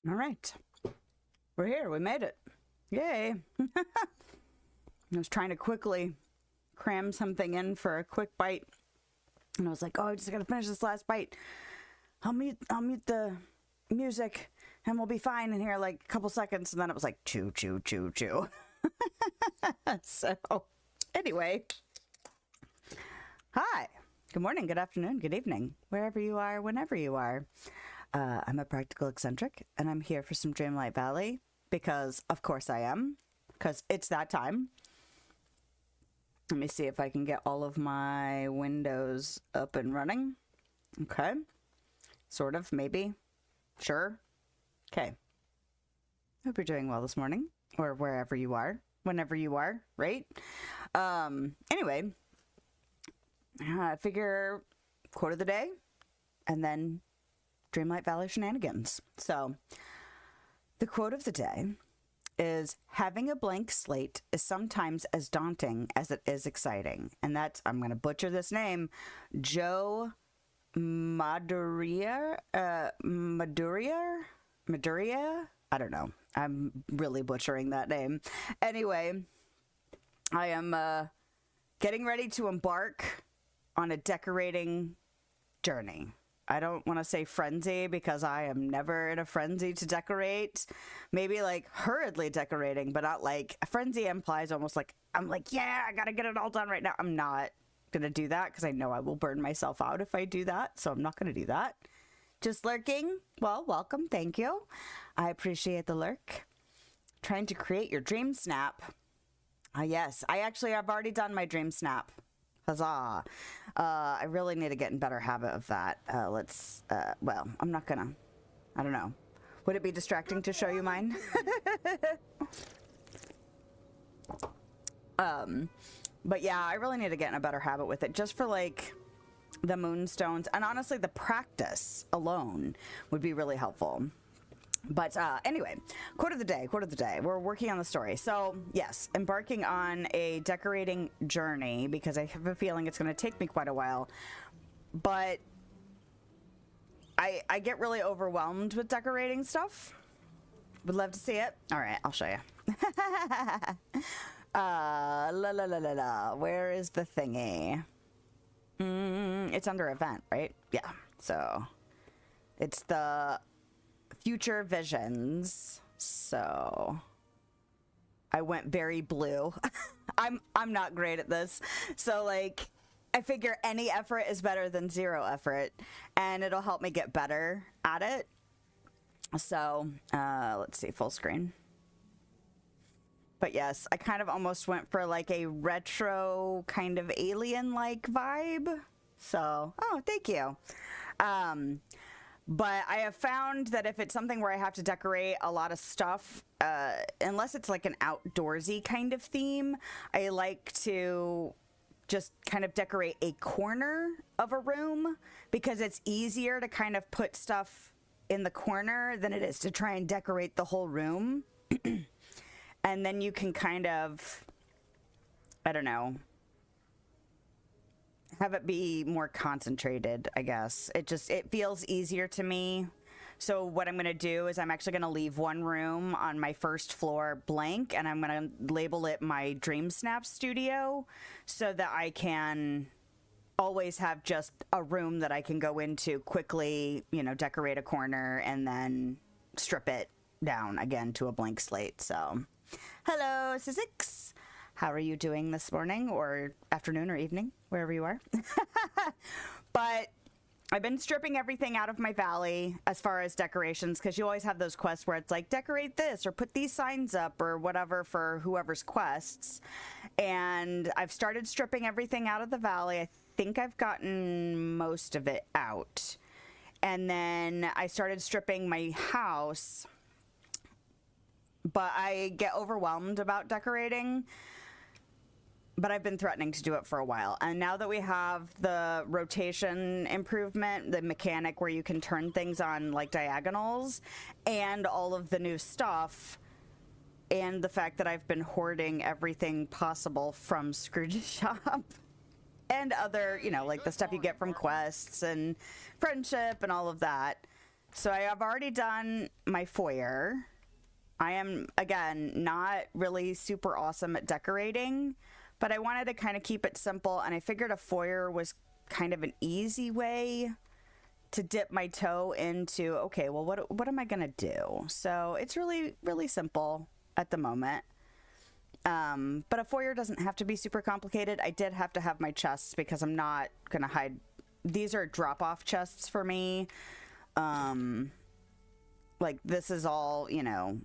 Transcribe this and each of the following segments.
All right. We're here. We made it. Yay. I was trying to quickly cram something in for a quick bite. And I was like, oh, I just gotta finish this last bite. I'll mute the music and we'll be fine in here like a couple seconds. And then it was like chew, chew, chew, chew. So anyway. Hi. Good morning, good afternoon, good evening, wherever you are, whenever you are. I'm a practical eccentric, and I'm here for some Dreamlight Valley, because of course I am, because it's that time. Let me see if I can get all of my windows up and running. Okay. Sort of, maybe. Sure. Okay. Hope you're doing well this morning, or wherever you are, whenever you are, right? Anyway, I figure quote of the day, and then Dreamlight Valley shenanigans. So, the quote of the day is, having a blank slate is sometimes as daunting as it is exciting. And that's, I'm going to butcher this name, Joe Maduria? Maduria? I don't know. I'm really butchering that name. Anyway, I am getting ready to embark on a decorating journey. I don't want to say frenzy because I am never in a frenzy to decorate. Maybe like hurriedly decorating, but not like a frenzy implies almost like I'm like, yeah, I gotta get it all done right now. I'm not gonna do that because I know I will burn myself out if I do that. So I'm not gonna do that. Just lurking. Well, welcome. Thank you. I appreciate the lurk. Trying to create your dream snap. Yes, I've already done my dream snap. Huzzah. I really need to get in better habit of that. Well, I'm not gonna, I don't know. Would it be distracting to show you mine? But yeah, I really need to get in a better habit with it, just for like the moonstones. And honestly, the practice alone would be really helpful. But anyway, quote of the day. We're working on the story. So yes, embarking on a decorating journey, because I have a feeling it's going to take me quite a while. But I get really overwhelmed with decorating stuff. Would love to see it. All right, I'll show you. Where is the thingy? It's under event, right? Yeah. So it's the future visions. So I went very blue. I'm not great at this. So like I figure any effort is better than zero effort, and it'll help me get better at it. So let's see, full screen. But yes, I kind of almost went for like a retro kind of alien-like vibe. So, oh, thank you. But I have found that if it's something where I have to decorate a lot of stuff, unless it's like an outdoorsy kind of theme, I like to just kind of decorate a corner of a room, because it's easier to kind of put stuff in the corner than it is to try and decorate the whole room. And then you can kind of, I don't know, have it be more concentrated, I guess. It feels easier to me. So what I'm going to do is I'm actually going to leave one room on my first floor blank, and I'm going to label it my Dream Snap Studio, so that I can always have just a room that I can go into quickly, you know, decorate a corner, and then strip it down again to a blank slate. So hello, Sissix. How are you doing this morning or afternoon or evening, wherever you are? But I've been stripping everything out of my valley as far as decorations, because you always have those quests where it's like, decorate this or put these signs up or whatever for whoever's quests. And I've started stripping everything out of the valley. I think I've gotten most of it out. And then I started stripping my house, but I get overwhelmed about decorating. But I've been threatening to do it for a while. And now that we have the rotation improvement, the mechanic where you can turn things on like diagonals, and all of the new stuff, and the fact that I've been hoarding everything possible from Scrooge's shop and other, you know, like the stuff you get from quests and friendship and all of that, So I have already done my foyer. I am, again, not really super awesome at decorating, but I wanted to kind of keep it simple, and I figured a foyer was kind of an easy way to dip my toe into, okay, well, what am I going to do? So it's really, really simple at the moment. But a foyer doesn't have to be super complicated. I did have to have my chests because I'm not going to hide. These are drop-off chests for me. Like, this is all, you know,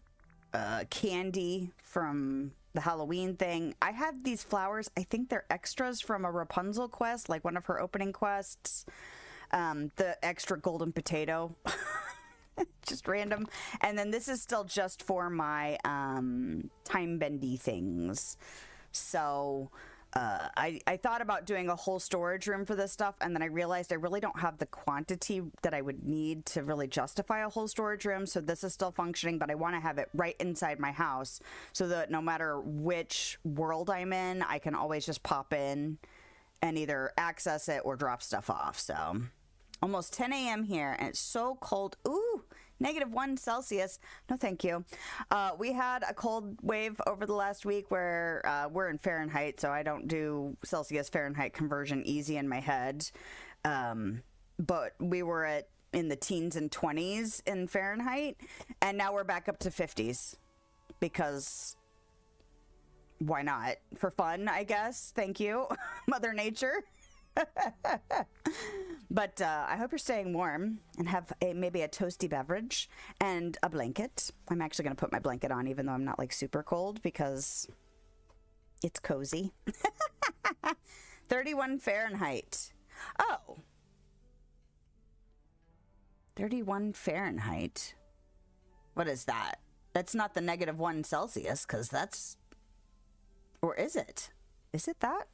candy from the Halloween thing. I have these flowers. I think they're extras from a Rapunzel quest, like one of her opening quests. The extra golden potato. Just random. And then this is still just for my time bendy things. So I thought about doing a whole storage room for this stuff, and then I realized I really don't have the quantity that I would need to really justify a whole storage room. So this is still functioning, but I want to have it right inside my house so that no matter which world I'm in, I can always just pop in and either access it or drop stuff off. So almost 10 a.m. here, and it's so cold. Ooh, -1 Celsius. No, thank you. We had a cold wave over the last week where we're in Fahrenheit, so I don't do Celsius Fahrenheit conversion easy in my head. But we were in the teens and 20s in Fahrenheit, and now we're back up to 50s because why not? For fun, I guess. Thank you, Mother Nature. But I hope you're staying warm and have maybe a toasty beverage and a blanket. I'm actually going to put my blanket on even though I'm not like super cold because it's cozy. 31 Fahrenheit. Oh. 31 Fahrenheit. What is that? That's not the -1 Celsius because that's... Or is it? Is it that?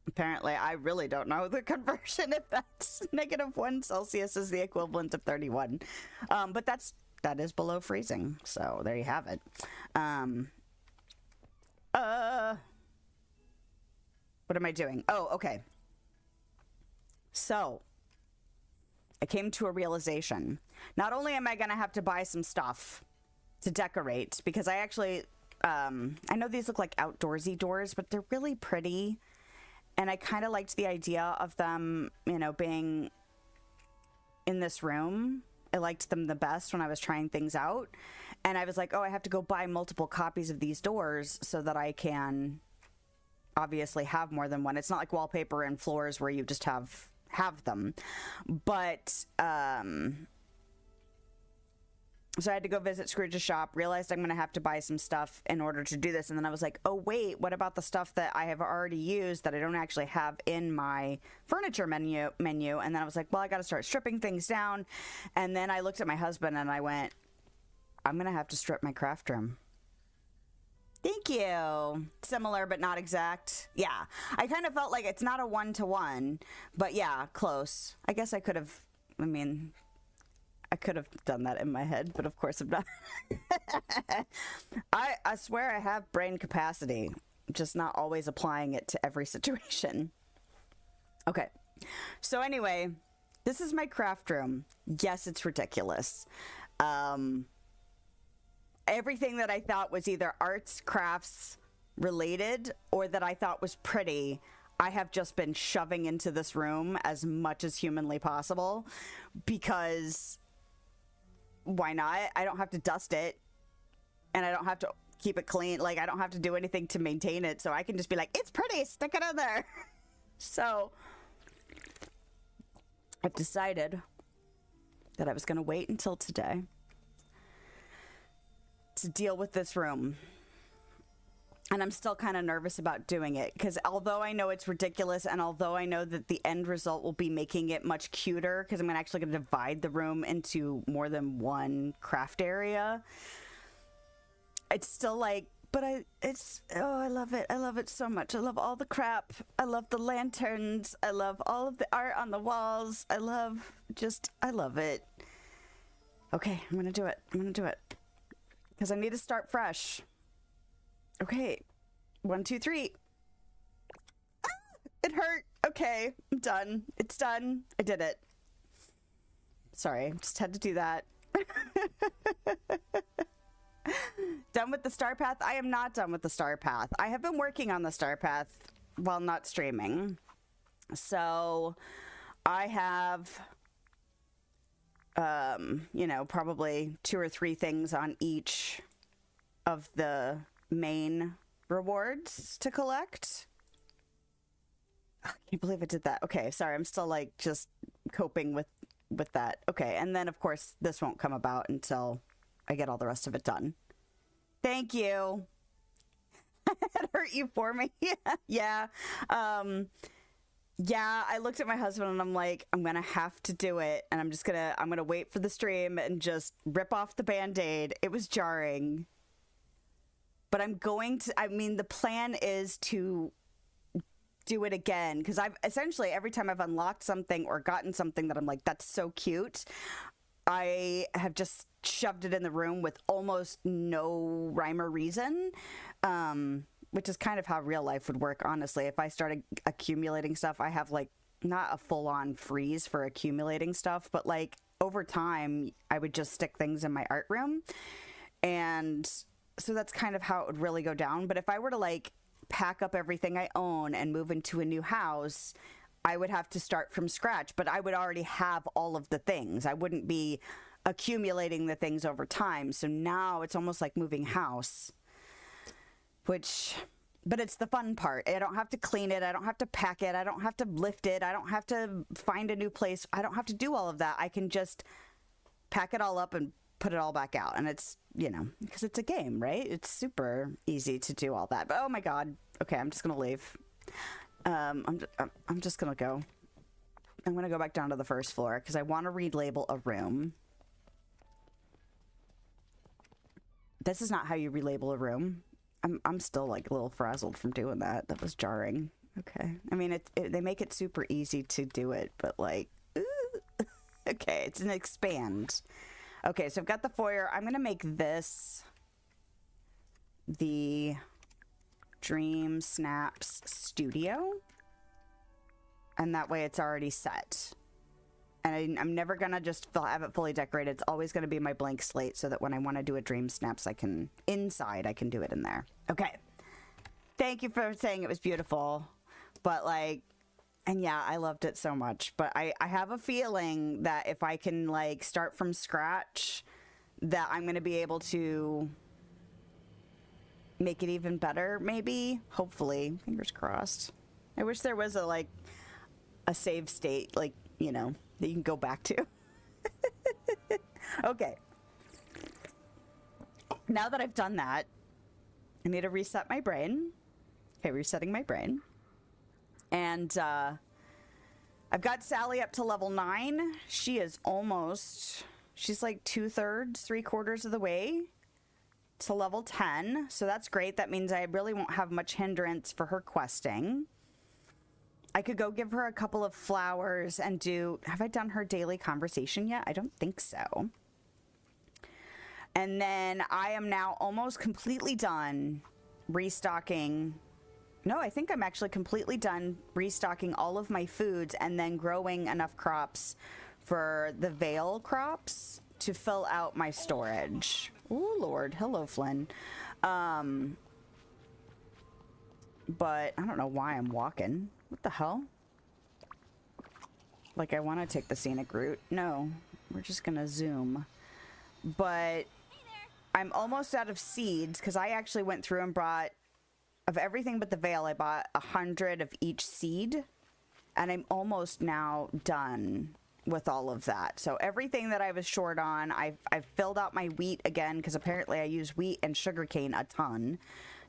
Apparently, I really don't know the conversion if that's -1 Celsius is the equivalent of 31. But that is below freezing. So there you have it. What am I doing? Oh, okay. So I came to a realization. Not only am I going to have to buy some stuff to decorate, because I actually, I know these look like outdoorsy doors, but they're really pretty. And I kind of liked the idea of them, you know, being in this room. I liked them the best when I was trying things out. And I was like, oh, I have to go buy multiple copies of these doors so that I can obviously have more than one. It's not like wallpaper and floors where you just have them. But, so I had to go visit Scrooge's shop, realized I'm going to have to buy some stuff in order to do this. And then I was like, oh, wait, what about the stuff that I have already used that I don't actually have in my furniture menu? And then I was like, well, I got to start stripping things down. And then I looked at my husband and I went, I'm going to have to strip my craft room. Thank you. Similar, but not exact. Yeah. I kind of felt like it's not a one-to-one, but yeah, close. I guess I could have, I could have done that in my head, but of course I'm not. I swear I have brain capacity, just not always applying it to every situation. Okay. So anyway, this is my craft room. Yes, it's ridiculous. Everything that I thought was either arts, crafts related, or that I thought was pretty, I have just been shoving into this room as much as humanly possible because why not? I don't have to dust it and I don't have to keep it clean. Like, I don't have to do anything to maintain it. So I can just be like, it's pretty, stick it in there. So I've decided that I was going to wait until today to deal with this room. And I'm still kind of nervous about doing it because although I know it's ridiculous and although I know that the end result will be making it much cuter because I'm actually going to divide the room into more than one craft area, it's still like, but I love it. I love it so much. I love all the crap. I love the lanterns. I love all of the art on the walls. I love it. Okay, I'm going to do it. Because I need to start fresh. Okay. 1, 2, 3. Ah, it hurt. Okay, I'm done. It's done. I did it. Sorry, just had to do that. Done with the star path? I am not done with the star path. I have been working on the star path while not streaming. So I have, you know, probably 2 or 3 things on each of the main rewards to collect. I can't believe I did that. Okay, sorry, I'm still like just coping with that. Okay, and then of course this won't come about until I get all the rest of it done. Thank you. It hurt you for me. Yeah. Yeah, I looked at my husband and I'm like, I'm gonna have to do it, and I'm gonna wait for the stream and just rip off the band-aid. It was jarring. But I'm going to, I mean, the plan is to do it again, because I've essentially, every time I've unlocked something or gotten something that I'm like, that's so cute, I have just shoved it in the room with almost no rhyme or reason, which is kind of how real life would work, honestly. If I started accumulating stuff, I have like not a full-on freeze for accumulating stuff, but like over time I would just stick things in my art room, and so that's kind of how it would really go down. But if I were to like pack up everything I own and move into a new house, I would have to start from scratch, but I would already have all of the things. I wouldn't be accumulating the things over time. So now it's almost like moving house, but it's the fun part. I don't have to clean it. I don't have to pack it. I don't have to lift it. I don't have to find a new place. I don't have to do all of that. I can just pack it all up and put it all back out. And it's, you know, because it's a game, right? It's super easy to do all that. But oh my God. Okay, I'm just going to leave. I'm just going to go. I'm going to go back down to the first floor because I want to relabel a room. This is not how you relabel a room. I'm still like a little frazzled from doing that. That was jarring. Okay. I mean, they make it super easy to do it, but like, okay, it's an expand. Okay, so I've got the foyer. I'm going to make this the Dream Snaps Studio. And that way it's already set. And I'm never going to just have it fully decorated. It's always going to be my blank slate so that when I want to do a Dream Snaps, I can do it in there. Okay. Thank you for saying it was beautiful. But like, and yeah, I loved it so much. But I have a feeling that if I can like start from scratch, that I'm going to be able to make it even better, maybe. Hopefully. Fingers crossed. I wish there was a save state, like, you know, that you can go back to. Okay. Now that I've done that, I need to reset my brain. Okay, resetting my brain. And I've got Sally up to level 9. She is almost, she's like 2/3, 3/4 of the way to level 10. So that's great. That means I really won't have much hindrance for her questing. I could go give her a couple of flowers and do, have I done her daily conversation yet? I don't think so. And then I am now almost completely done restocking. No, I think I'm actually completely done restocking all of my foods and then growing enough crops for the Vale crops to fill out my storage. Oh, Lord. Hello, Flynn. But I don't know why I'm walking. What the hell? Like, I want to take the scenic route. No, we're just going to zoom. But I'm almost out of seeds because I actually went through and brought, of everything but the Vale, I bought 100 of each seed. And I'm almost now done with all of that. So everything that I was short on, I've filled out my wheat again because apparently I use wheat and sugarcane a ton.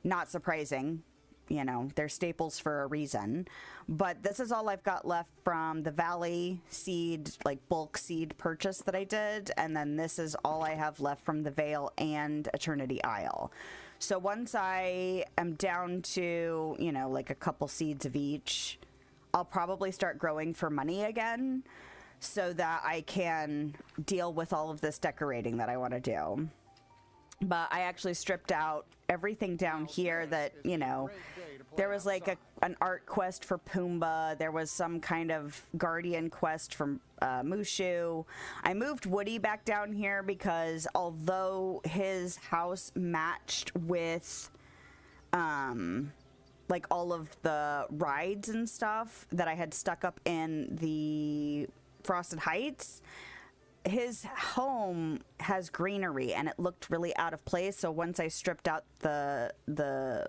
Not surprising. You know, they're staples for a reason. But this is all I've got left from the Valley seed, like bulk seed purchase that I did. And then this is all I have left from the Vale and Eternity Isle. So once I am down to, you know, like a couple seeds of each, I'll probably start growing for money again so that I can deal with all of this decorating that I want to do. But I actually stripped out everything down here that, you know, There was like an art quest for Pumbaa. There was some kind of guardian quest from Mushu. I moved Woody back down here because although his house matched with like all of the rides and stuff that I had stuck up in the Frosted Heights, his home has greenery and it looked really out of place. So once I stripped out the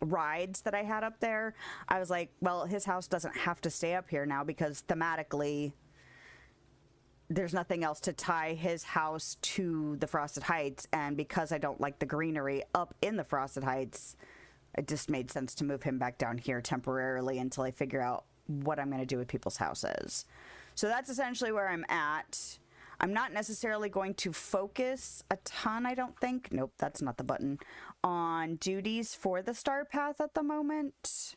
rides that I had up there, I was like, well, his house doesn't have to stay up here now because thematically there's nothing else to tie his house to the Frosted Heights. And because I don't like the greenery up in the Frosted Heights, it just made sense to move him back down here temporarily until I figure out what I'm going to do with people's houses. So that's essentially where I'm at. I'm not necessarily going to focus a ton, I don't think. Nope, that's not the button. On duties for the Star Path at the moment.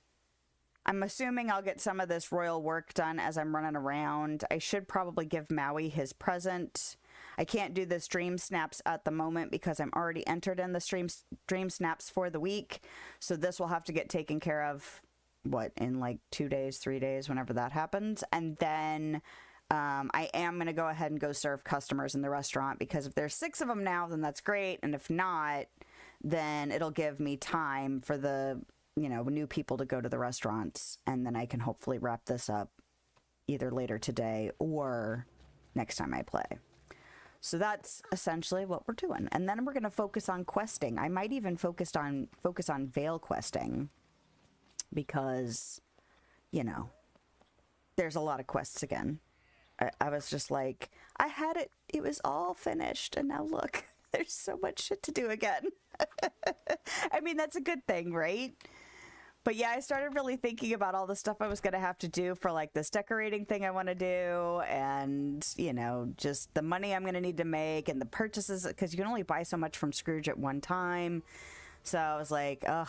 I'm assuming I'll get some of this royal work done as I'm running around. I should probably give Maui his present. I can't do the stream snaps at the moment because I'm already entered in the dream snaps for the week. So this will have to get taken care of, what, in like 2 days, 3 days, whenever that happens. And then I am going to go ahead and go serve customers in the restaurant because if there's 6 of them now, then that's great. And if not, then it'll give me time for the, you know, new people to go to the restaurants. And then I can hopefully wrap this up either later today or next time I play. So that's essentially what we're doing. And then we're going to focus on questing. I might even focus on veil questing because, you know, there's a lot of quests again. I was just like, I had it. It was all finished. And now look, there's so much shit to do again. I mean, that's a good thing, right? But yeah, I started really thinking about all the stuff I was going to have to do for like this decorating thing I want to do. And, you know, just the money I'm going to need to make and the purchases, because you can only buy so much from Scrooge at one time. So I was like, ugh,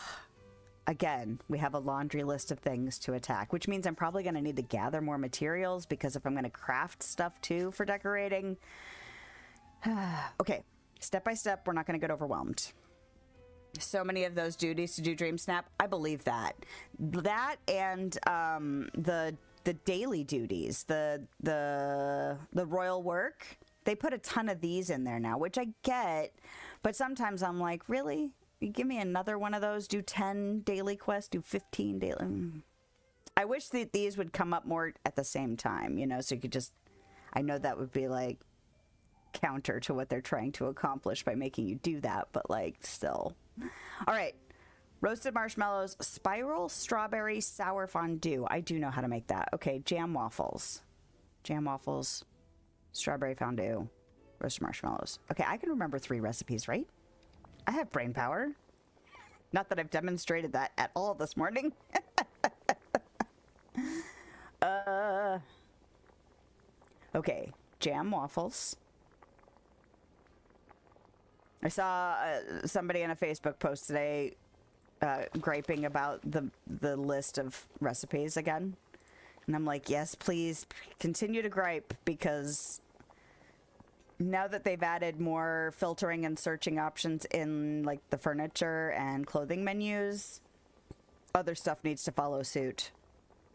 again, we have a laundry list of things to attack, which means I'm probably going to need to gather more materials because if I'm going to craft stuff too for decorating. Okay, step by step, we're not going to get overwhelmed. So many of those duties to do Dream Snap, I believe that and the daily duties, the royal work, they put a ton of these in there now, which I get, but sometimes I'm like, really, you give me another one of those, do 10 daily quests, do 15 daily. I wish that these would come up more at the same time, you know, so you could just, I know that would be like counter to what they're trying to accomplish by making you do that, but like still. All right, roasted marshmallows, spiral strawberry sour fondue. I do know how to make that. Okay, jam waffles, strawberry fondue, roasted marshmallows. Okay, I can remember 3 recipes, right? I have brain power. Not that I've demonstrated that at all this morning. Okay, jam waffles. I saw somebody in a Facebook post today griping about the list of recipes again. And I'm like, yes, please continue to gripe, because now that they've added more filtering and searching options in like the furniture and clothing menus, other stuff needs to follow suit.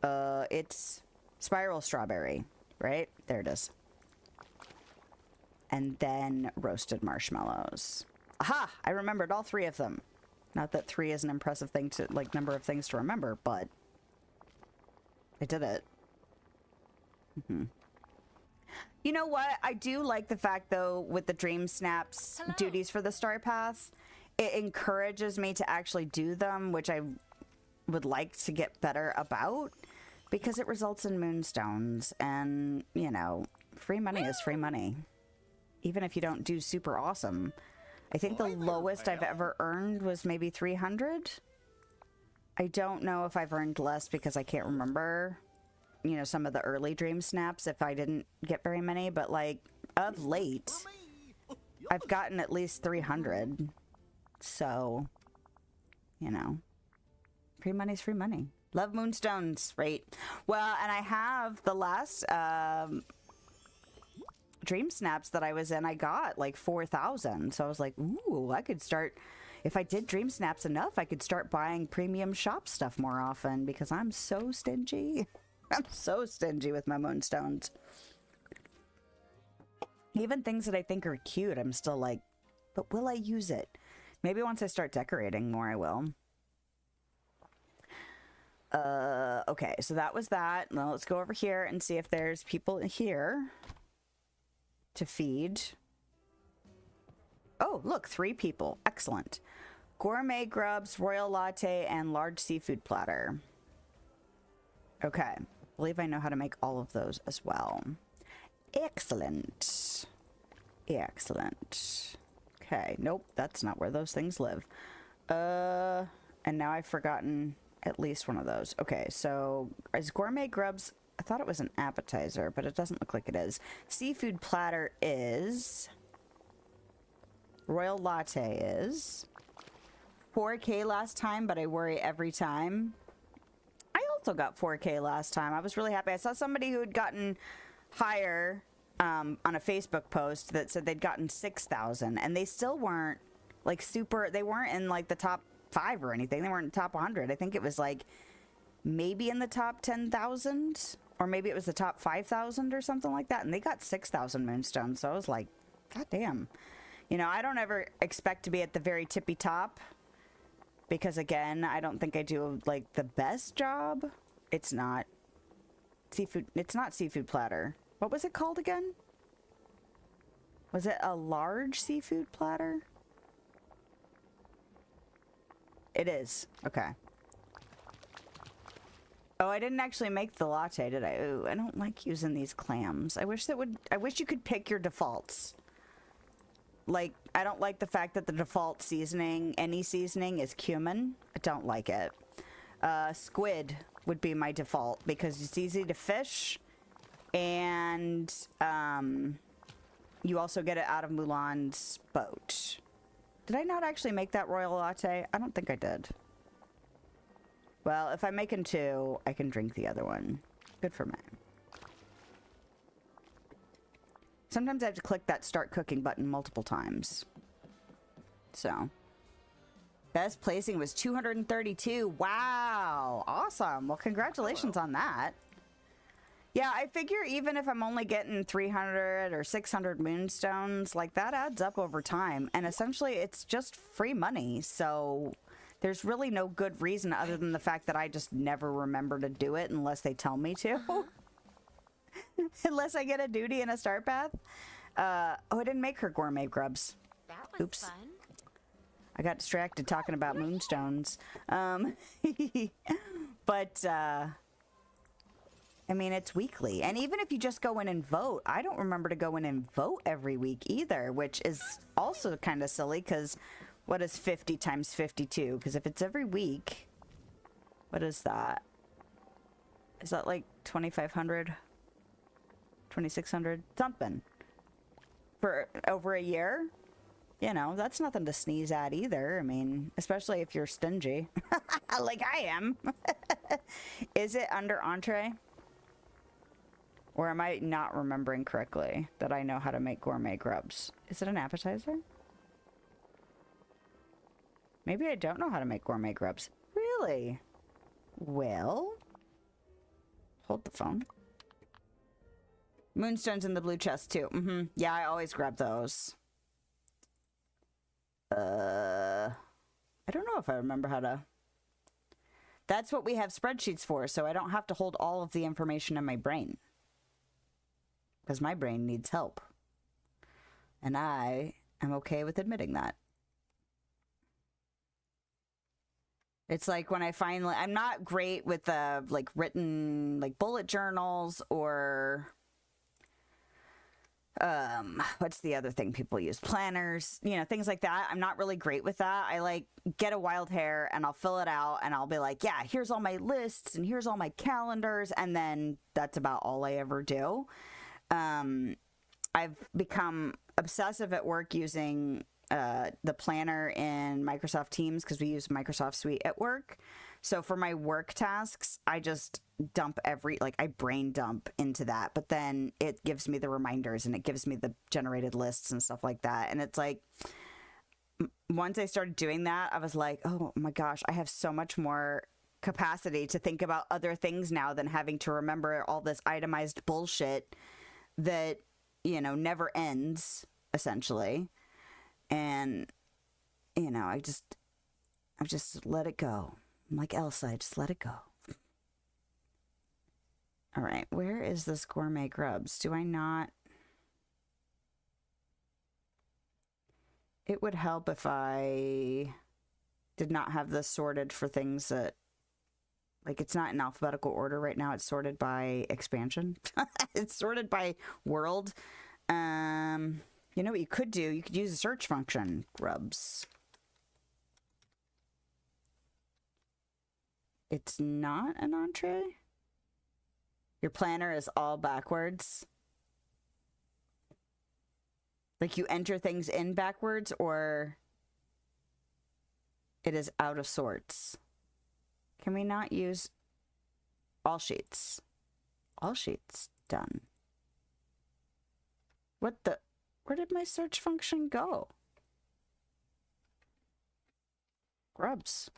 It's spiral strawberry, right? There it is. And then roasted marshmallows. Aha! I remembered all 3 of them. Not that 3 is an impressive thing to, like, number of things to remember, but I did it. You know what? I do like the fact, though, with the Dream Snaps duties for the Star Path, it encourages me to actually do them, which I would like to get better about, because it results in moonstones, and, you know, free money is free money. Even if you don't do super awesome. I think the lowest I've ever earned was maybe 300. I don't know if I've earned less because I can't remember, you know, some of the early Dream Snaps if I didn't get very many, but like of late, I've gotten at least 300. So, you know, free money's free money. Love moonstones, right? Well, and I have the last Dream Snaps that I was in, I got like 4,000. So I was like, ooh, I could start, If I did dream snaps enough, I could start buying premium shop stuff more often because I'm so stingy. I'm so stingy with my moonstones. Even things that I think are cute, I'm still like, but will I use it? Maybe once I start decorating more, I will. Okay, so that was that. Now let's go over here and see if there's people here to feed. Oh, look, 3 people. Excellent. Gourmet grubs, royal latte, and large seafood platter. Okay, I believe I know how to make all of those as well. Excellent. Excellent. Okay, nope, that's not where those things live. And now I've forgotten at least one of those. Okay, so is gourmet grubs... I thought it was an appetizer, but it doesn't look like it is. Seafood platter is... Royal latte is... 4K last time, but I worry every time. I also got 4K last time. I was really happy. I saw somebody who had gotten higher on a Facebook post that said they'd gotten 6,000, and they still weren't like super... They weren't in like the top 5 or anything. They weren't in the top 100. I think it was like maybe in the top 10,000, or maybe it was the top 5,000 or something like that, and they got 6,000 moonstones. So I was like, god damn. You know, I don't ever expect to be at the very tippy top because, again, I don't think I do like the best job. It's not seafood. It's not seafood platter. What was it called again? Was it a large seafood platter? It is. Okay. Oh, I didn't actually make the latte, did I? Ooh, I don't like using these clams. I wish you could pick your defaults. Like, I don't like the fact that the default seasoning, any seasoning, is cumin. I don't like it. Squid would be my default because it's easy to fish, and you also get it out of Mulan's boat. Did I not actually make that royal latte? I don't think I did. Well, if I'm making 2, I can drink the other one. Good for me. Sometimes I have to click that start cooking button multiple times. So. Best placing was 232. Wow. Awesome. Well, congratulations on that. Yeah, I figure even if I'm only getting 300 or 600 moonstones, like that adds up over time. And essentially it's just free money. So there's really no good reason other than the fact that I just never remember to do it unless they tell me to. Unless I get a duty and a start path. Oh, I didn't make her gourmet grubs. That was Oops. fun. I got distracted talking about moonstones. But, I mean, it's weekly. And even if you just go in and vote, I don't remember to go in and vote every week either, which is also kind of silly because what is 50 times 52? Because if it's every week, what is that? Is that like 2,500? 2,600? Something. For over a year? You know, that's nothing to sneeze at either. I mean, especially if you're stingy. Like I am. Is it under entree? Or am I not remembering correctly that I know how to make gourmet grubs? Is it an appetizer? Maybe I don't know how to make gourmet grubs. Really? Well, hold the phone. Moonstones in the blue chest too. Yeah, I always grab those. I don't know if I remember how to... That's what we have spreadsheets for, so I don't have to hold all of the information in my brain. Because my brain needs help. And I am okay with admitting that. It's like when I finally... I'm not great with like written like bullet journals or... what's the other thing people use? Planners, you know, things like that. I'm not really great with that. I like get a wild hair and I'll fill it out and I'll be like, yeah, here's all my lists and here's all my calendars. And then that's about all I ever do. I've become obsessive at work using the planner in Microsoft Teams because we use Microsoft Suite at work. So for my work tasks, I just dump I brain dump into that, but then it gives me the reminders and it gives me the generated lists and stuff like that. And it's like, once I started doing that, I was like, oh my gosh, I have so much more capacity to think about other things now than having to remember all this itemized bullshit that, you know, never ends, essentially. And, you know, I've just let it go. I'm like Elsa, I just let it go. All right, where is this gourmet grubs? Do I not? It would help if I did not have this sorted for things that, like, it's not in alphabetical order right now. It's sorted by expansion. It's sorted by world. You know what you could do? You could use a search function. Grubs. It's not an entree? Your planner is all backwards? Like you enter things in backwards, or it is out of sorts? Can we not use all sheets? All sheets done. What the? Where did my search function go? Grubs.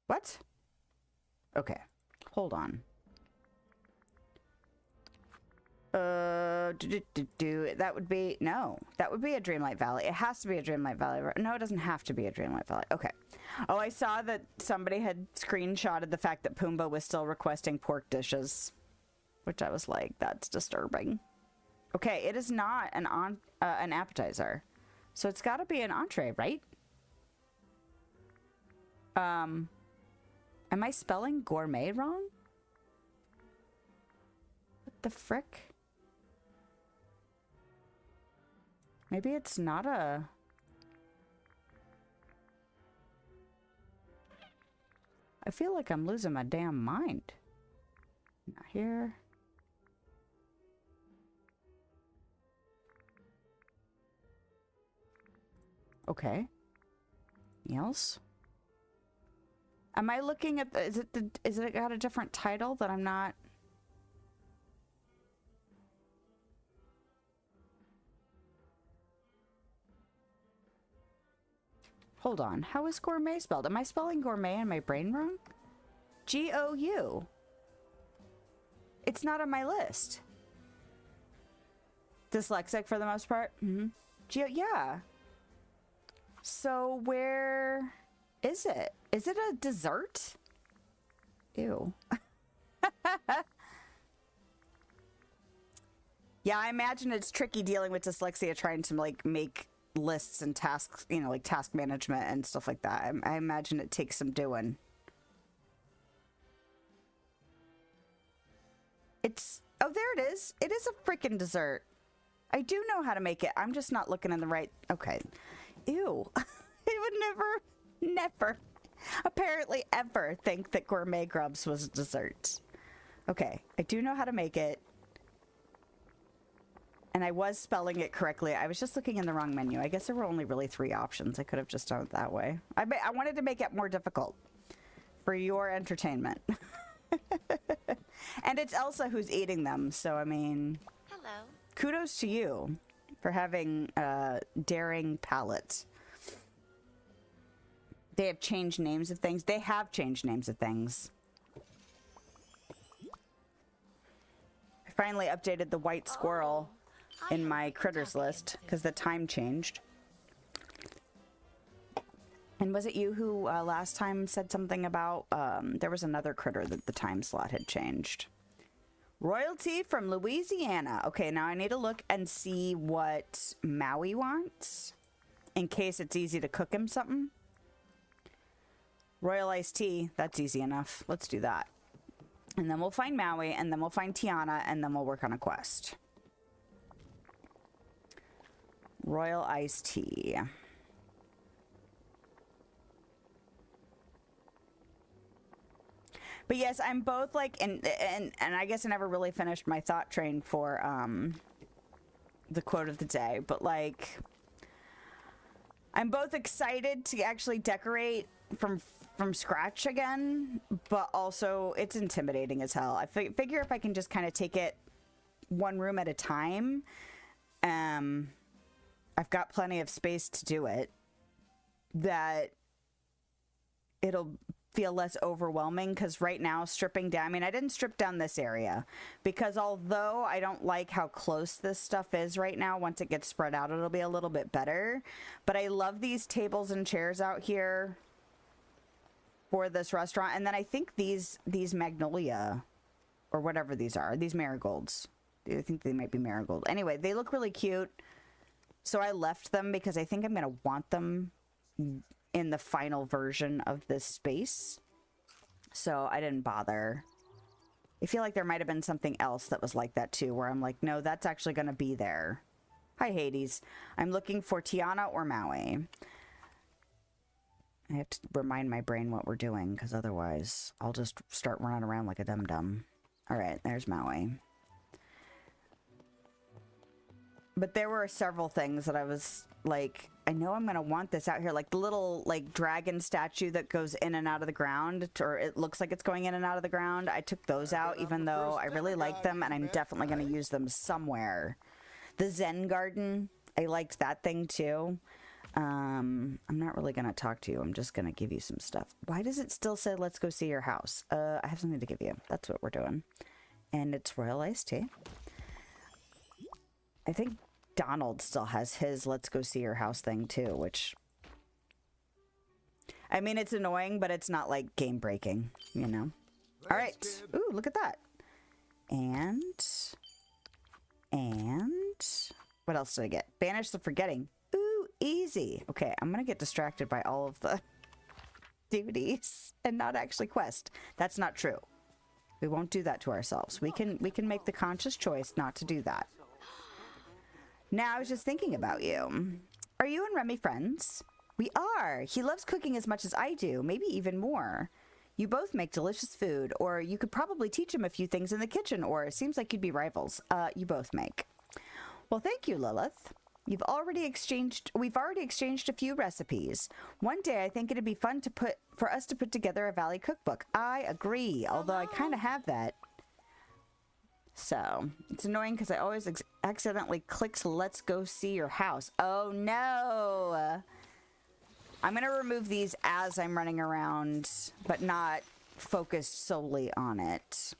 What? Okay, hold on. That would be, no, that would be a Dreamlight Valley. It has to be a Dreamlight Valley. No, it doesn't have to be a Dreamlight Valley. Okay. Oh, I saw that somebody had screenshotted the fact that Pumbaa was still requesting pork dishes, which I was like, that's disturbing. Okay, it is not an appetizer, so it's got to be an entree, right? Am I spelling gourmet wrong? What the frick? Maybe it's not a... I feel like I'm losing my damn mind. Not here. Okay. Meals. Am I looking at the, is it got a different title that I'm not? Hold on. How is gourmet spelled? Am I spelling gourmet in my brain wrong? G-O-U. It's not on my list. Dyslexic for the most part. Mm-hmm. Yeah. So where is it? Is it a dessert? Ew. Yeah, I imagine it's tricky dealing with dyslexia, trying to like make lists and tasks, you know, like task management and stuff like that. I imagine it takes some doing. It's, oh, there it is. It is a freaking dessert. I do know how to make it. I'm just not looking in the right, okay. Ew. I would never, apparently ever think that gourmet grubs was a dessert. Okay, I do know how to make it. And I was spelling it correctly. I was just looking in the wrong menu. I guess there were only really 3 options. I could have just done it that way. I wanted to make it more difficult for your entertainment. And it's Elsa who's eating them, so I mean... Hello. Kudos to you for having a daring palate. They have changed names of things. They have changed names of things. I finally updated the white squirrel in my critters list because the time changed. And was it you who last time said something about there was another critter that the time slot had changed? Royalty from Louisiana. Okay, now I need to look and see what Maui wants in case it's easy to cook him something. Royal iced tea, that's easy enough. Let's do that. And then we'll find Maui, and then we'll find Tiana, and then we'll work on a quest. Royal iced tea. But yes, I'm both like, and I guess I never really finished my thought train for the quote of the day, but like, I'm both excited to actually decorate from scratch again, but also it's intimidating as hell. I figure if I can just kind of take it one room at a time, I've got plenty of space to do it, that it'll feel less overwhelming, because right now stripping down, I mean, I didn't strip down this area because although I don't like how close this stuff is right now, once it gets spread out it'll be a little bit better. But I love these tables and chairs out here for this restaurant. And then I think these magnolia or whatever these are, these marigolds, I think they might be marigold. Anyway, they look really cute, so I left them because I think I'm gonna want them in the final version of this space, so I didn't bother. I feel like there might have been something else that was like that too, where I'm like, no, that's actually going to be there. Hi, Hades. I'm looking for Tiana or Maui. I have to remind my brain what we're doing, because otherwise I'll just start running around like a dum-dum. All right, there's Maui. But there were several things that I was like, I know I'm going to want this out here. Like the little like dragon statue that goes in and out of the ground, or it looks like it's going in and out of the ground. I took those out even though I really like them and I'm definitely going to use them somewhere. The Zen garden, I liked that thing too. I'm not really going to talk to you. I'm just going to give you some stuff. Why does it still say, let's go see your house? I have something to give you. That's what we're doing. And it's royal iced tea. I think Donald still has his let's go see your house thing too, which, I mean, it's annoying, but it's not like game breaking, you know? All right. Ooh, look at that. And what else did I get? Banish the forgetting. Ooh, easy. Okay, I'm gonna get distracted by all of the duties and not actually quest. That's not true. We won't do that to ourselves. We can make the conscious choice not to do that. Now, I was just thinking about you. Are you and Remy friends? We are. He loves cooking as much as I do, maybe even more. You both make delicious food, or you could probably teach him a few things in the kitchen, or it seems like you'd be rivals. You both make. Well, thank you, Lilith. We've already exchanged a few recipes. One day, I think it'd be fun for us to put together a Valley cookbook. I agree, although I kind of have that. So, it's annoying because I always accidentally click let's go see your house. Oh no! I'm going to remove these as I'm running around, but not focused solely on it.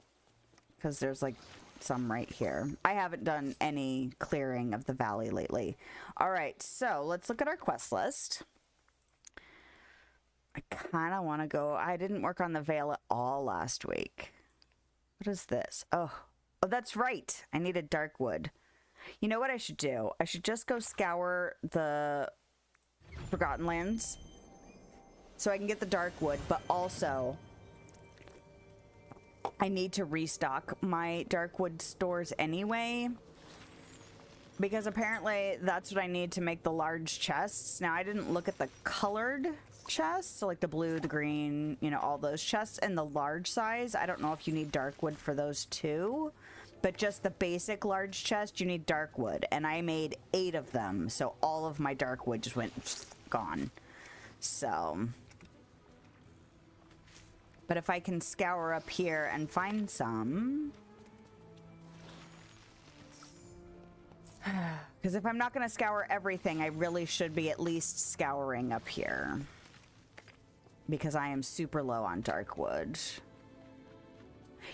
Because there's like some right here. I haven't done any clearing of the valley lately. Alright, so let's look at our quest list. I kind of want to go... I didn't work on the veil at all last week. What is this? Oh, that's right. I needed dark wood. You know what I should do? I should just go scour the Forgotten Lands so I can get the dark wood, but also I need to restock my dark wood stores anyway, because apparently that's what I need to make the large chests. Now, I didn't look at the colored chests, so like the blue, the green, you know, all those chests, and the large size. I don't know if you need dark wood for those too, but just the basic large chest, you need dark wood, and I made 8 of them, so all of my dark wood just went gone. So, but if I can scour up here and find some, because if I'm not going to scour everything, I really should be at least scouring up here, because I am super low on dark wood.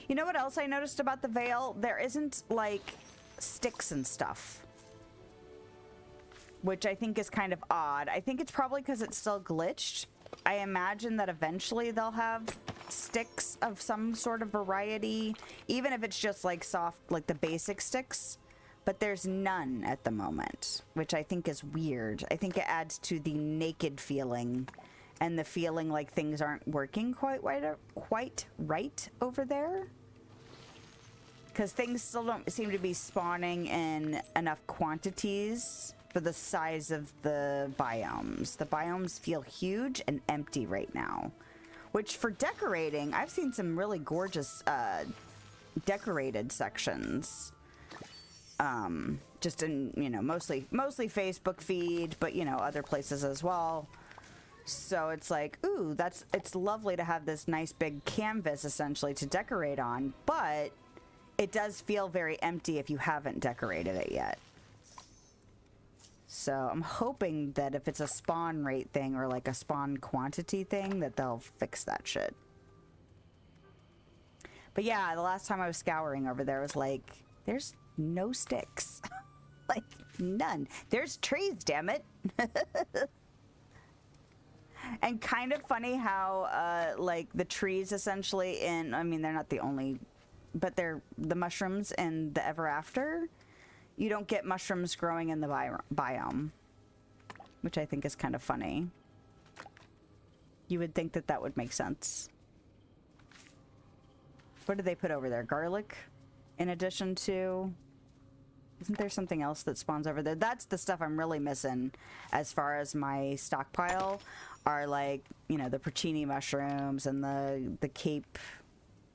You know what else I noticed about the Veil? There isn't, like, sticks and stuff, which I think is kind of odd. I think it's probably because it's still glitched. I imagine that eventually they'll have sticks of some sort of variety, even if it's just, like, soft, like the basic sticks. But there's none at the moment, which I think is weird. I think it adds to the naked feeling and the feeling like things aren't working quite right over there. Because things still don't seem to be spawning in enough quantities for the size of the biomes. The biomes feel huge and empty right now. Which for decorating, I've seen some really gorgeous decorated sections. Just in, you know, mostly Facebook feed, but, you know, other places as well. So it's like, ooh, it's lovely to have this nice big canvas essentially to decorate on, but it does feel very empty if you haven't decorated it yet. So I'm hoping that if it's a spawn rate thing or like a spawn quantity thing, that they'll fix that shit. But yeah, the last time I was scouring over there was like, there's no sticks. Like, none. There's trees, damn it. And kind of funny how, like, the trees essentially in, I mean, they're not the only, but they're the mushrooms in the Ever After. You don't get mushrooms growing in the biome, which I think is kind of funny. You would think that that would make sense. What did they put over there? Garlic? In addition to... Isn't there something else that spawns over there? That's the stuff I'm really missing as far as my stockpile are, like, you know, the porcini mushrooms and the Cape,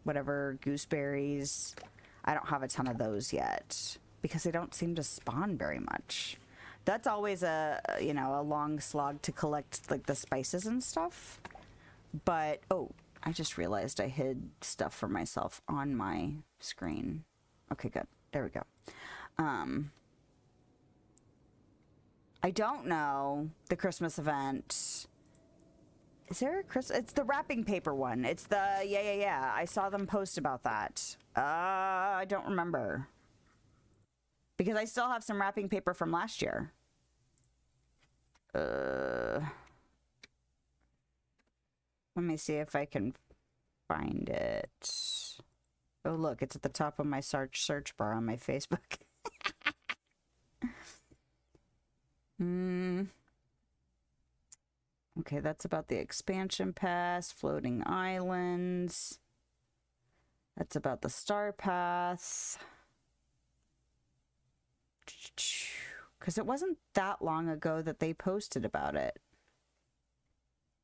whatever, gooseberries. I don't have a ton of those yet because they don't seem to spawn very much. That's always a, you know, a long slog to collect, like, the spices and stuff. But, oh, I just realized I hid stuff for myself on my screen. Okay, good. There we go. I don't know the Christmas event. Is there a Christmas? It's the wrapping paper one. It's the, yeah. I saw them post about that. I don't remember. Because I still have some wrapping paper from last year. Let me see if I can find it. Oh, look, it's at the top of my search bar on my Facebook. Okay, that's about the expansion pass, floating islands. That's about the star path. Because it wasn't that long ago that they posted about it.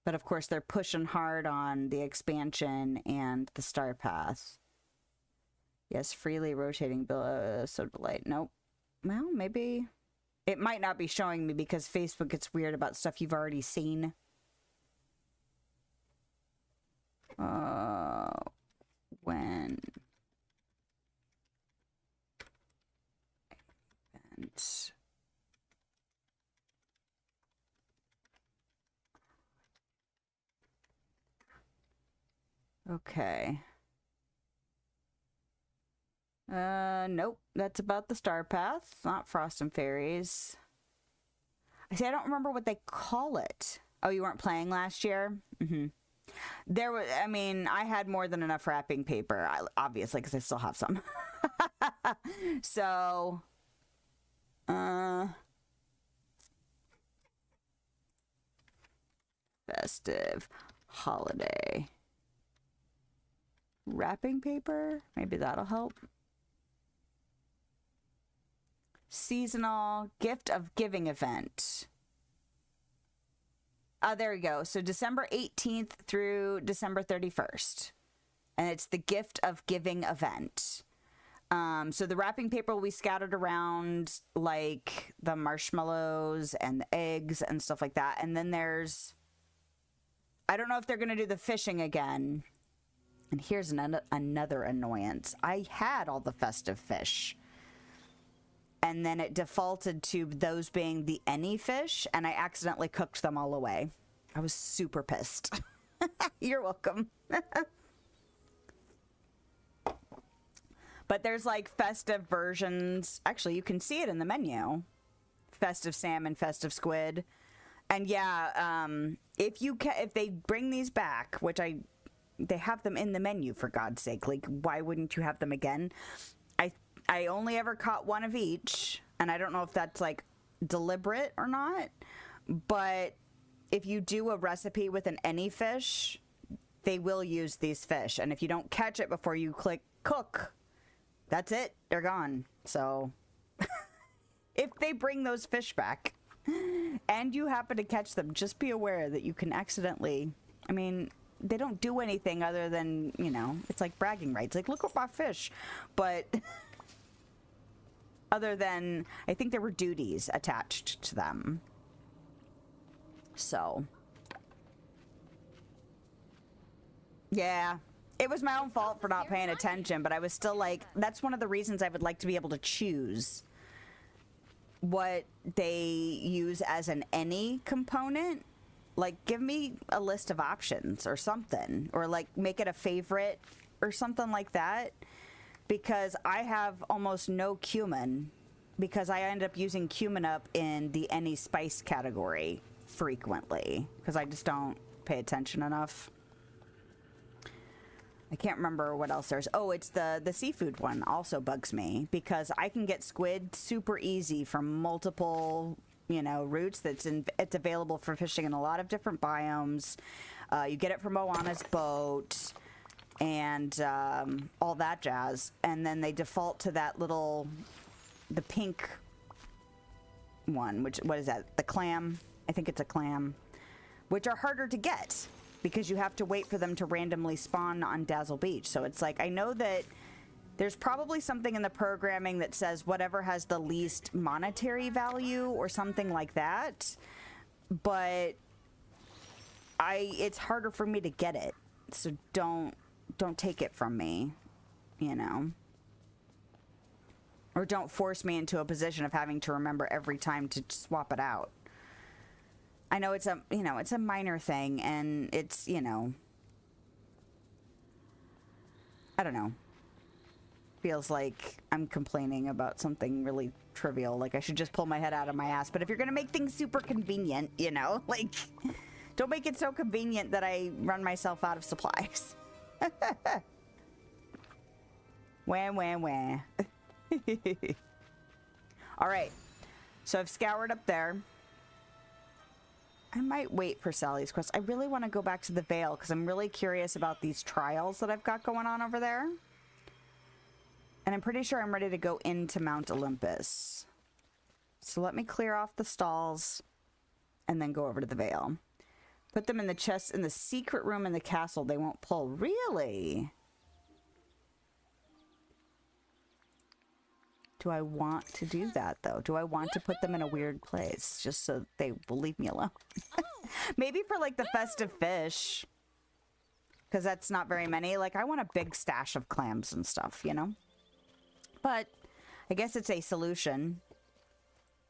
But of course, they're pushing hard on the expansion and the star path. Yes, freely rotating soda light. Nope. Well, maybe it might not be showing me because Facebook gets weird about stuff you've already seen. When and okay. Nope. That's about the star path, not Frost and Fairies. I see, I don't remember what they call it. Oh, you weren't playing last year? Mm-hmm. There was, I mean, I had more than enough wrapping paper, obviously, because I still have some. So, festive holiday wrapping paper, maybe that'll help. Seasonal gift of giving event. There we go. So December 18th through December 31st. And it's the gift of giving event. So the wrapping paper will be scattered around, like the marshmallows and the eggs and stuff like that. And then there's, I don't know if they're going to do the fishing again. And here's another annoyance. I had all the festive fish. And then it defaulted to those being the any fish, and I accidentally cooked them all away. I was super pissed. You're welcome. But there's like festive versions. Actually, you can see it in the menu. Festive salmon, festive squid. And yeah, if they bring these back, which they have them in the menu, for God's sake. Like, why wouldn't you have them again? I only ever caught one of each, and I don't know if that's like deliberate or not, but if you do a recipe with an any fish, they will use these fish. And if you don't catch it before you click cook, that's it. They're gone. So if they bring those fish back and you happen to catch them, just be aware that you can accidentally, I mean, they don't do anything other than, you know, it's like bragging rights. Like, look at my fish. But other than, I think there were duties attached to them. So, yeah, it was my own fault for not paying attention, but I was still like, that's one of the reasons I would like to be able to choose. what they use as an any component. Like, give me a list of options or something, or like make it a favorite or something like that, because I have almost no cumin, because I end up using cumin up in the any spice category frequently because I just don't pay attention enough. I can't remember what else there's. Oh, it's the seafood one also bugs me because I can get squid super easy from multiple, you know, routes. It's available for fishing in a lot of different biomes. You get it from Moana's boat and all that jazz. And then they default to that little, the pink one, which, what is that? The clam? I think it's a clam, which are harder to get because you have to wait for them to randomly spawn on Dazzle Beach. So it's like, I know that there's probably something in the programming that says whatever has the least monetary value or something like that, but it's harder for me to get it. So don't take it from me, you know, or don't force me into a position of having to remember every time to swap it out. I know it's a, you know, it's a minor thing and it's, you know, I don't know. Feels like I'm complaining about something really trivial. Like I should just pull my head out of my ass. But if you're going to make things super convenient, you know, like don't make it so convenient that I run myself out of supplies. Wah, wah, wah. All right. So I've scoured up there. I might wait for Sally's quest. I really want to go back to the Vale because I'm really curious about these trials that I've got going on over there. And I'm pretty sure I'm ready to go into Mount Olympus. So let me clear off the stalls and then go over to the Vale. Put them in the chests in the secret room in the castle. They won't pull. Really? Do I want to do that, though? Do I want to put them in a weird place just so they will leave me alone? Maybe for, like, the festive fish. Because that's not very many. Like, I want a big stash of clams and stuff, you know? But I guess it's a solution.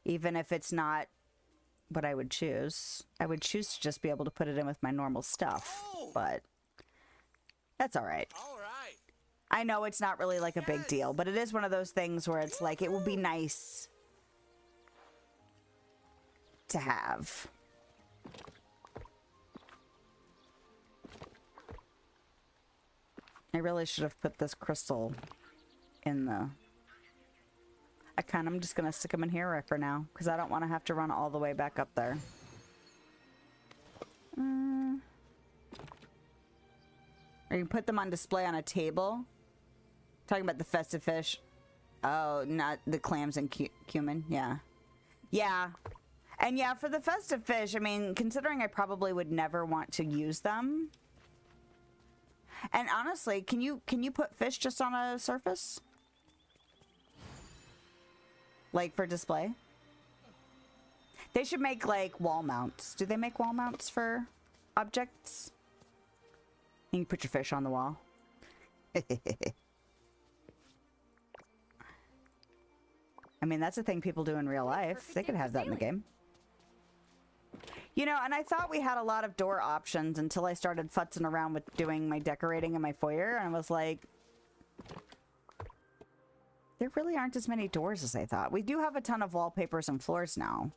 Even if it's not what I would choose. I would choose to just be able to put it in with my normal stuff. But that's all right. I know it's not really like a big deal, but it is one of those things where it's like, it would be nice to have. I really should have put this crystal in the... I'm just going to stick them in here for now, because I don't want to have to run all the way back up there. Or you can put them on display on a table. Talking about the festive fish. Oh, not the clams and cumin. Yeah. Yeah. And yeah, for the festive fish, I mean, considering I probably would never want to use them. And honestly, can you put fish just on a surface? Like for display? They should make like wall mounts. Do they make wall mounts for objects? You can put your fish on the wall. I mean, that's a thing people do in real life. They could have that in the game. You know, and I thought we had a lot of door options until I started futzing around with doing my decorating in my foyer. And I was like, there really aren't as many doors as I thought. We do have a ton of wallpapers and floors now.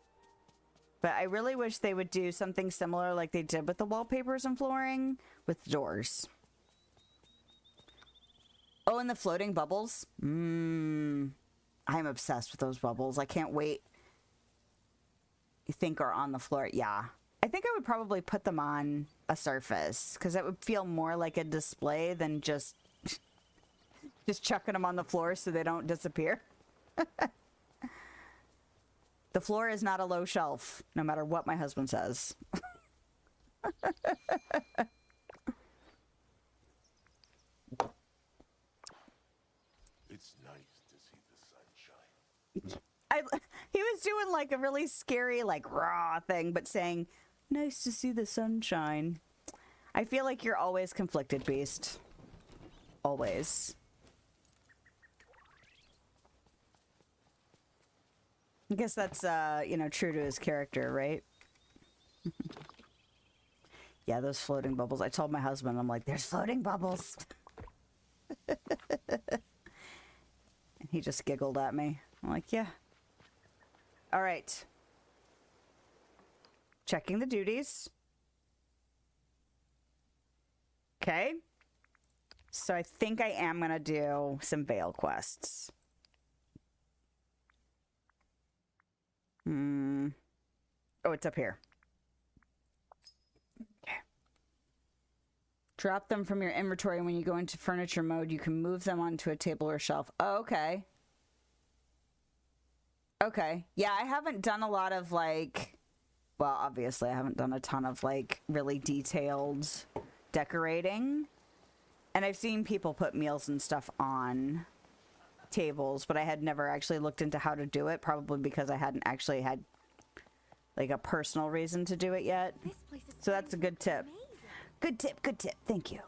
But I really wish they would do something similar like they did with the wallpapers and flooring with doors. Oh, and the floating bubbles. I'm obsessed with those bubbles. I can't wait. You think are on the floor? Yeah. I think I would probably put them on a surface because that would feel more like a display than just chucking them on the floor so they don't disappear. The floor is not a low shelf, no matter what my husband says. It's nice to see the sunshine. He was doing like a really scary, like raw thing, but saying, nice to see the sunshine. I feel like you're always conflicted, Beast. Always. I guess that's, you know, true to his character, right? Yeah, those floating bubbles. I told my husband, I'm like, there's floating bubbles. And he just giggled at me. I'm like, yeah. All right. Checking the duties. Okay. So I think I am going to do some Veil quests. Oh, it's up here. Okay. Drop them from your inventory. When you go into furniture mode, you can move them onto a table or shelf. Oh, okay. Okay. Yeah, I haven't done a lot of, like... Well, obviously, I haven't done a ton of, like, really detailed decorating. And I've seen people put meals and stuff on tables, but I had never actually looked into how to do it, probably because I hadn't actually had, like, a personal reason to do it yet. So that's a good tip. Good tip, good tip. Thank you.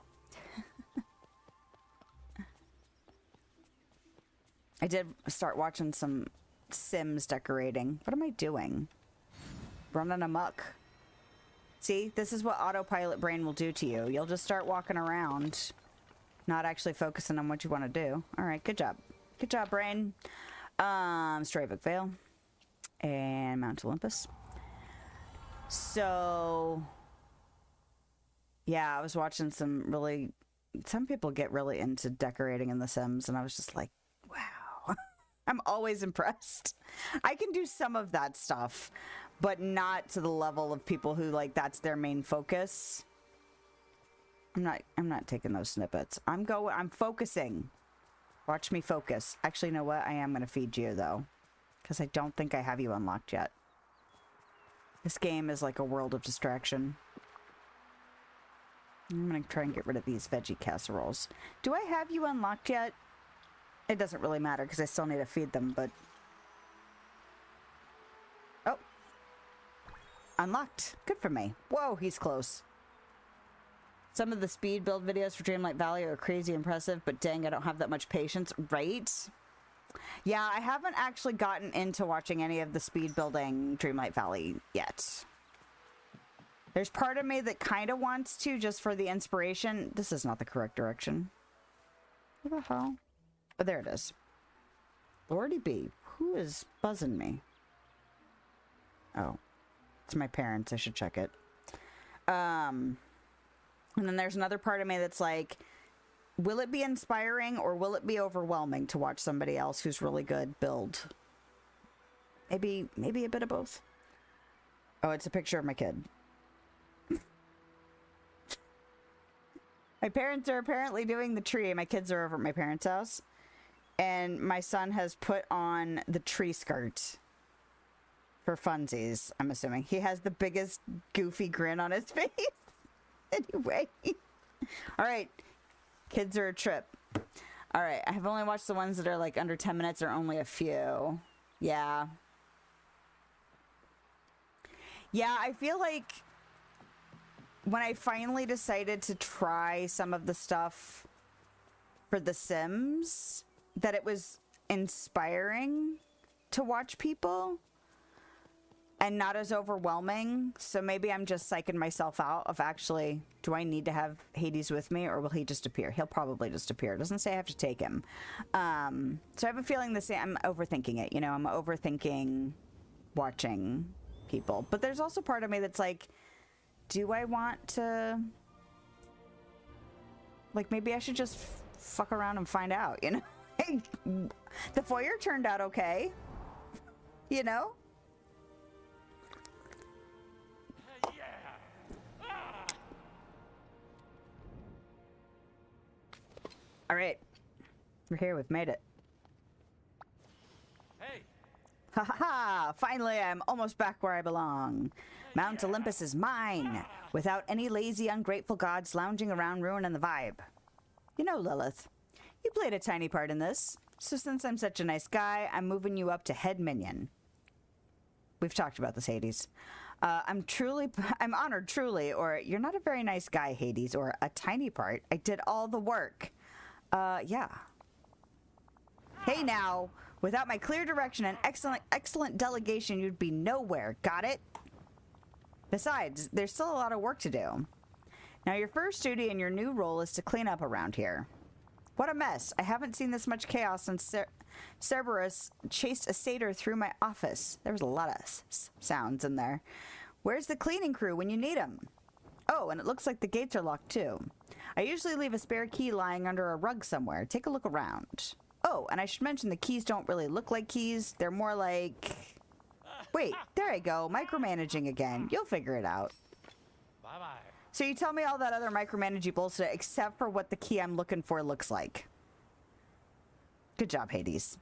I did start watching some Sims decorating. What am I doing? Running amok. See, this is what autopilot brain will do to you. You'll just start walking around, not actually focusing on what you want to do. All right, good job. Good job, brain. Storybook Vale and Mount Olympus. So, yeah, I was watching some people get really into decorating in The Sims, and I was just like, wow. I'm always impressed. I can do some of that stuff, but not to the level of people who, like, that's their main focus. I'm not taking those snippets. I'm focusing. Watch me focus. Actually, you know what? I am going to feed you, though, because I don't think I have you unlocked yet. This game is like a world of distraction. I'm going to try and get rid of these veggie casseroles. Do I have you unlocked yet? It doesn't really matter because I still need to feed them, but... Oh. Unlocked. Good for me. Whoa, he's close. Some of the speed build videos for Dreamlight Valley are crazy impressive, but dang, I don't have that much patience. Right? Yeah, I haven't actually gotten into watching any of the speed building Dreamlight Valley yet. There's part of me that kind of wants to, just for the inspiration. This is not the correct direction. What the hell? Oh, there it is. Lordy B, who is buzzing me? Oh, it's my parents. I should check it. And then there's another part of me that's like, will it be inspiring or will it be overwhelming to watch somebody else who's really good build? Maybe a bit of both. Oh, it's a picture of my kid. My parents are apparently doing the tree. My kids are over at my parents' house. And my son has put on the tree skirt for funsies, I'm assuming. He has the biggest goofy grin on his face. Anyway. All right. Kids are a trip. All right. I have only watched the ones that are like under 10 minutes or only a few. Yeah. Yeah, I feel like when I finally decided to try some of the stuff for The Sims, that it was inspiring to watch people and not as overwhelming. So maybe I'm just psyching myself out of actually, do I need to have Hades with me or will he just appear? He'll probably just appear. It doesn't say I have to take him. So I have a feeling I'm overthinking it. You know, I'm overthinking watching people. But there's also part of me that's like, do I want to... Like, maybe I should just fuck around and find out, you know? The foyer turned out okay. You know? All right. We're here. We've made it. Hey. Ha ha ha! Finally, I'm almost back where I belong. Mount Olympus is mine, without any lazy, ungrateful gods lounging around ruining the vibe. You know, Lilith, you played a tiny part in this, so since I'm such a nice guy, I'm moving you up to head minion. We've talked about this, Hades. I'm honored, truly, or you're not a very nice guy, Hades, or a tiny part. I did all the work. Yeah. Hey now, Without my clear direction and excellent delegation, you'd be nowhere. Got it? Besides, there's still a lot of work to do. Now, your first duty in your new role is to clean up around here. What a mess. I haven't seen this much chaos since Cerberus chased a satyr through my office. There was a lot of sounds in there. Where's the cleaning crew when you need them? Oh, and it looks like the gates are locked too. I usually leave a spare key lying under a rug somewhere. Take a look around. Oh, and I should mention the keys don't really look like keys. They're more like... Wait, there I go. Micromanaging again. You'll figure it out. Bye-bye. So you tell me all that other micromanaging bullshit except for what the key I'm looking for looks like. Good job, Hades.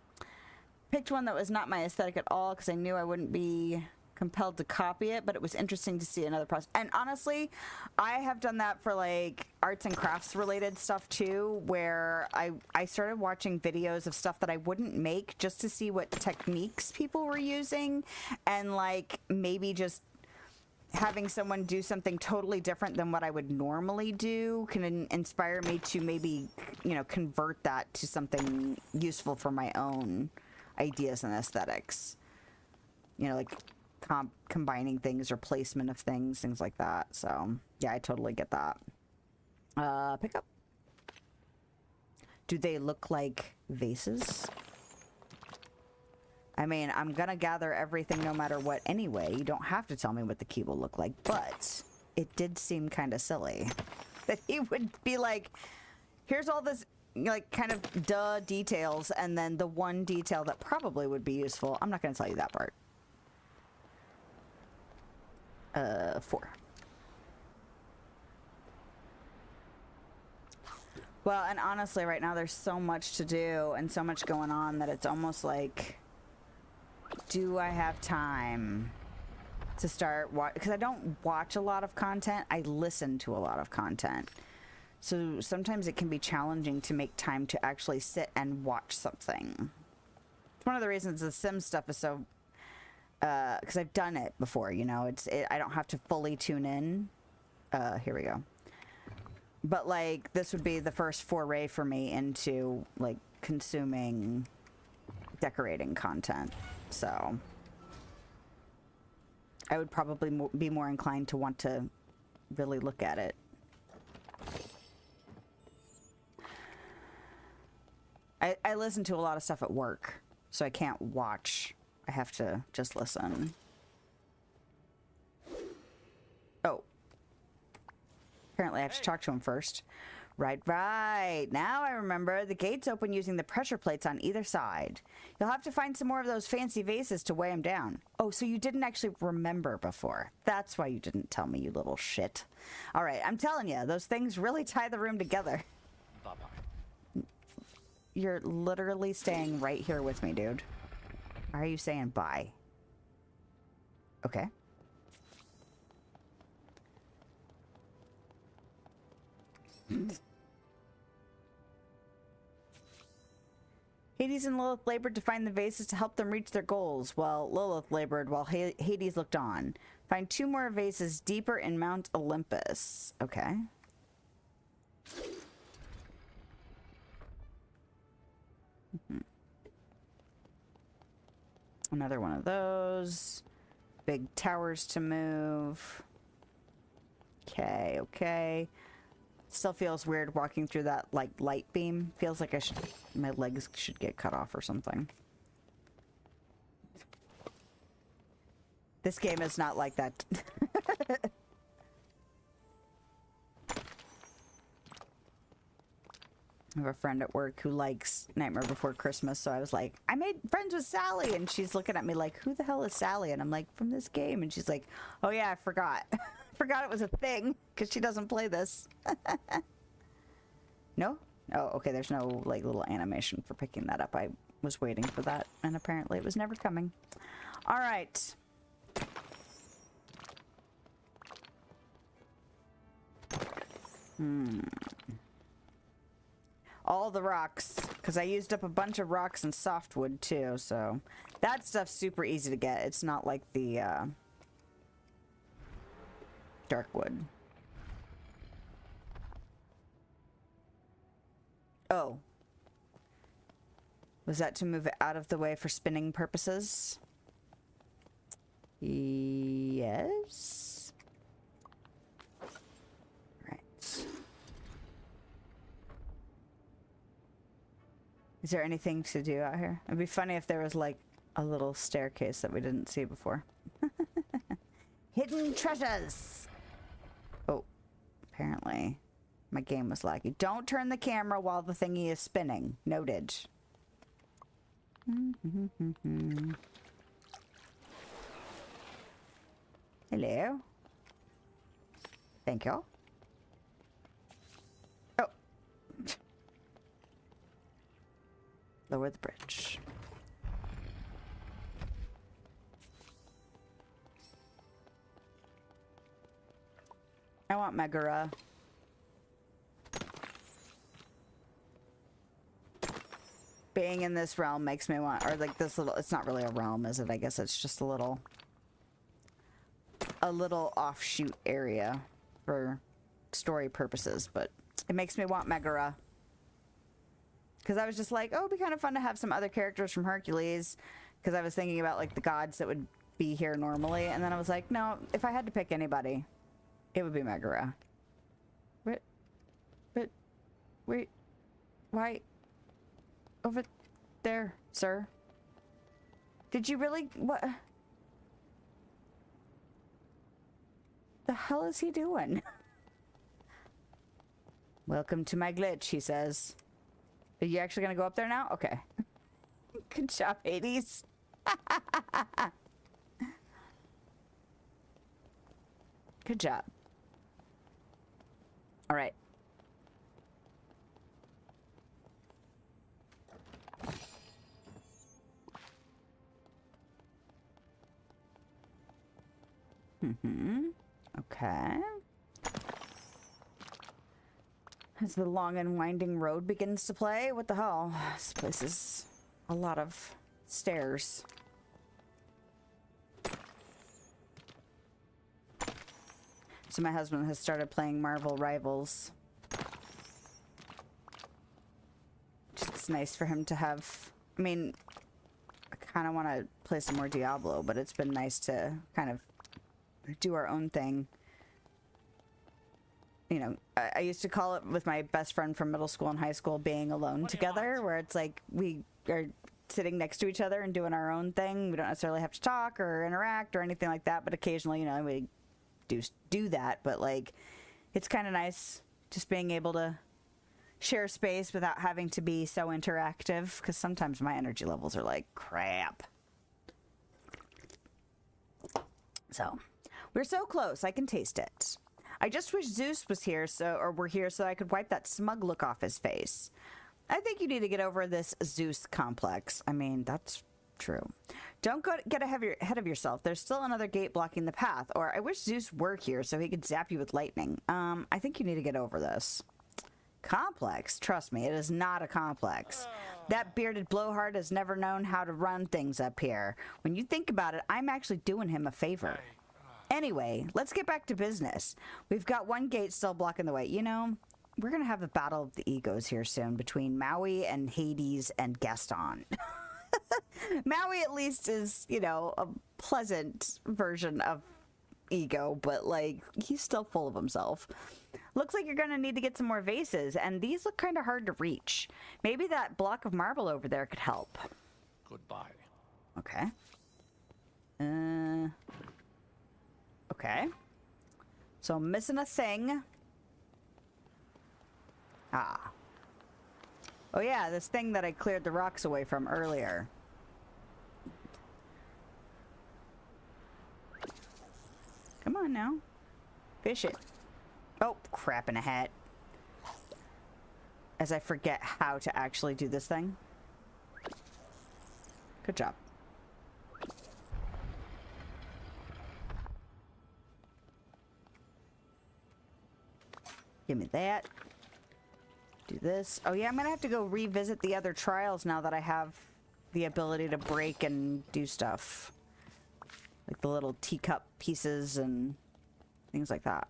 Picked one that was not my aesthetic at all because I knew I wouldn't be compelled to copy it, but it was interesting to see another process. And honestly, I have done that for like arts and crafts related stuff too, where I started watching videos of stuff that I wouldn't make just to see what techniques people were using, and like maybe just having someone do something totally different than what I would normally do can inspire me to maybe, you know, convert that to something useful for my own ideas and aesthetics. You know, like combining things or placement of things, things like that. So, yeah, I totally get that. Pick up. Do they look like vases? I mean, I'm gonna gather everything no matter what anyway. You don't have to tell me what the key will look like, but it did seem kind of silly that he would be like, here's all this, like, kind of duh details, and then the one detail that probably would be useful. I'm not gonna tell you that part. 4. Well, and honestly, right now there's so much to do and so much going on that it's almost like, do I have time to start because I don't watch a lot of content, I listen to a lot of content. So sometimes it can be challenging to make time to actually sit and watch something. It's one of the reasons the Sims stuff is so because I've done it before, you know, I don't have to fully tune in. Here we go. But like this would be the first foray for me into like consuming decorating content. So I would probably be more inclined to want to really look at it. I listen to a lot of stuff at work, so I can't watch. I have to just listen. Oh. Apparently I have to talk to him first. Right. Now I remember. The gates open using the pressure plates on either side. You'll have to find some more of those fancy vases to weigh them down. Oh, so you didn't actually remember before. That's why you didn't tell me, you little shit. All right, I'm telling you, those things really tie the room together. Bye-bye. You're literally staying right here with me, dude. Why are you saying bye? Okay. Hades and Lilith labored to find the vases to help them reach their goals, while Lilith labored while Hades looked on. Find 2 more vases deeper in Mount Olympus. Okay. Another one of those. Big towers to move. Okay. Still feels weird walking through that, like, light beam. Feels like my legs should get cut off or something. This game is not like that. I have a friend at work who likes Nightmare Before Christmas, so I was like, I made friends with Sally, and she's looking at me like, who the hell is Sally? And I'm like, from this game. And she's like, oh yeah, I forgot. Forgot it was a thing, because she doesn't play this. No? Oh, okay, there's no, like, little animation for picking that up. I was waiting for that, and apparently it was never coming. All right. All the rocks, because I used up a bunch of rocks and softwood too, so that stuff's super easy to get. It's not like the dark wood. Oh. Was that to move it out of the way for spinning purposes? Yes. Right. Is there anything to do out here? It'd be funny if there was like a little staircase that we didn't see before. Hidden treasures! Oh, apparently my game was laggy. Don't turn the camera while the thingy is spinning. Noted. Hello. Thank you. Oh. Lower the bridge. I want Megara. Being in this realm makes me want, or like this little, it's not really a realm, is it? I guess it's just a little offshoot area for story purposes, but it makes me want Megara. Because I was just like, oh, it'd be kind of fun to have some other characters from Hercules, because I was thinking about like the gods that would be here normally, and then I was like, no, if I had to pick anybody, it would be Megara. Wait, why? Over there, sir. Did you really, what? The hell is he doing? Welcome to my glitch, he says. Are you actually gonna go up there now? Okay. Good job, Hades. Good job. All right. Okay. As the long and winding road begins to play, what the hell? This place is a lot of stairs. So my husband has started playing Marvel Rivals. It's nice for him to have, I mean, I kind of want to play some more Diablo, but it's been nice to kind of do our own thing. You know, I used to call it with my best friend from middle school and high school being alone together, where it's like we are sitting next to each other and doing our own thing. We don't necessarily have to talk or interact or anything like that, but occasionally, you know, we do that. But like, it's kind of nice just being able to share space without having to be so interactive, because sometimes my energy levels are like crap. So we're so close, I can taste it. I just wish Zeus was here, were here so I could wipe that smug look off his face. I think you need to get over this Zeus complex. I mean, that's true. Don't get ahead of yourself. There's still another gate blocking the path. Or I wish Zeus were here so he could zap you with lightning. I think you need to get over this. Complex? Trust me, it is not a complex. That bearded blowhard has never known how to run things up here. When you think about it, I'm actually doing him a favor. Anyway, let's get back to business. We've got one gate still blocking the way. You know, we're going to have a battle of the egos here soon between Maui and Hades and Gaston. Maui at least is, you know, a pleasant version of ego, but like, he's still full of himself. Looks like you're going to need to get some more vases, and these look kind of hard to reach. Maybe that block of marble over there could help. Goodbye. Okay. Okay. So I'm missing a thing. Ah. Oh yeah, this thing that I cleared the rocks away from earlier. Come on now. Fish it. Oh, crap in a hat. As I forget how to actually do this thing. Good job. Give me that. Do this. Oh yeah, I'm gonna have to go revisit the other trials now that I have the ability to break and do stuff. Like the little teacup pieces and things like that.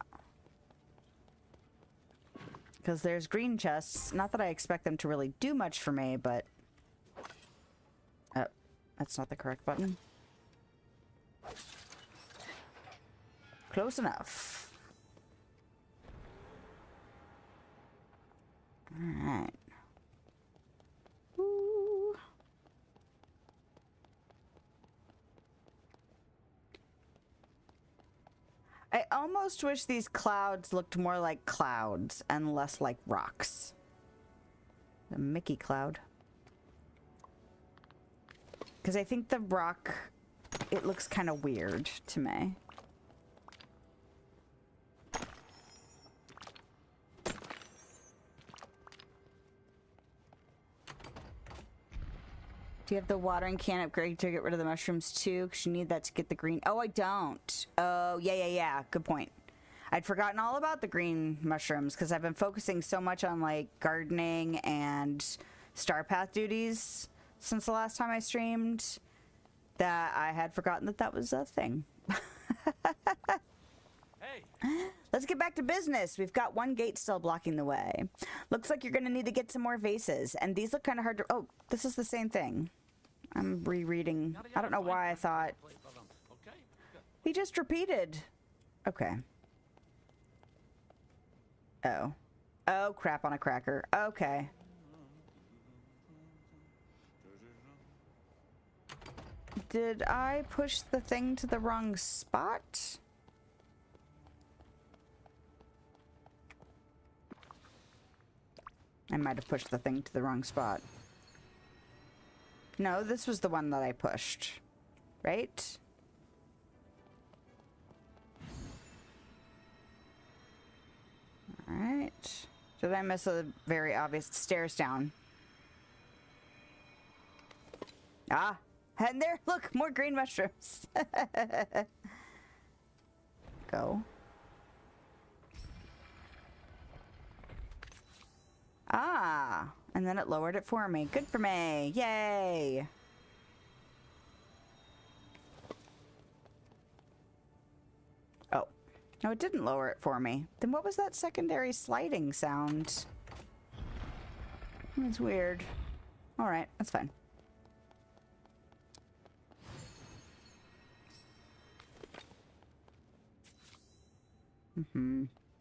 Because there's green chests. Not that I expect them to really do much for me, but that's not the correct button. Close enough. Alright. Ooh. I almost wish these clouds looked more like clouds and less like rocks. The Mickey cloud. Because I think the rock, it looks kind of weird to me. Do you have the watering can upgrade to get rid of the mushrooms too? Because you need that to get the green. Oh, I don't. Oh, yeah. Good point. I'd forgotten all about the green mushrooms because I've been focusing so much on like gardening and star path duties since the last time I streamed that I had forgotten that that was a thing. Hey. Let's get back to business. We've got one gate still blocking the way. Looks like you're going to need to get some more vases. And these look kind of hard to... Oh, this is the same thing. I'm rereading. I don't know why I thought... Okay. We just repeated. Okay. Oh. Oh, crap on a cracker. Okay. Did I push the thing to the wrong spot? I might have pushed the thing to the wrong spot. No, this was the one that I pushed. Right? Alright. Did I miss a very obvious stairs down? Ah! And there, look! More green mushrooms! Go. Ah, and then it lowered it for me. Good for me. Yay. Oh. No, it didn't lower it for me. Then what was that secondary sliding sound? That's weird. Alright, that's fine.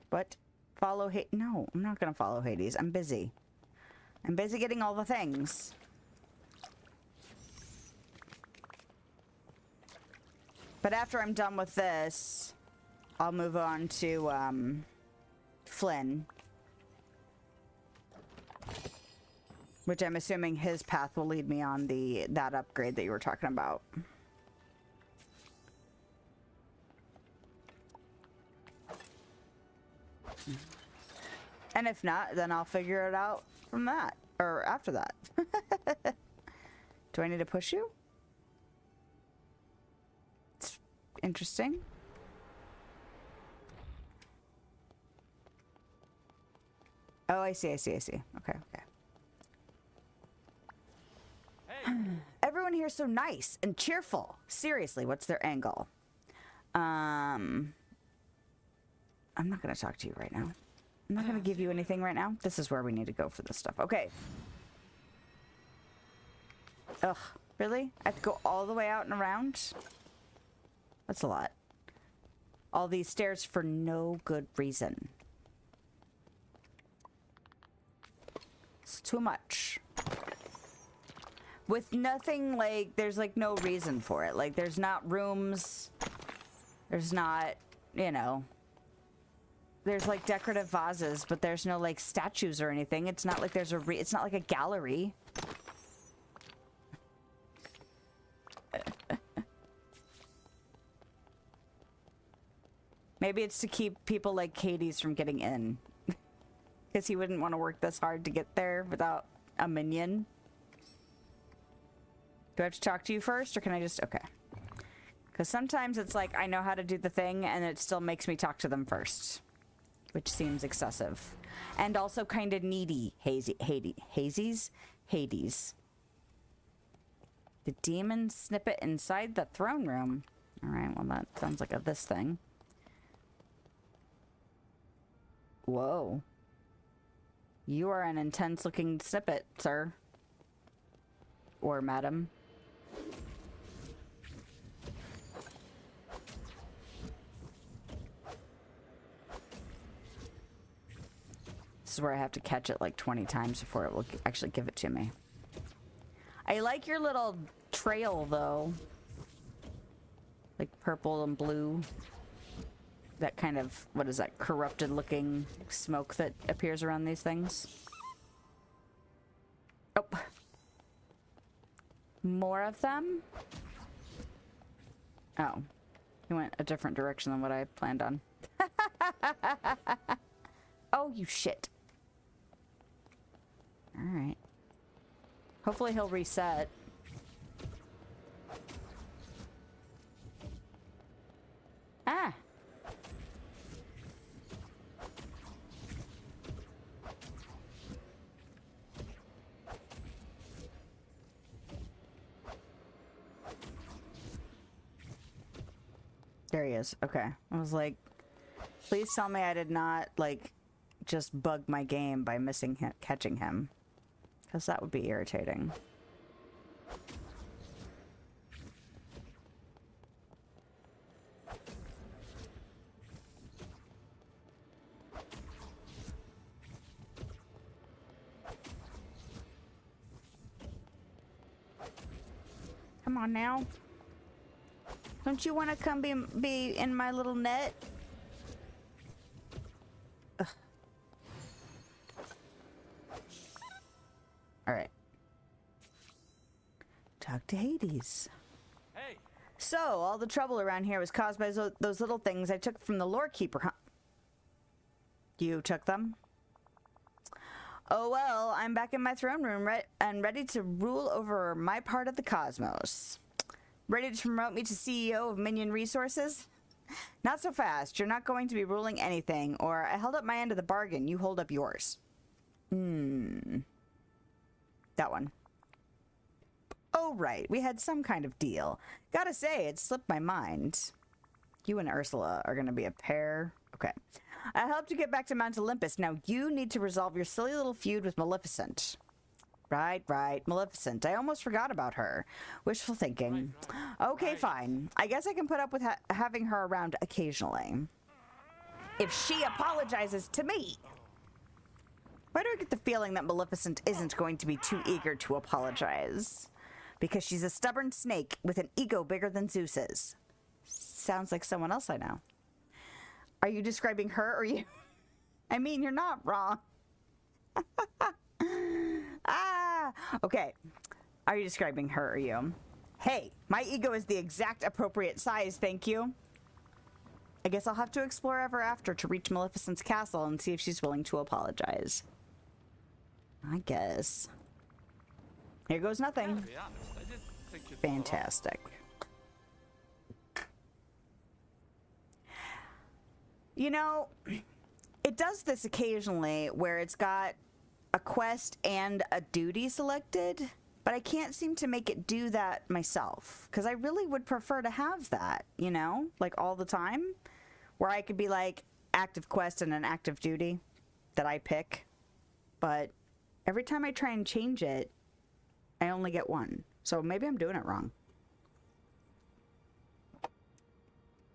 But follow no, I'm not gonna follow Hades. I'm busy. I'm busy getting all the things. But after I'm done with this, I'll move on to Flynn. Which I'm assuming his path will lead me on that upgrade that you were talking about. And if not, then I'll figure it out from that. Or after that. Do I need to push you? It's interesting. Oh, I see. Okay. Hey. Everyone here is so nice and cheerful. Seriously, what's their angle? I'm not going to talk to you right now. I'm not going to give you anything right now. This is where we need to go for this stuff. Okay. Ugh, really? I have to go all the way out and around? That's a lot. All these stairs for no good reason. It's too much. With nothing, like, there's, like, no reason for it. Like, there's not rooms. There's not, you know... There's like decorative vases, but there's no like statues or anything. It's not like there's it's not like a gallery. Maybe it's to keep people like Katie's from getting in. Because he wouldn't want to work this hard to get there without a minion. Do I have to talk to you first, or can I just... Okay. Because sometimes it's like I know how to do the thing, and it still makes me talk to them first. Which seems excessive. And also kind of needy. Hades. The demon snippet inside the throne room. Alright, well that sounds like this thing. Whoa. You are an intense looking snippet, sir. Or madam. This is where I have to catch it like 20 times before it will actually give it to me. I like your little trail, though. Like purple and blue. That kind of, what is that, corrupted looking smoke that appears around these things. Oh. More of them? Oh. He went a different direction than what I planned on. Oh, you shit. Alright. Hopefully he'll reset. Ah! There he is. Okay. I was like, please tell me I did not, like, just bug my game by missing him, catching him. Because that would be irritating. Come on now. Don't you want to come be in my little net? Ugh. All right. Talk to Hades. Hey. So, all the trouble around here was caused by those little things I took from the lore keeper, huh? You took them? Oh well, I'm back in my throne room and ready to rule over my part of the cosmos. Ready to promote me to CEO of Minion Resources? Not so fast. You're not going to be ruling anything, or I held up my end of the bargain. You hold up yours. That one. Oh, right. We had some kind of deal. Gotta say, it slipped my mind. You and Ursula are going to be a pair. Okay. I helped you get back to Mount Olympus. Now you need to resolve your silly little feud with Maleficent. Right. Maleficent. I almost forgot about her. Wishful thinking. Okay, fine. I guess I can put up with having her around occasionally. If she apologizes to me. Why do I get the feeling that Maleficent isn't going to be too eager to apologize? Because she's a stubborn snake with an ego bigger than Zeus's. Sounds like someone else I know. Are you describing her or you? I mean, you're not wrong. Okay. Are you describing her or you? Hey, my ego is the exact appropriate size, thank you. I guess I'll have to explore ever after to reach Maleficent's castle and see if she's willing to apologize. I guess. Here goes nothing. To be honest, I didn't think you'd Fantastic. You know, it does this occasionally where it's got a quest and a duty selected, but I can't seem to make it do that myself because I really would prefer to have that, you know, like all the time, where I could be like active quest and an active duty that I pick, but every time I try and change it, I only get one. So maybe I'm doing it wrong.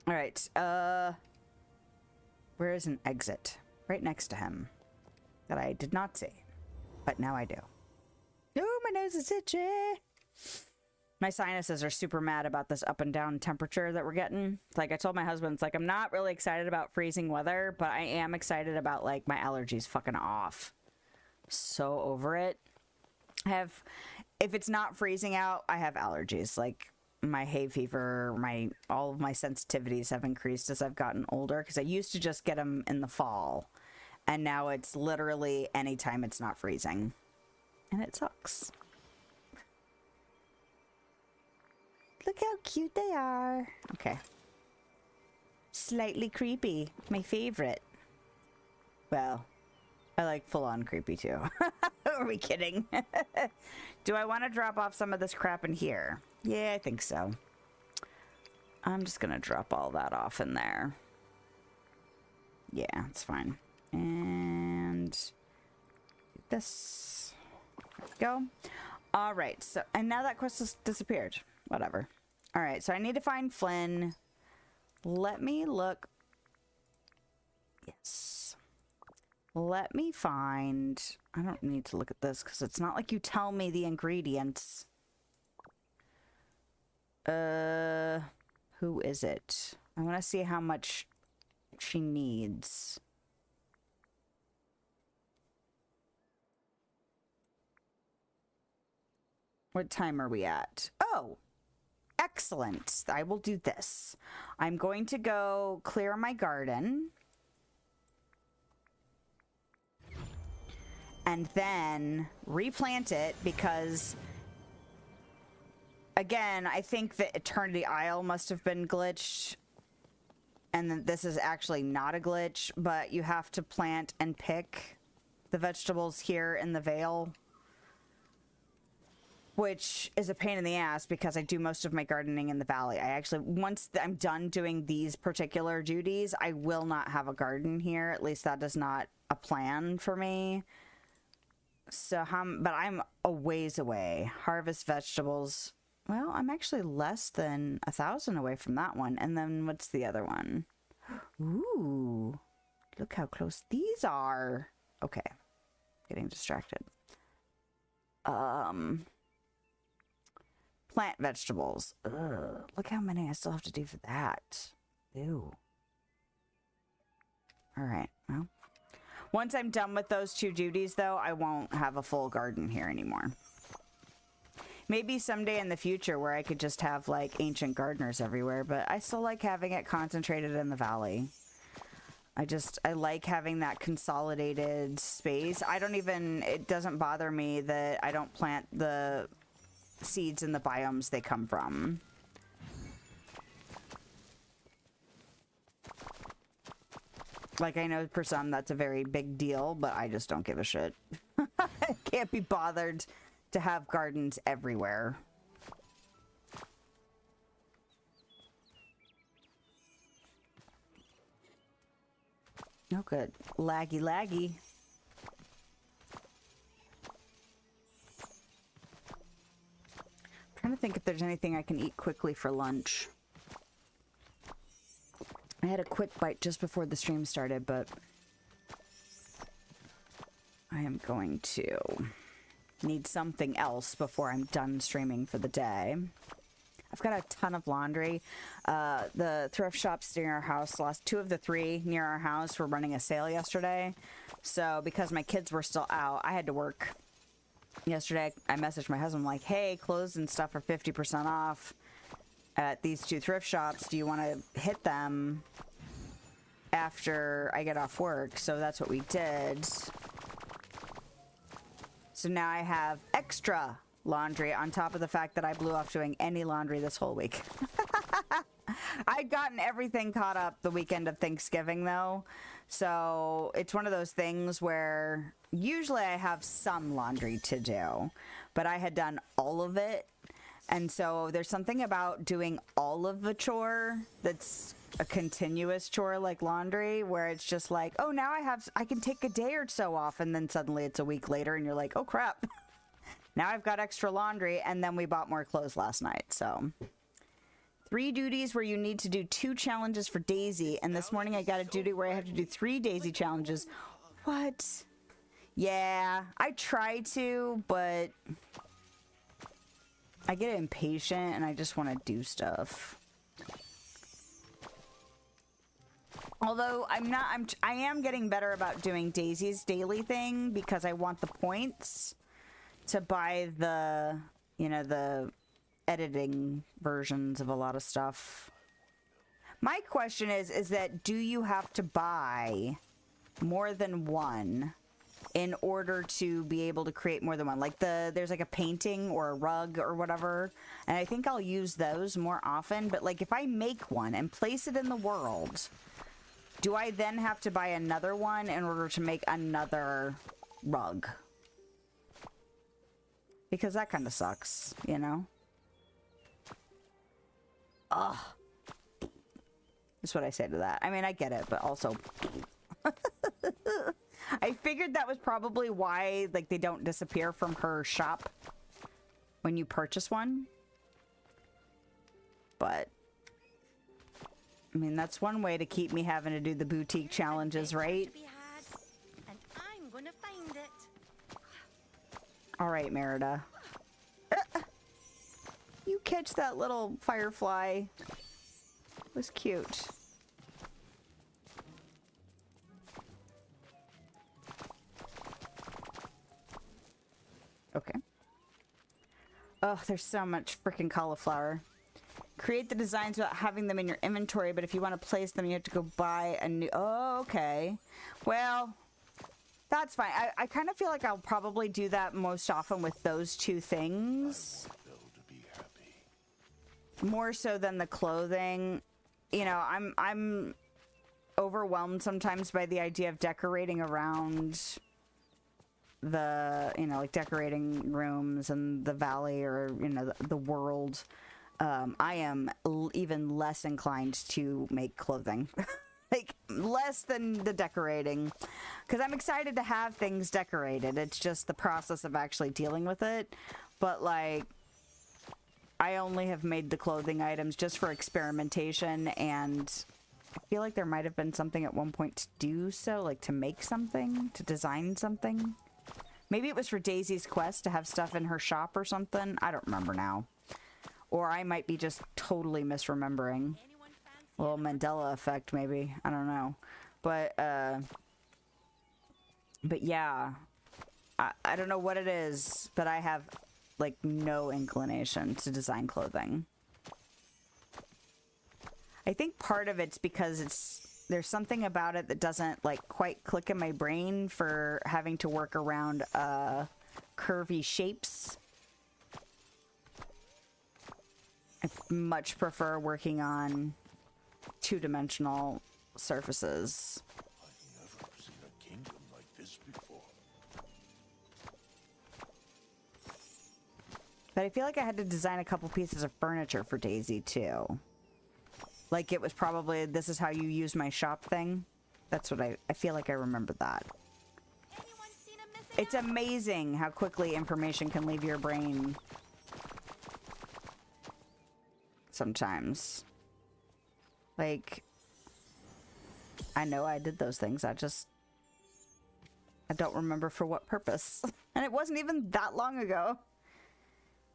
All right. Where is an exit? Right next to him. That I did not see. But now I do. Oh, my nose is itchy. My sinuses are super mad about this up and down temperature that we're getting. Like I told my husband, it's like I'm not really excited about freezing weather, but I am excited about like my allergies fucking off. So over it. If it's not freezing out, I have allergies. Like my hay fever, all of my sensitivities have increased as I've gotten older because I used to just get them in the fall. And now it's literally anytime it's not freezing. And it sucks. Look how cute they are. Okay. Slightly creepy. My favorite. Well, I like full-on creepy too. Are we kidding? Do I want to drop off some of this crap in here? Yeah, I think so. I'm just going to drop all that off in there. Yeah, it's fine. And this. There we go. All right. So, and now that quest has disappeared. Whatever. All right. So I need to find Flynn. Let me look. Yes. Let me find... I don't need to look at this because it's not like you tell me the ingredients. Who is it? I want to see how much she needs. What time are we at? Oh, excellent. I will do this. I'm going to go clear my garden. And then replant it because, again, I think that Eternity Isle must have been glitched. And that this is actually not a glitch, but you have to plant and pick the vegetables here in the Vale. Which is a pain in the ass because I do most of my gardening in the valley. I actually, once I'm done doing these particular duties, I will not have a garden here. At least that is not a plan for me. So, but I'm a ways away. Harvest vegetables. Well, I'm actually less than 1,000 away from that one. And then what's the other one? Ooh, look how close these are. Okay, getting distracted. Plant vegetables. Ugh, look how many I still have to do for that. Ew. All right, well. Once I'm done with those two duties, though, I won't have a full garden here anymore. Maybe someday in the future where I could just have, like, ancient gardeners everywhere, but I still like having it concentrated in the valley. I like having that consolidated space. It doesn't bother me that I don't plant the seeds in the biomes they come from. Like, I know for some that's a very big deal, but I just don't give a shit. I can't be bothered to have gardens everywhere. Oh, good. Laggy, laggy. I'm trying to think if there's anything I can eat quickly for lunch. I had a quick bite just before the stream started, but I am going to need something else before I'm done streaming for the day. I've got a ton of laundry. The thrift shops near our house, two of the three near our house were running a sale yesterday. So because my kids were still out, I had to work. Yesterday, I messaged my husband like, hey, clothes and stuff are 50% off at these two thrift shops. Do you want to hit them after I get off work? So that's what we did. So now I have extra laundry on top of the fact that I blew off doing any laundry this whole week. I'd gotten everything caught up the weekend of Thanksgiving, though. So it's one of those things where usually I have some laundry to do, but I had done all of it. And so there's something about doing all of the chore that's a continuous chore like laundry, where it's just like, oh, now I can take a day or so off, and then suddenly it's a week later and you're like, oh crap, now I've got extra laundry. And then we bought more clothes last night. So 3 duties where you need to do 2 challenges for Daisy, and this morning I got a duty where I have to do 3 Daisy challenges. What? Yeah, I try to, but I get impatient and I just want to do stuff. Although I am getting better about doing Daisy's daily thing because I want the points to buy the, you know, the editing versions of a lot of stuff. My question is that do you have to buy more than one in order to be able to create more than one? Like there's like a painting or a rug or whatever, and I think I'll use those more often. But like if I make one and place it in the world, do I then have to buy another one in order to make another rug? Because that kind of sucks, you know? Ugh. That's what I say to that. I mean, I get it, but also... I figured that was probably why, like, they don't disappear from her shop when you purchase one. But... I mean, that's one way to keep me having to do the boutique challenges, right? All right, Merida. You catch that little firefly. It was cute. Okay. Oh, there's so much freaking cauliflower. Create the designs without having them in your inventory, but if you want to place them, you have to go buy a new... Oh, okay. Well, that's fine. I kind of feel like I'll probably do that most often with those two things. More so than the clothing. You know, I'm overwhelmed sometimes by the idea of decorating around the, you know, like decorating rooms and the valley or, you know, the world. I am even less inclined to make clothing. Like, less than the decorating. Because I'm excited to have things decorated. It's just the process of actually dealing with it. But, like, I only have made the clothing items just for experimentation, and I feel like there might have been something at one point to do so, like to make something, to design something. Maybe it was for Daisy's quest to have stuff in her shop or something. I don't remember now. Or I might be just totally misremembering. A little Mandela effect, maybe. I don't know. But yeah. I don't know what it is, but I have, like, no inclination to design clothing. I think part of it's because there's something about it that doesn't, like, quite click in my brain for having to work around curvy shapes. I much prefer working on two-dimensional surfaces. I've never seen a kingdom like this before. But I feel like I had to design a couple pieces of furniture for Daisy, too. Like, it was probably, this is how you use my shop thing. That's what I feel like I remember that. It's amazing how quickly information can leave your brain. Sometimes. Like, I know I did those things. I don't remember for what purpose. And it wasn't even that long ago.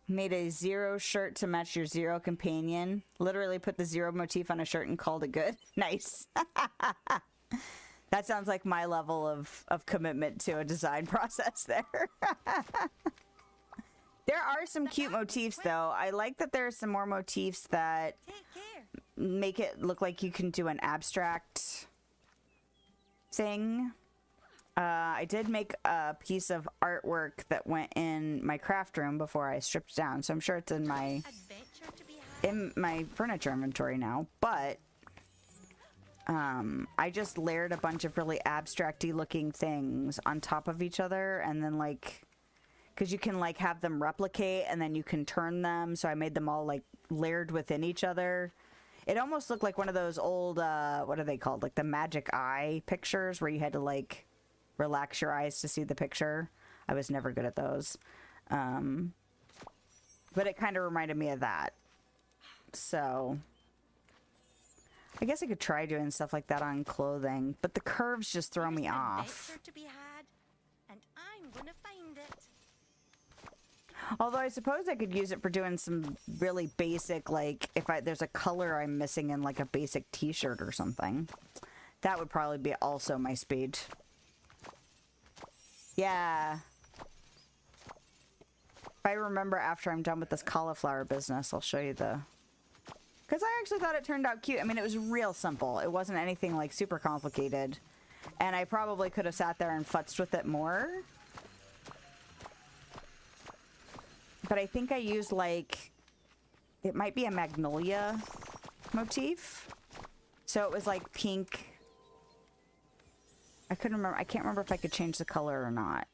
Made a zero shirt to match your zero companion. Literally put the zero motif on a shirt and called it good. Nice. That sounds like my level of commitment to a design process there. There are some cute motifs, though. I like that there are some more motifs that make it look like you can do an abstract thing. I did make a piece of artwork that went in my craft room before I stripped down, so I'm sure it's in my furniture inventory now. But I just layered a bunch of really abstract-y looking things on top of each other, and then, like, because you can, like, have them replicate and then you can turn them, so I made them all, like, layered within each other. It almost looked like one of those old what are they called, like the magic eye pictures where you had to, like, relax your eyes to see the picture. I was never good at those. But it kind of reminded me of that. So I guess I could try doing stuff like that on clothing, but the curves just throw me off. And I'm gonna find it. Although I suppose I could use it for doing some really basic, like, if there's a color I'm missing in, like, a basic t-shirt or something. That would probably be also my speed. Yeah. If I remember after I'm done with this cauliflower business, I'll show you the... Because I actually thought it turned out cute. I mean, it was real simple. It wasn't anything, like, super complicated. And I probably could have sat there and futzed with it more. But I think I used, like, it might be a magnolia motif. So it was, like, pink. I couldn't remember. I can't remember if I could change the color or not.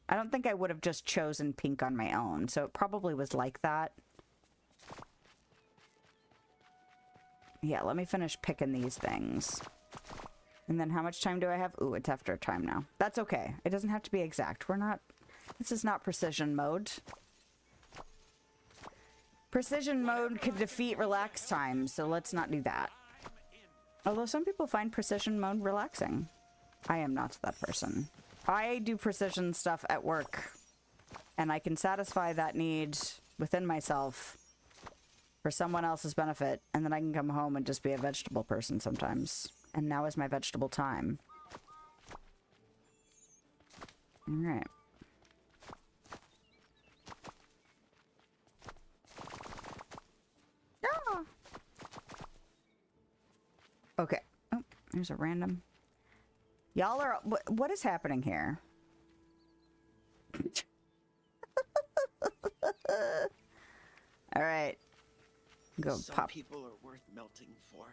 I don't think I would have just chosen pink on my own. So it probably was like that. Yeah, let me finish picking these things. And then how much time do I have? Ooh, it's after time now. That's okay. It doesn't have to be exact. We're not... This is not precision mode. Precision mode could defeat relax time, so let's not do that. Although some people find precision mode relaxing. I am not that person. I do precision stuff at work and I can satisfy that need within myself for someone else's benefit, and then I can come home and just be a vegetable person sometimes. And now is my vegetable time. All right. Ah! Okay. Oh, there's a random. Y'all are. What is happening here? All right. Go Some pop. people are worth melting for.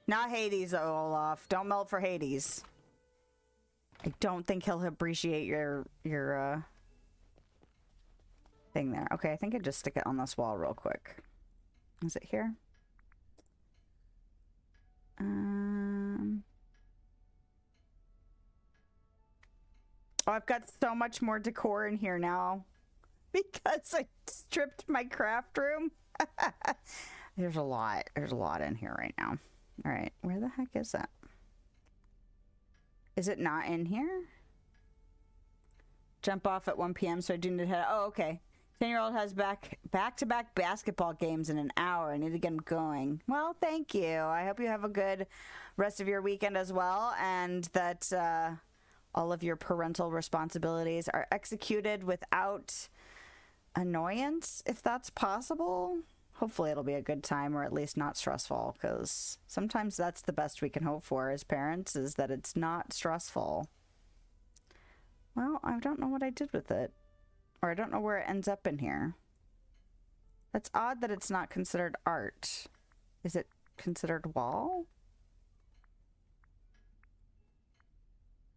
Not Hades, Olaf. Don't melt for Hades. I don't think he'll appreciate your thing there. Okay, I think I just stick it on this wall real quick. Is it here? Oh, I've got so much more decor in here now because I stripped my craft room. There's a lot. There's a lot in here right now. All right, where the heck is that? Is it not in here? Jump off at 1 p.m. so I do need to head. Oh, okay. 10-year-old has back-to-back basketball games in an hour. I need to get him going. Well, thank you. I hope you have a good rest of your weekend as well, and that all of your parental responsibilities are executed without annoyance, if that's possible. Hopefully it'll be a good time, or at least not stressful, because sometimes that's the best we can hope for as parents, is that it's not stressful. Well, I don't know what I did with it. Or I don't know where it ends up in here. That's odd that it's not considered art. Is it considered wall?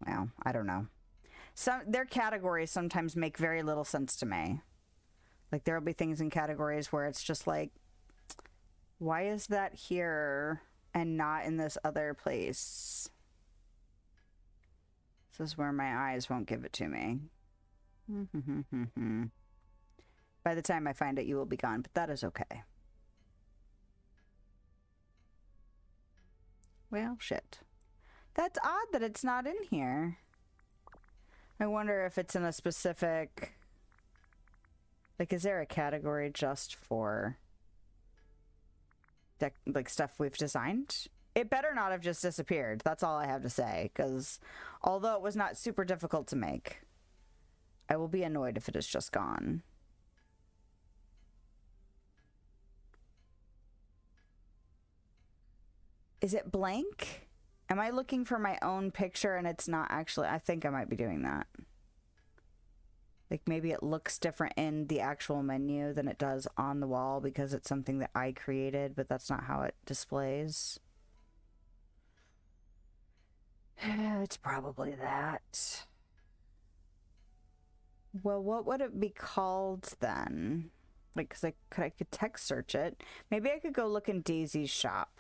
Well, I don't know. Their categories sometimes make very little sense to me. Like, there'll be things in categories where it's just like, why is that here and not in this other place? This is where my eyes won't give it to me. By the time I find it, you will be gone, but that is okay. Well, shit. That's odd that it's not in here. I wonder if it's in a specific... Like, is there a category just for... like, stuff we've designed? It better not have just disappeared. That's all I have to say, because although it was not super difficult to make, I will be annoyed if it is just gone. Is it blank? Am I looking for my own picture and it's not actually... I think I might be doing that. Like, maybe it looks different in the actual menu than it does on the wall because it's something that I created, but that's not how it displays. It's probably that. Well, what would it be called then? Like, because I could text search it. Maybe I could go look in Daisy's shop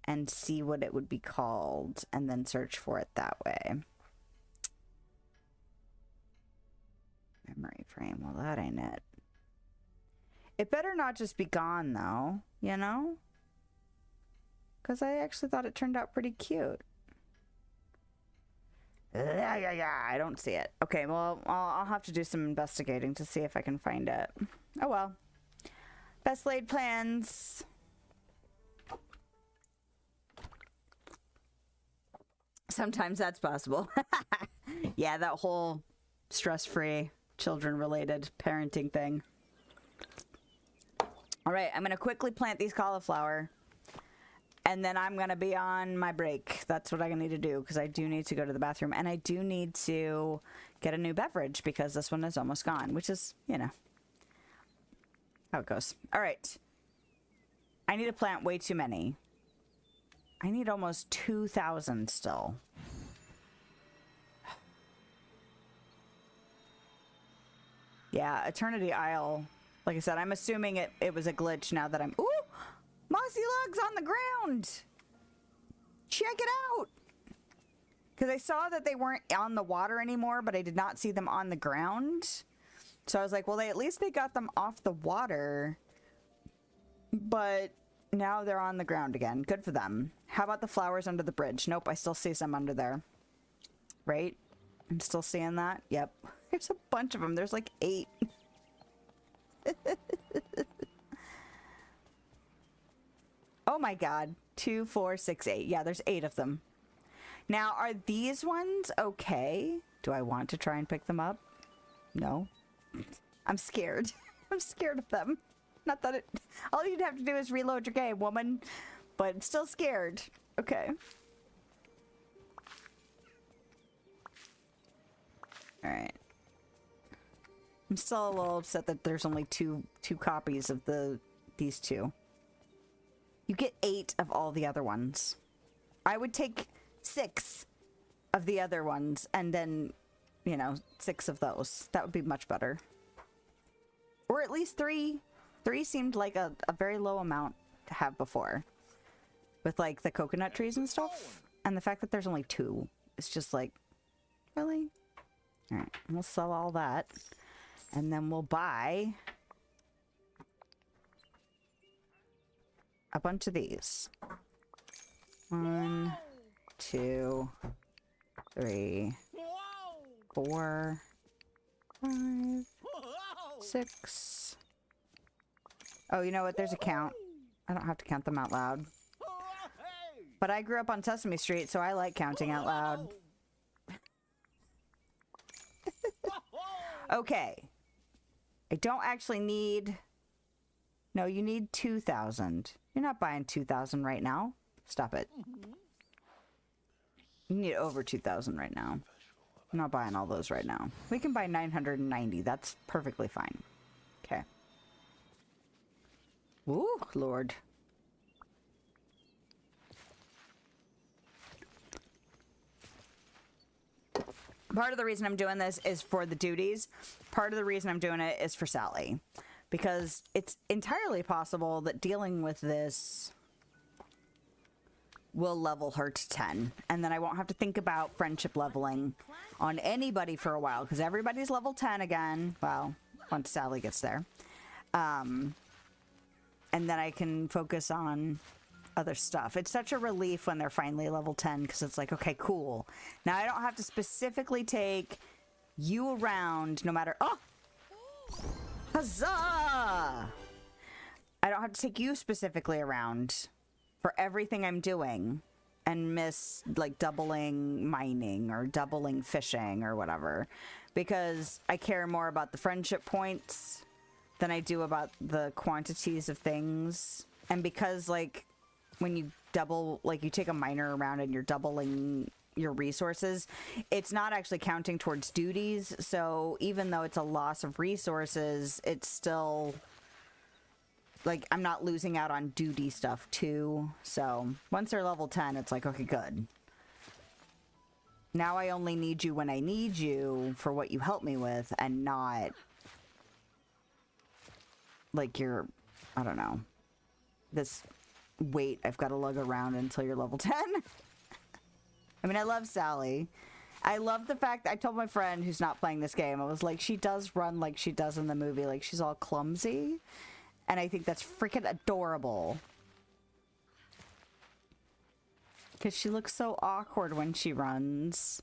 and see what it would be called and then search for it that way. Memory frame. Well, that ain't it. It better not just be gone, though, you know? Because I actually thought it turned out pretty cute. Yeah, I don't see it. Okay, well, I'll have to do some investigating to see if I can find it. Oh, well. Best laid plans. Sometimes that's possible. Yeah, that whole stress-free, children-related parenting thing. All right, I'm going to quickly plant these cauliflower. And then I'm going to be on my break. That's what I need to do, because I do need to go to the bathroom. And I do need to get a new beverage, because this one is almost gone, which is, you know, how it goes. All right. I need to plant way too many. I need almost 2,000 still. Yeah, Eternity Isle. Like I said, I'm assuming it was a glitch now that I'm... Ooh! Mossy logs on the ground! Check it out! Because I saw that they weren't on the water anymore, but I did not see them on the ground. So I was like, well, at least they got them off the water. But now they're on the ground again. Good for them. How about the flowers under the bridge? Nope, I still see some under there. Right? I'm still seeing that. Yep. There's a bunch of them. There's like 8. Oh my god. 2, 4, 6, 8. Yeah, there's 8 of them. Now, are these ones okay? Do I want to try and pick them up? No. I'm scared. I'm scared of them. Not that it... All you'd have to do is reload your game, woman. But I'm still scared. Okay. Alright. I'm still a little upset that there's only two copies of these 2. You get 8 of all the other ones. I would take 6 of the other ones and then, you know, 6 of those. That would be much better. Or at least 3. 3 seemed like a very low amount to have before. With like the coconut trees and stuff. And the fact that there's only 2. It's just like, really? Alright, we'll sell all that. And then we'll buy a bunch of these. 1, 2, 3, 4, 5, 6. Oh, you know what? There's a count. I don't have to count them out loud. But I grew up on Sesame Street, so I like counting out loud. Okay. I don't actually need... No, you need 2,000. You're not buying 2,000 right now. Stop it. You need over 2,000 right now. I'm not buying all those right now. We can buy 990. That's perfectly fine. Okay. Ooh, Lord. Part of the reason I'm doing this is for the duties. Part of the reason I'm doing it is for Sally. Because it's entirely possible that dealing with this will level her to 10. And then I won't have to think about friendship leveling on anybody for a while. Because everybody's level 10 again. Well, once Sally gets there. And then I can focus on other stuff. It's such a relief when they're finally level 10 because it's like, okay, cool. Now I don't have to specifically take you around no matter... Oh! Huzzah! I don't have to take you specifically around for everything I'm doing and miss, like, doubling mining or doubling fishing or whatever. Because I care more about the friendship points than I do about the quantities of things. And because, like, when you double, like, you take a miner around and you're doubling your resources, it's not actually counting towards duties. So even though it's a loss of resources, it's still, like, I'm not losing out on duty stuff too. So once they're level 10, it's like, okay, good. Now I only need you when I need you for what you help me with, and not like you're, I don't know, this weight I've got to lug around until you're level 10. I mean, I love Sally. I love the fact that I told my friend who's not playing this game, I was like, she does run like she does in the movie. Like, she's all clumsy. And I think that's freaking adorable. Because she looks so awkward when she runs.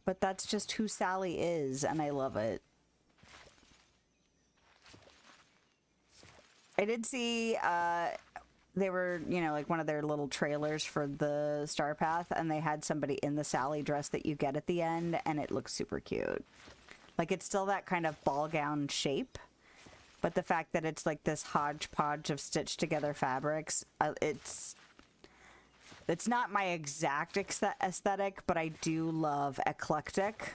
But that's just who Sally is, and I love it. I did see, they were, you know, like one of their little trailers for the Star Path, and they had somebody in the Sally dress that you get at the end, and it looks super cute. Like, it's still that kind of ball gown shape, but the fact that it's like this hodgepodge of stitched together fabrics, it's not my exact aesthetic, but I do love eclectic.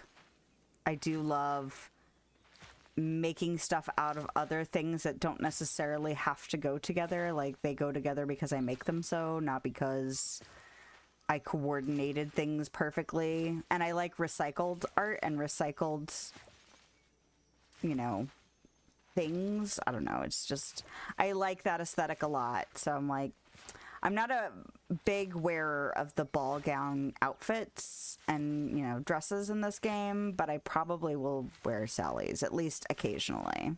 I do love making stuff out of other things that don't necessarily have to go together. Like, they go together because I make them so, not because I coordinated things perfectly. And I like recycled art and recycled, you know, things. I don't know. It's just, I like that aesthetic a lot. So I'm like, I'm not a big wearer of the ball gown outfits and, you know, dresses in this game, but I probably will wear Sally's, at least occasionally.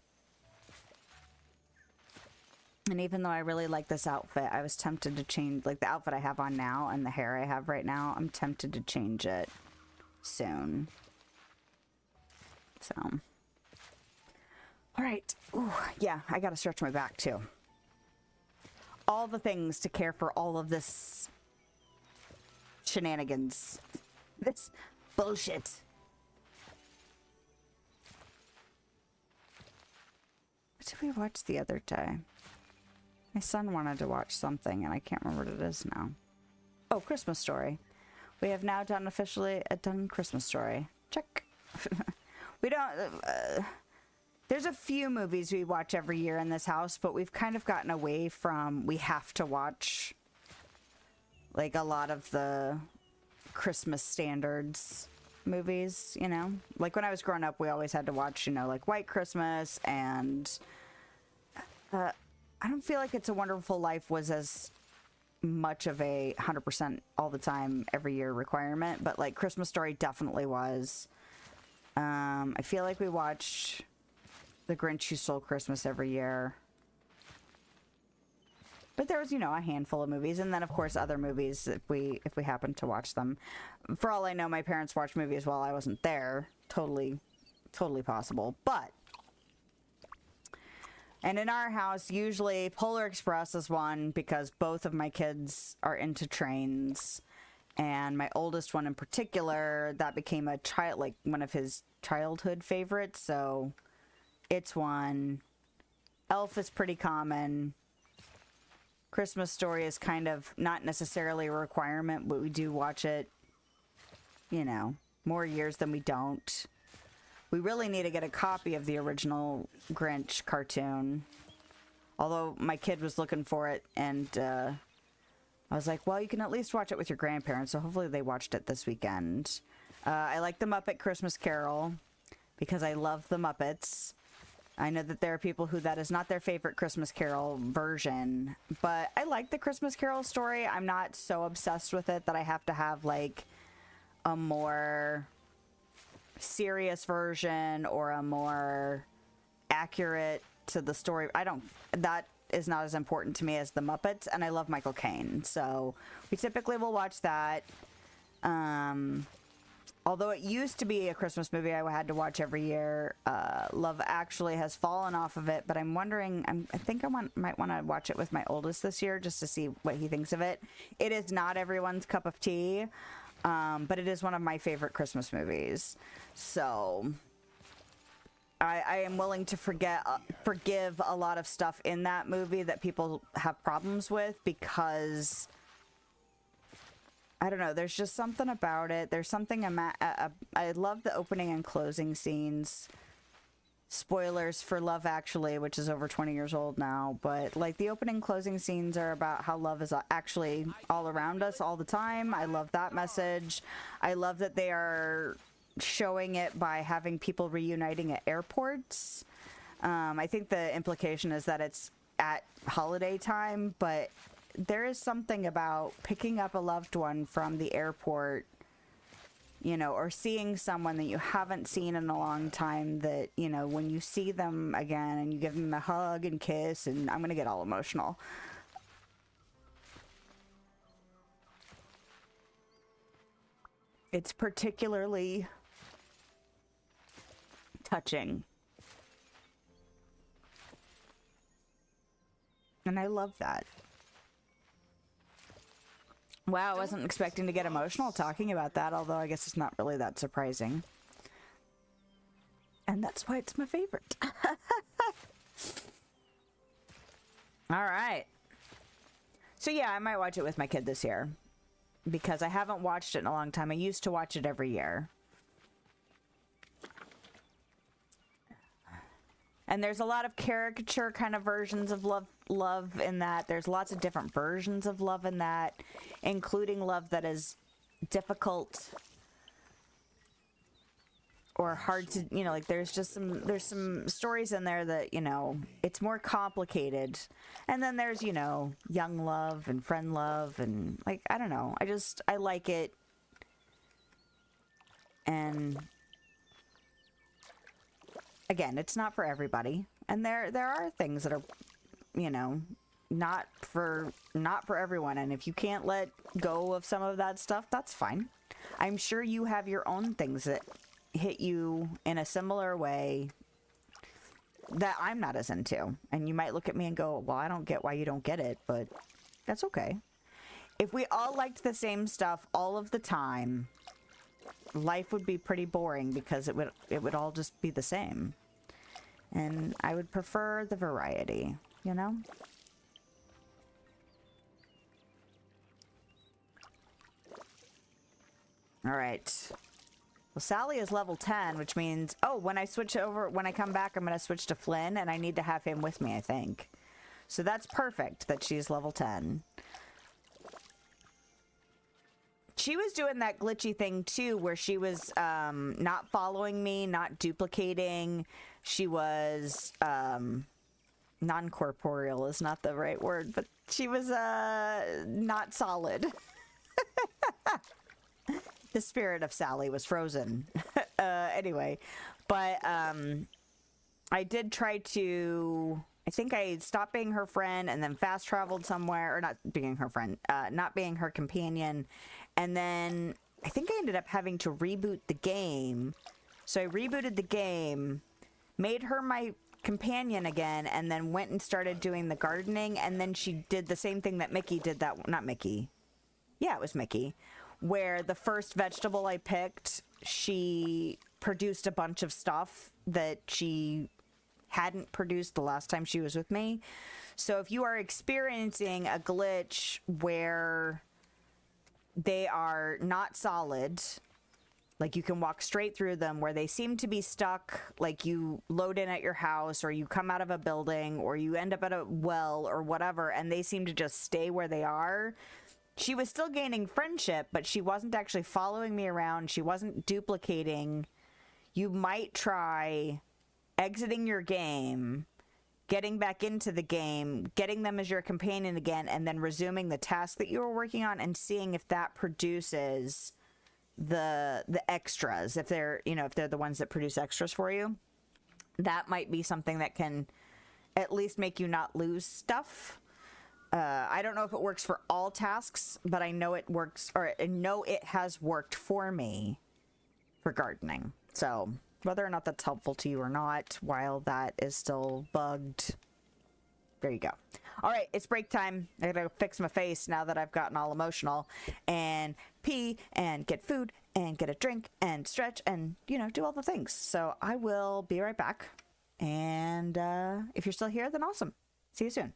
And even though I really like this outfit, I was tempted to change, like, the outfit I have on now and the hair I have right now, I'm tempted to change it soon. So, all right. Ooh, yeah, I gotta stretch my back too. All the things to care for all of this shenanigans. This bullshit. What did we watch the other day? My son wanted to watch something and I can't remember what it is now. Oh, Christmas Story. We have now done Christmas Story. Check. We don't... there's a few movies we watch every year in this house, but we've kind of gotten away from... We have to watch, like, a lot of the Christmas standards movies, you know? Like, when I was growing up, we always had to watch, you know, like, White Christmas and... I don't feel like It's a Wonderful Life was as much of a 100% all the time every year requirement, but like Christmas Story definitely was. I feel like we watched The Grinch Who Stole Christmas every year, but there was, you know, a handful of movies, and then of course other movies if we happened to watch them. For all I know, my parents watched movies while I wasn't there. Totally possible. But and in our house, usually Polar Express is one because both of my kids are into trains. And my oldest one in particular, that became a one of his childhood favorites. So it's one. Elf is pretty common. Christmas Story is kind of not necessarily a requirement, but we do watch it, you know, more years than we don't. We really need to get a copy of the original Grinch cartoon. Although my kid was looking for it, and I was like, well, you can at least watch it with your grandparents, so hopefully they watched it this weekend. I like The Muppet Christmas Carol, because I love the Muppets. I know that there are people who that is not their favorite Christmas Carol version, but I like the Christmas Carol story. I'm not so obsessed with it that I have to have, like, a more serious version or a more accurate to the story. That is not as important to me as the Muppets, and I love Michael Caine, so we typically will watch that. Although it used to be a Christmas movie I had to watch every year, Love Actually has fallen off of it, but I'm wondering, I think I might want to watch it with my oldest this year just to see what he thinks of it. It is not everyone's cup of tea, but it is one of my favorite Christmas movies. So I am willing to forgive a lot of stuff in that movie that people have problems with, because I don't know, there's just something about it. There's something I love the opening and closing scenes. Spoilers for Love Actually, which is over 20 years old now, but like the opening closing scenes are about how love is actually all around us all the time. I love that message. I love that they are showing it by having people reuniting at airports. I think the implication is that it's at holiday time, but there is something about picking up a loved one from the airport, you know, or seeing someone that you haven't seen in a long time, that, you know, when you see them again and you give them a hug and kiss, and I'm gonna get all emotional. It's particularly touching. And I love that. Wow, I wasn't expecting to get emotional talking about that, although I guess it's not really that surprising. And that's why it's my favorite. All right. So yeah, I might watch it with my kid this year, because I haven't watched it in a long time. I used to watch it every year. And there's a lot of caricature kind of versions of love in that. There's lots of different versions of love in that, including love that is difficult or hard to, you know, like there's some stories in there that, you know, it's more complicated. And then there's, you know, young love and friend love, and like, I don't know. I like it. And again, it's not for everybody, and there are things that are, you know, not for everyone. And if you can't let go of some of that stuff, that's fine. I'm sure you have your own things that hit you in a similar way that I'm not as into. And you might look at me and go, well, I don't get why you don't get it, but that's okay. If we all liked the same stuff all of the time, life would be pretty boring because it would all just be the same. And I would prefer the variety, you know? All right. Well, Sally is level 10, which means, oh, when I come back, I'm going to switch to Flynn, and I need to have him with me, I think. So that's perfect that she's level 10. She was doing that glitchy thing, too, where she was not following me, not duplicating. She was, non-corporeal is not the right word, but she was not solid. The spirit of Sally was frozen. Anyway, but I did try to... I think I stopped being her friend and then fast traveled somewhere, or not being her friend, not being her companion. And then I think I ended up having to reboot the game. So I rebooted the game, made her my companion again, and then went and started doing the gardening. And then she did the same thing that Mickey did not Mickey. Yeah, it was Mickey. Where the first vegetable I picked, she produced a bunch of stuff that she hadn't produced the last time she was with me. So if you are experiencing a glitch where they are not solid, like you can walk straight through them, where they seem to be stuck, like you load in at your house or you come out of a building or you end up at a well or whatever, and they seem to just stay where they are. She was still gaining friendship, but she wasn't actually following me around. She wasn't duplicating. You might try exiting your game, getting back into the game, getting them as your companion again, and then resuming the task that you were working on and seeing if that produces the extras. If they're, if they're the ones that produce extras for you, that might be something that can at least make you not lose stuff. I don't know if it works for all tasks, but I know it works, or I know it has worked for me for gardening. So whether or not that's helpful to you or not, while that is still bugged, there you go. All right, it's break time. I gotta fix my face now that I've gotten all emotional, and pee and get food and get a drink and stretch and, do all the things. So I will be right back. And if you're still here, then awesome. See you soon.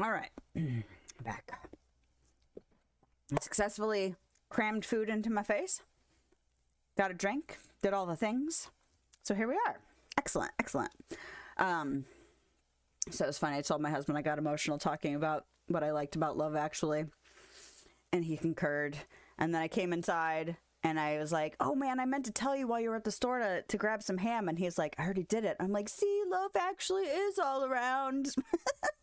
All right. Back. I successfully crammed food into my face. Got a drink. Did all the things. So here we are. Excellent. Excellent. So it was funny. I told my husband I got emotional talking about what I liked about Love Actually. And he concurred. And then I came inside and I was like, oh man, I meant to tell you while you were at the store to grab some ham. And he's like, I already did it. I'm like, see, Love Actually is all around.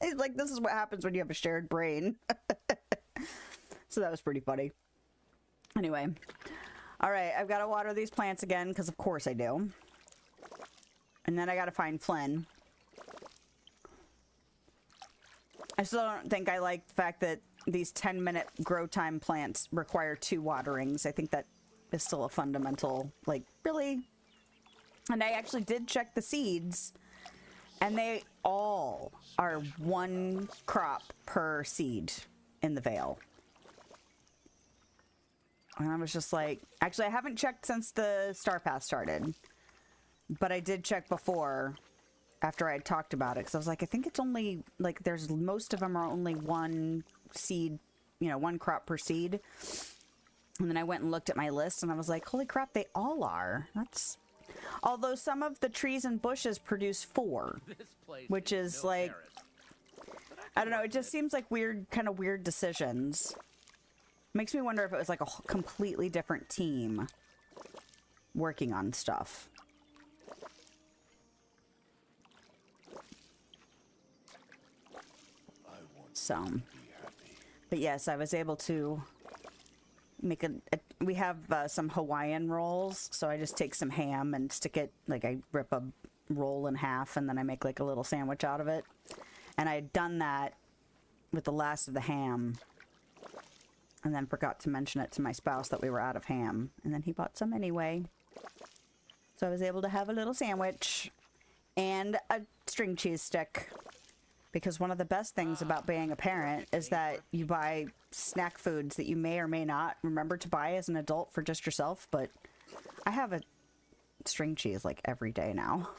He's like, this is what happens when you have a shared brain. So that was pretty funny. Anyway. All right. I've got to water these plants again because of course I do. And then I got to find Flynn. I still don't think I like the fact that these 10-minute grow time plants require 2 waterings. I think that is still a fundamental, like, really? And I actually did check the seeds, and they all are 1 crop per seed in the Vale. And I was just like, actually, I haven't checked since the Star Path started, but I did check before, after I had talked about it, because I was like, I think it's only, like, there's, most of them are only 1 seed, you know, 1 crop per seed. And then I went and looked at my list, and I was like, holy crap, they all are. That's, although some of the trees and bushes produce 4, which is, like, I don't know, it just seems like weird, kind of weird decisions. Makes me wonder if it was, like, a completely different team working on stuff. So, but yes, I was able to make we have some Hawaiian rolls, so I just take some ham and stick it, like I rip a roll in half and then I make like a little sandwich out of it. And I had done that with the last of the ham and then forgot to mention it to my spouse that we were out of ham, and then he bought some anyway. So I was able to have a little sandwich and a string cheese stick. Because one of the best things about being a parent is that you buy snack foods that you may or may not remember to buy as an adult for just yourself. But I have a string cheese like every day now.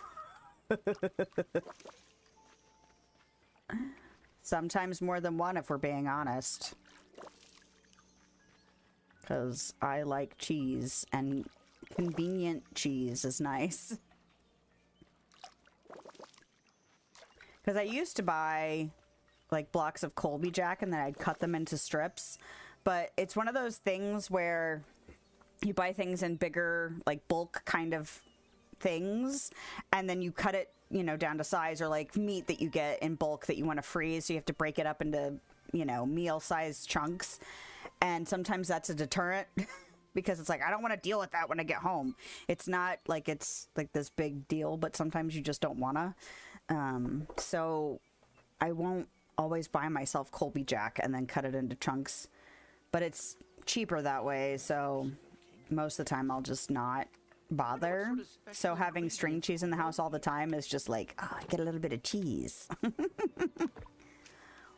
Sometimes more than one if we're being honest. Because I like cheese and convenient cheese is nice. Because I used to buy, like, blocks of Colby Jack and then I'd cut them into strips. But it's one of those things where you buy things in bigger, like, bulk kind of things. And then you cut it, you know, down to size, or, like, meat that you get in bulk that you want to freeze. So you have to break it up into, you know, meal-sized chunks. And sometimes that's a deterrent. Because it's like, I don't want to deal with that when I get home. It's not like it's, like, this big deal, but sometimes you just don't want to. So I won't always buy myself Colby Jack and then cut it into chunks, but it's cheaper that way. So most of the time I'll just not bother. So having string cheese in the house all the time is just like, oh, I get a little bit of cheese.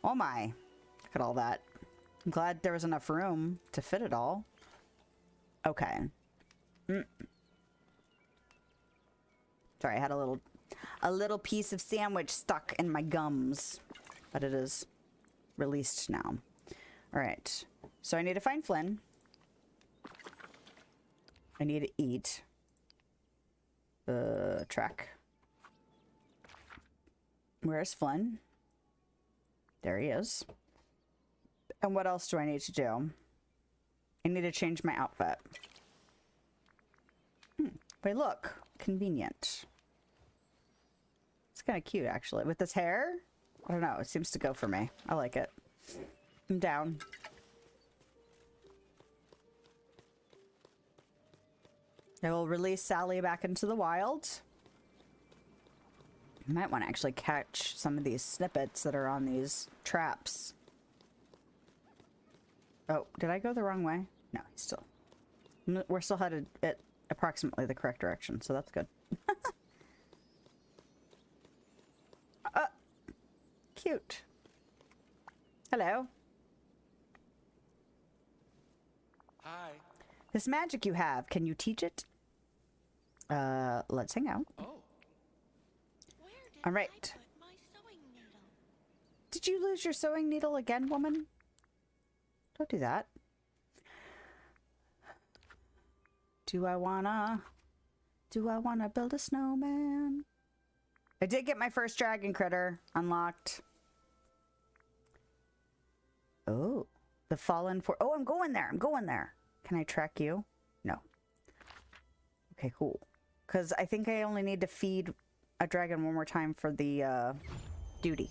Oh my, look at all that. I'm glad there was enough room to fit it all. Okay. Sorry, I had a little piece of sandwich stuck in my gums, but it is released now. All right, so I need to find Flynn. I need to eat. Track. Where's Flynn? There he is. And what else do I need to do? I need to change my outfit. But look, convenient. It's kind of cute, actually. With this hair, I don't know. It seems to go for me. I like it. I'm down. I will release Sally back into the wild. I might want to actually catch some of these snippets that are on these traps. Oh, did I go the wrong way? No, still. We're still headed at approximately the correct direction, so that's good. Cute. Hello. Hi. This magic you have, can you teach it? Let's hang out. Oh. Where did All right. I put my sewing needle? did you lose your sewing needle again, woman? Don't do that. Do I wanna build a snowman? I did get my first dragon critter unlocked. Oh, the fallen for. Oh, I'm going there. I'm going there. Can I track you? No. Okay, cool. Because I think I only need to feed a dragon one more time for the duty.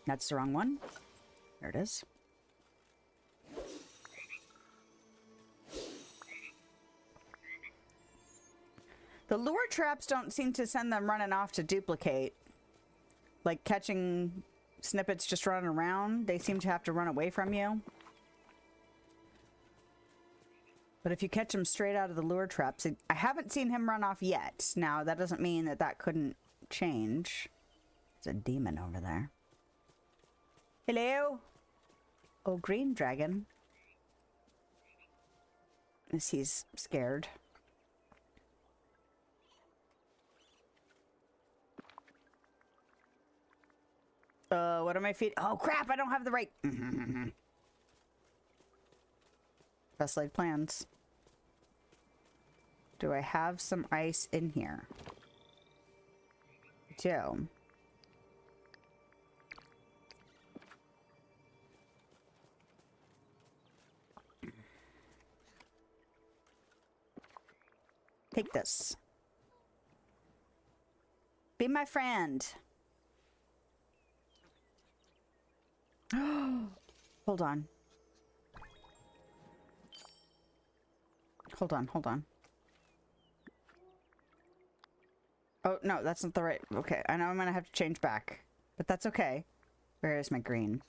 That's the wrong one. There it is. The lure traps don't seem to send them running off to duplicate. Like catching snippets just running around. They seem to have to run away from you. But if you catch him straight out of the lure traps, I haven't seen him run off yet. Now, that doesn't mean that that couldn't change. There's a demon over there. Hello? Oh, green dragon. Is he's scared? What am I feeding? Oh, crap! I don't have the right... Best laid plans. Do I have some ice in here? I do. Take this. Be my friend. Hold on. Hold on, hold on. Oh, no, that's not the right... Okay, I know I'm gonna have to change back. But that's okay. Where is my green?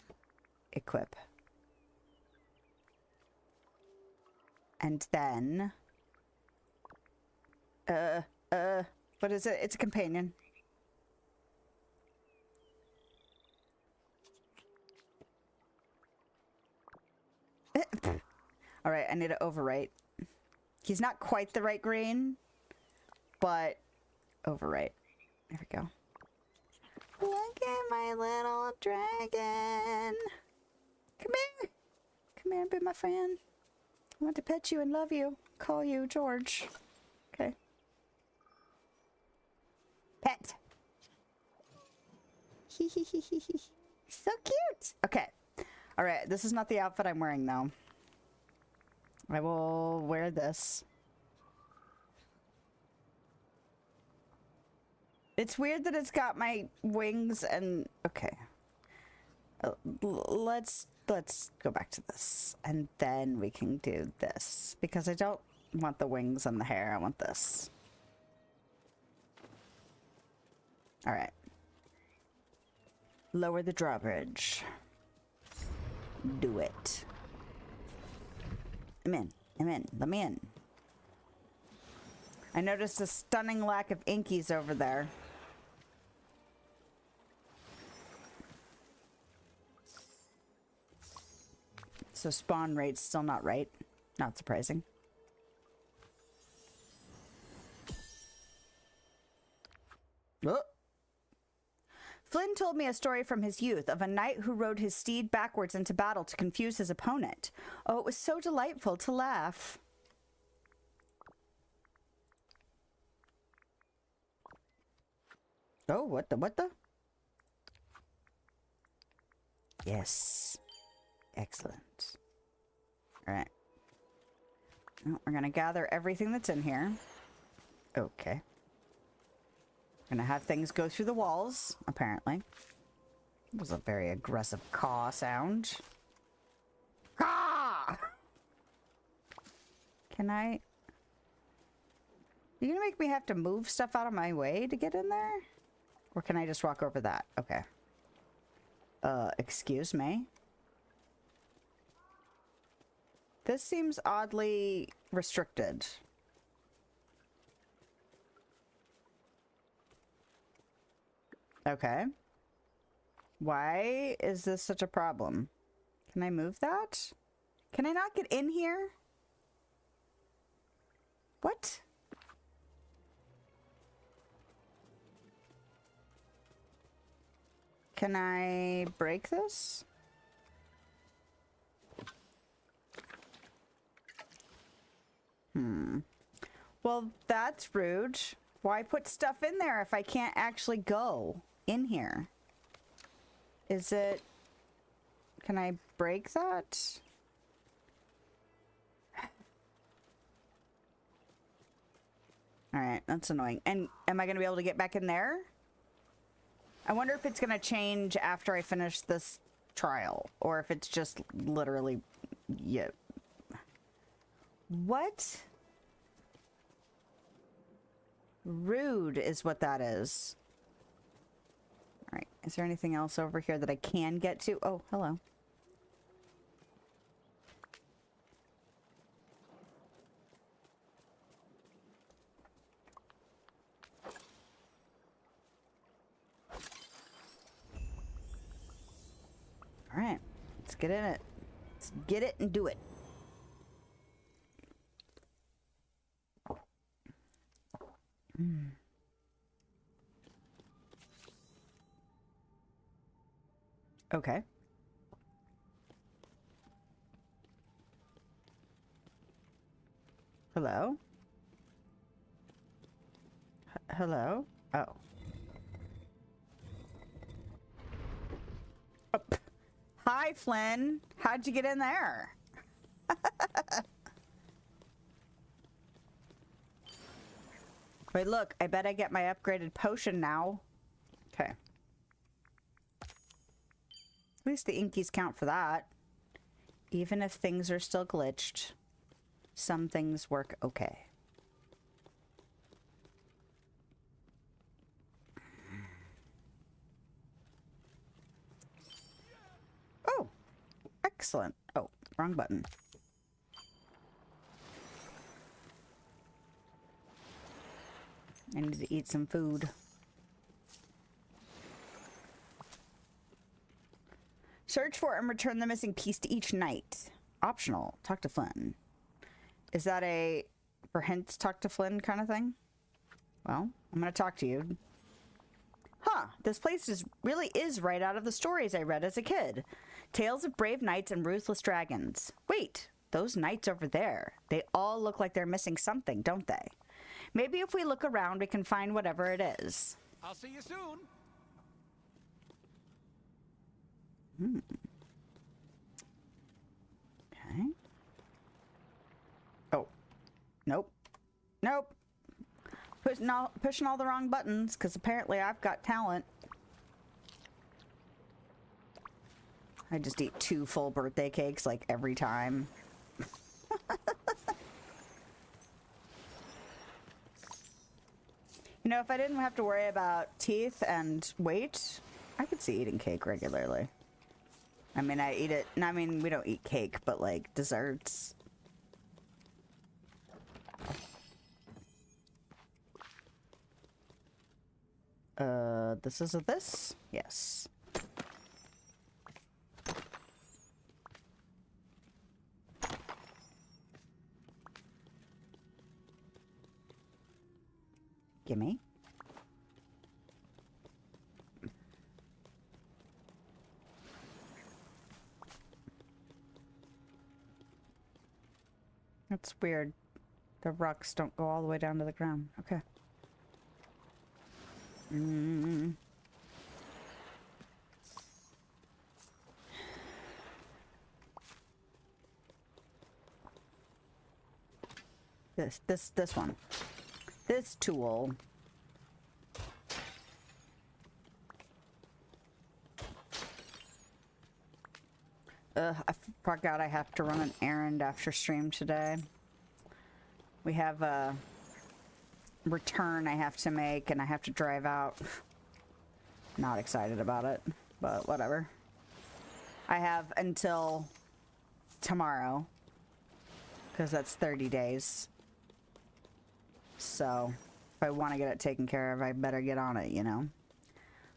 Equip. And then... what is it? It's a companion. Alright, I need to overwrite. He's not quite the right green, but overwrite. There we go. Look at my little dragon. Come here. Come here and be my friend. I want to pet you and love you. Call you George. Okay. Pet. Hee hee hee hee hee. So cute. Okay. Alright, this is not the outfit I'm wearing though. I will wear this. It's weird that it's got my wings and... Okay. Let's go back to this. And then we can do this. Because I don't want the wings and the hair. I want this. Alright. Lower the drawbridge. Do it. I'm in. I'm in. Let me in. I noticed a stunning lack of inkies over there. So spawn rate's still not right. Not surprising. Oh. Flynn told me a story from his youth of a knight who rode his steed backwards into battle to confuse his opponent. Oh, it was so delightful to laugh. Oh, what the? Yes. Excellent. All right. Well, we're gonna gather everything that's in here. Okay. Gonna have things go through the walls, apparently. It was a very aggressive caw sound. Caw! Can I... You gonna make me have to move stuff out of my way to get in there? Or can I just walk over that? Okay. Excuse me? This seems oddly restricted. Okay. Why is this such a problem? Can I move that? Can I not get in here? What? Can I break this? Well, that's rude. Why put stuff in there if I can't actually go in here? Is it... Can I break that? Alright, that's annoying. And am I going to be able to get back in there? I wonder if it's going to change after I finish this trial. Or if it's just literally... Yeah. What? Rude is what that is. Alright, is there anything else over here that I can get to? Oh, hello. Alright, let's get in it. Let's get it and do it. Okay. Hello? Hello? Oh. Oh. Hi, Flynn. How'd you get in there? Wait, look. I bet I get my upgraded potion now. Okay. At least the inkies count for that. Even if things are still glitched, some things work okay. Oh, excellent. Oh, wrong button. I need to eat some food. Search for and return the missing piece to each knight. Optional. Talk to Flynn. Is that a for hints talk to Flynn kind of thing? Well, I'm going to talk to you. Huh. This place really is right out of the stories I read as a kid. Tales of brave knights and ruthless dragons. Wait, those knights over there. They all look like they're missing something, don't they? Maybe if we look around, we can find whatever it is. I'll see you soon. Okay. Oh. Nope. Nope. Pushing all the wrong buttons, because apparently I've got talent. I just eat 2 full birthday cakes, like, every time. You know, if I didn't have to worry about teeth and weight, I could see eating cake regularly. I mean, I eat it... I mean, we don't eat cake, but, like, desserts. This is this? Yes. Gimme. That's weird. The rocks don't go all the way down to the ground. Okay. This one. This tool. I forgot I have to run an errand after stream today. We have a return I have to make, and I have to drive out. Not excited about it, but whatever. I have until tomorrow, because that's 30 days. So, if I want to get it taken care of, I better get on it, you know?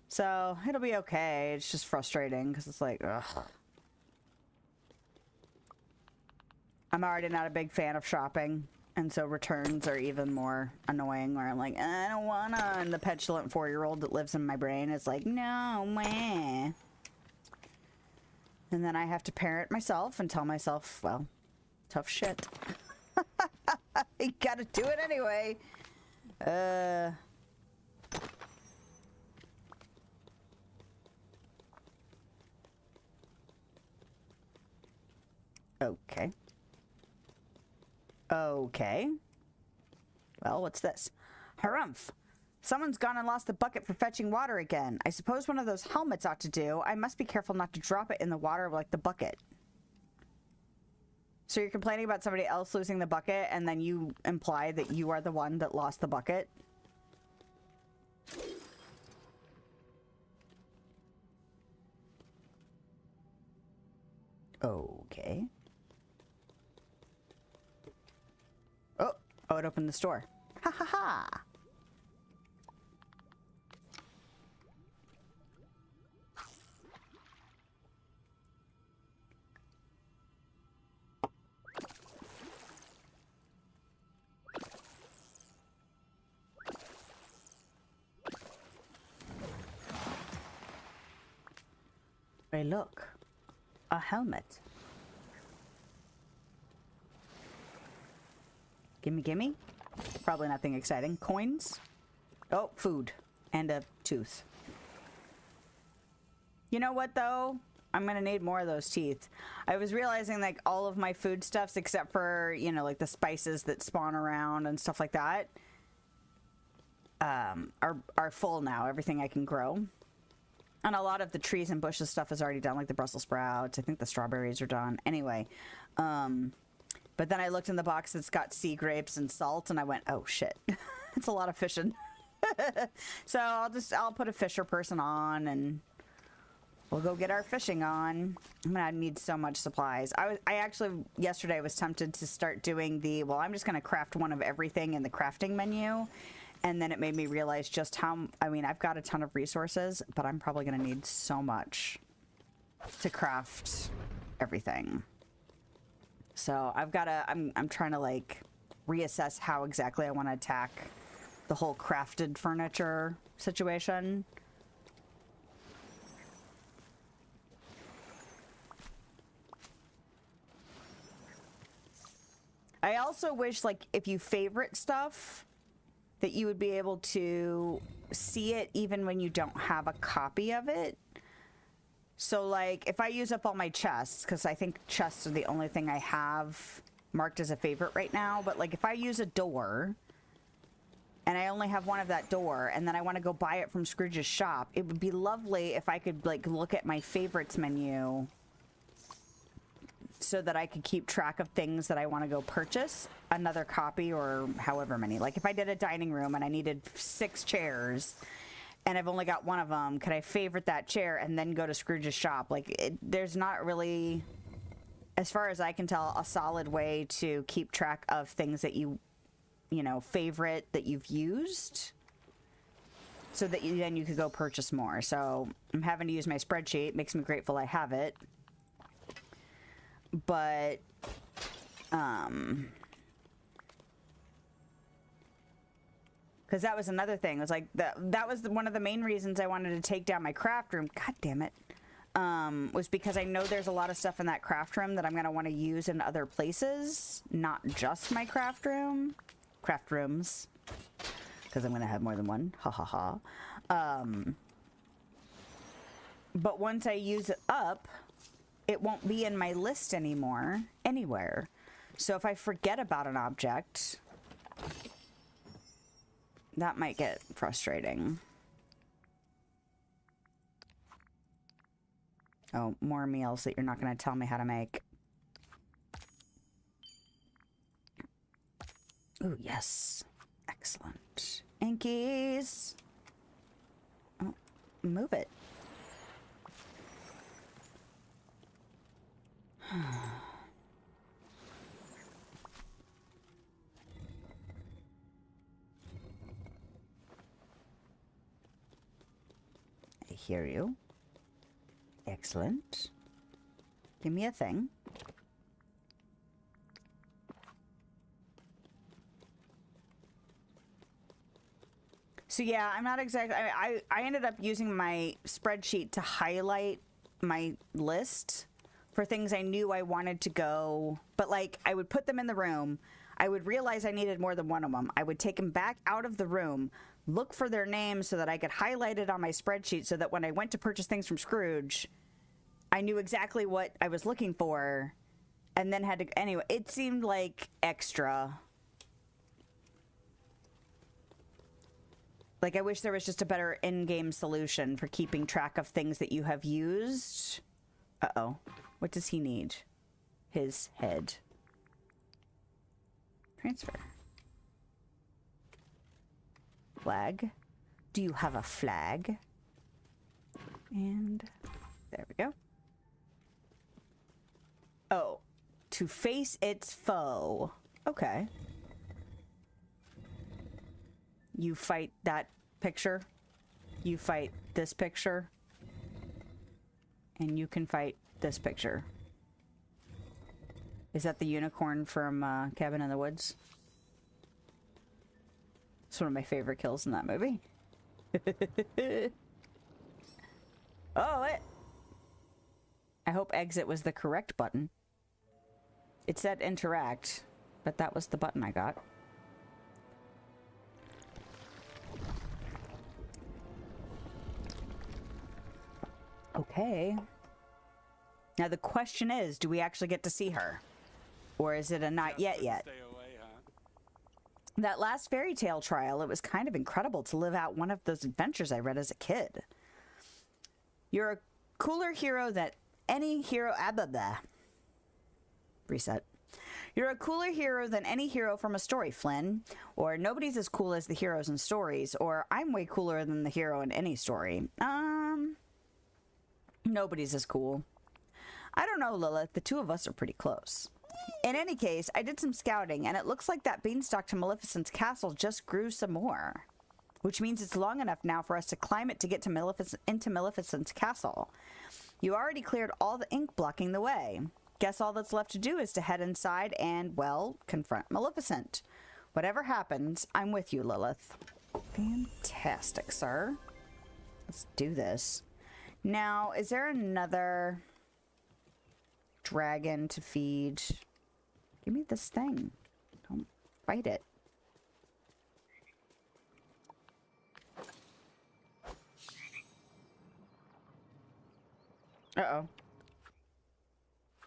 So, it'll be okay. It's just frustrating, because it's like, ugh. I'm already not a big fan of shopping, And so returns are even more annoying, where I'm like, I don't wanna, and the petulant 4-year-old that lives in my brain is like, no, meh. And then I have to parent myself and tell myself, well, tough shit. You gotta do it anyway. Okay. Okay. Well, what's this? Harumph! Someone's gone and lost the bucket for fetching water again. I suppose one of those helmets ought to do. I must be careful not to drop it in the water like the bucket. So you're complaining about somebody else losing the bucket, and then you imply that you are the one that lost the bucket? Okay. Oh, it opened the store. Ha ha ha! Hey, look. A helmet. Gimme, gimme. Probably nothing exciting. Coins. Oh, food. And a tooth. You know what, though? I'm gonna need more of those teeth. I was realizing, like, all of my foodstuffs, except for, you know, like the spices that spawn around and stuff like that, are full now. Everything I can grow. And a lot of the trees and bushes stuff is already done, like the Brussels sprouts. I think the strawberries are done. Anyway, but then I looked in the box that's got sea grapes and salt, and I went, oh shit, it's a lot of fishing. So I'll put a fisher person on, and we'll go get our fishing on. I'm gonna need so much supplies. I actually yesterday was tempted to start doing well, I'm just gonna craft one of everything in the crafting menu. And then it made me realize just how, I mean, I've got a ton of resources, but I'm probably going to need so much to craft everything. So I've got to, I'm trying to like reassess how exactly I want to attack the whole crafted furniture situation. I also wish, like, if you favorite stuff, that you would be able to see it even when you don't have a copy of it. So, like, if I use up all my chests, because I think chests are the only thing I have marked as a favorite right now, but, like, if I use a door, and I only have one of that door, and then I want to go buy it from Scrooge's shop, it would be lovely if I could, like, look at my favorites menu so that I could keep track of things that I want to go purchase, another copy or however many. Like if I did a dining room and I needed 6 chairs and I've only got one of them, could I favorite that chair and then go to Scrooge's shop? Like there's not really, as far as I can tell, a solid way to keep track of things that you know, favorite that you've used, so that then you could go purchase more. So I'm having to use my spreadsheet. Makes me grateful I have it. But, because that was another thing. It was like, that was one of the main reasons I wanted to take down my craft room. God damn it. Was because I know there's a lot of stuff in that craft room that I'm going to want to use in other places. Not just my craft room. Craft rooms. Because I'm going to have more than one. Ha ha ha. But once I use it up, it won't be in my list anymore, anywhere. So if I forget about an object, that might get frustrating. Oh, more meals that you're not going to tell me how to make. Ooh, yes. Excellent. Inkies. Oh, move it. I hear you. Excellent. Give me a thing. So yeah, I'm not exactly. I ended up using my spreadsheet to highlight my list for things I knew I wanted to go, but like I would put them in the room. I would realize I needed more than one of them. I would take them back out of the room, look for their names so that I could highlight it on my spreadsheet so that when I went to purchase things from Scrooge, I knew exactly what I was looking for, and then had to, anyway, it seemed like extra. Like, I wish there was just a better in-game solution for keeping track of things that you have used. Uh-oh. What does he need? His head. Transfer. Flag. Do you have a flag? And there we go. Oh. To face its foe. Okay. You fight that picture. You fight this picture. And you can fight this picture. Is that the unicorn from Cabin in the Woods? It's one of my favorite kills in that movie. Oh, it. I hope exit was the correct button. It said interact, but that was the button I got. Okay. Now the question is, do we actually get to see her? Or is it a not yet yet? Stay away, huh? That last fairy tale trial, it was kind of incredible to live out one of those adventures I read as a kid. You're a cooler hero than any hero... Reset. You're a cooler hero than any hero from a story, Flynn. Or nobody's as cool as the heroes in stories. Or I'm way cooler than the hero in any story. Nobody's as cool. I don't know, Lilith. The two of us are pretty close. In any case, I did some scouting, and it looks like that beanstalk to Maleficent's castle just grew some more. Which means it's long enough now for us to climb it to get to into Maleficent's castle. You already cleared all the ink blocking the way. Guess all that's left to do is to head inside and, well, confront Maleficent. Whatever happens, I'm with you, Lilith. Fantastic, sir. Let's do this. Now, is there another dragon to feed? Give me this thing. Don't fight it. Uh-oh.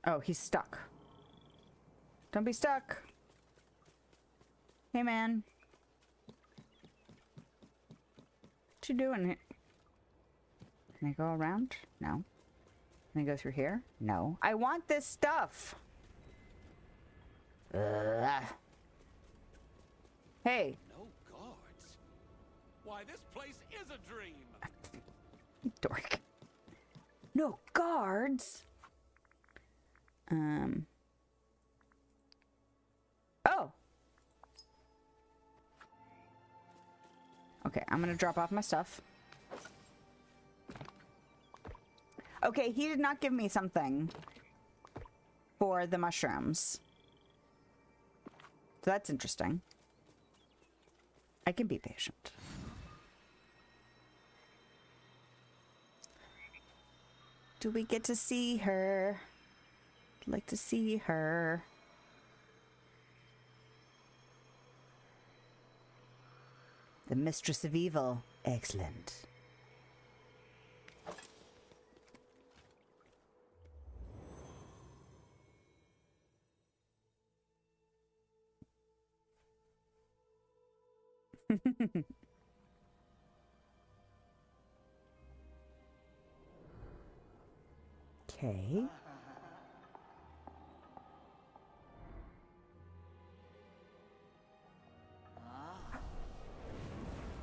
Oh, he's stuck. Don't be stuck. Hey, man. What you doing here? Can I go around? No. Can I go through here? No. I want this stuff. Hey. No guards. Why, this place is a dream. Dork. No guards. Oh. Okay, I'm gonna drop off my stuff. Okay, he did not give me something for the mushrooms. So that's interesting. I can be patient. Do we get to see her? I'd like to see her. The Mistress of Evil. Excellent. Okay.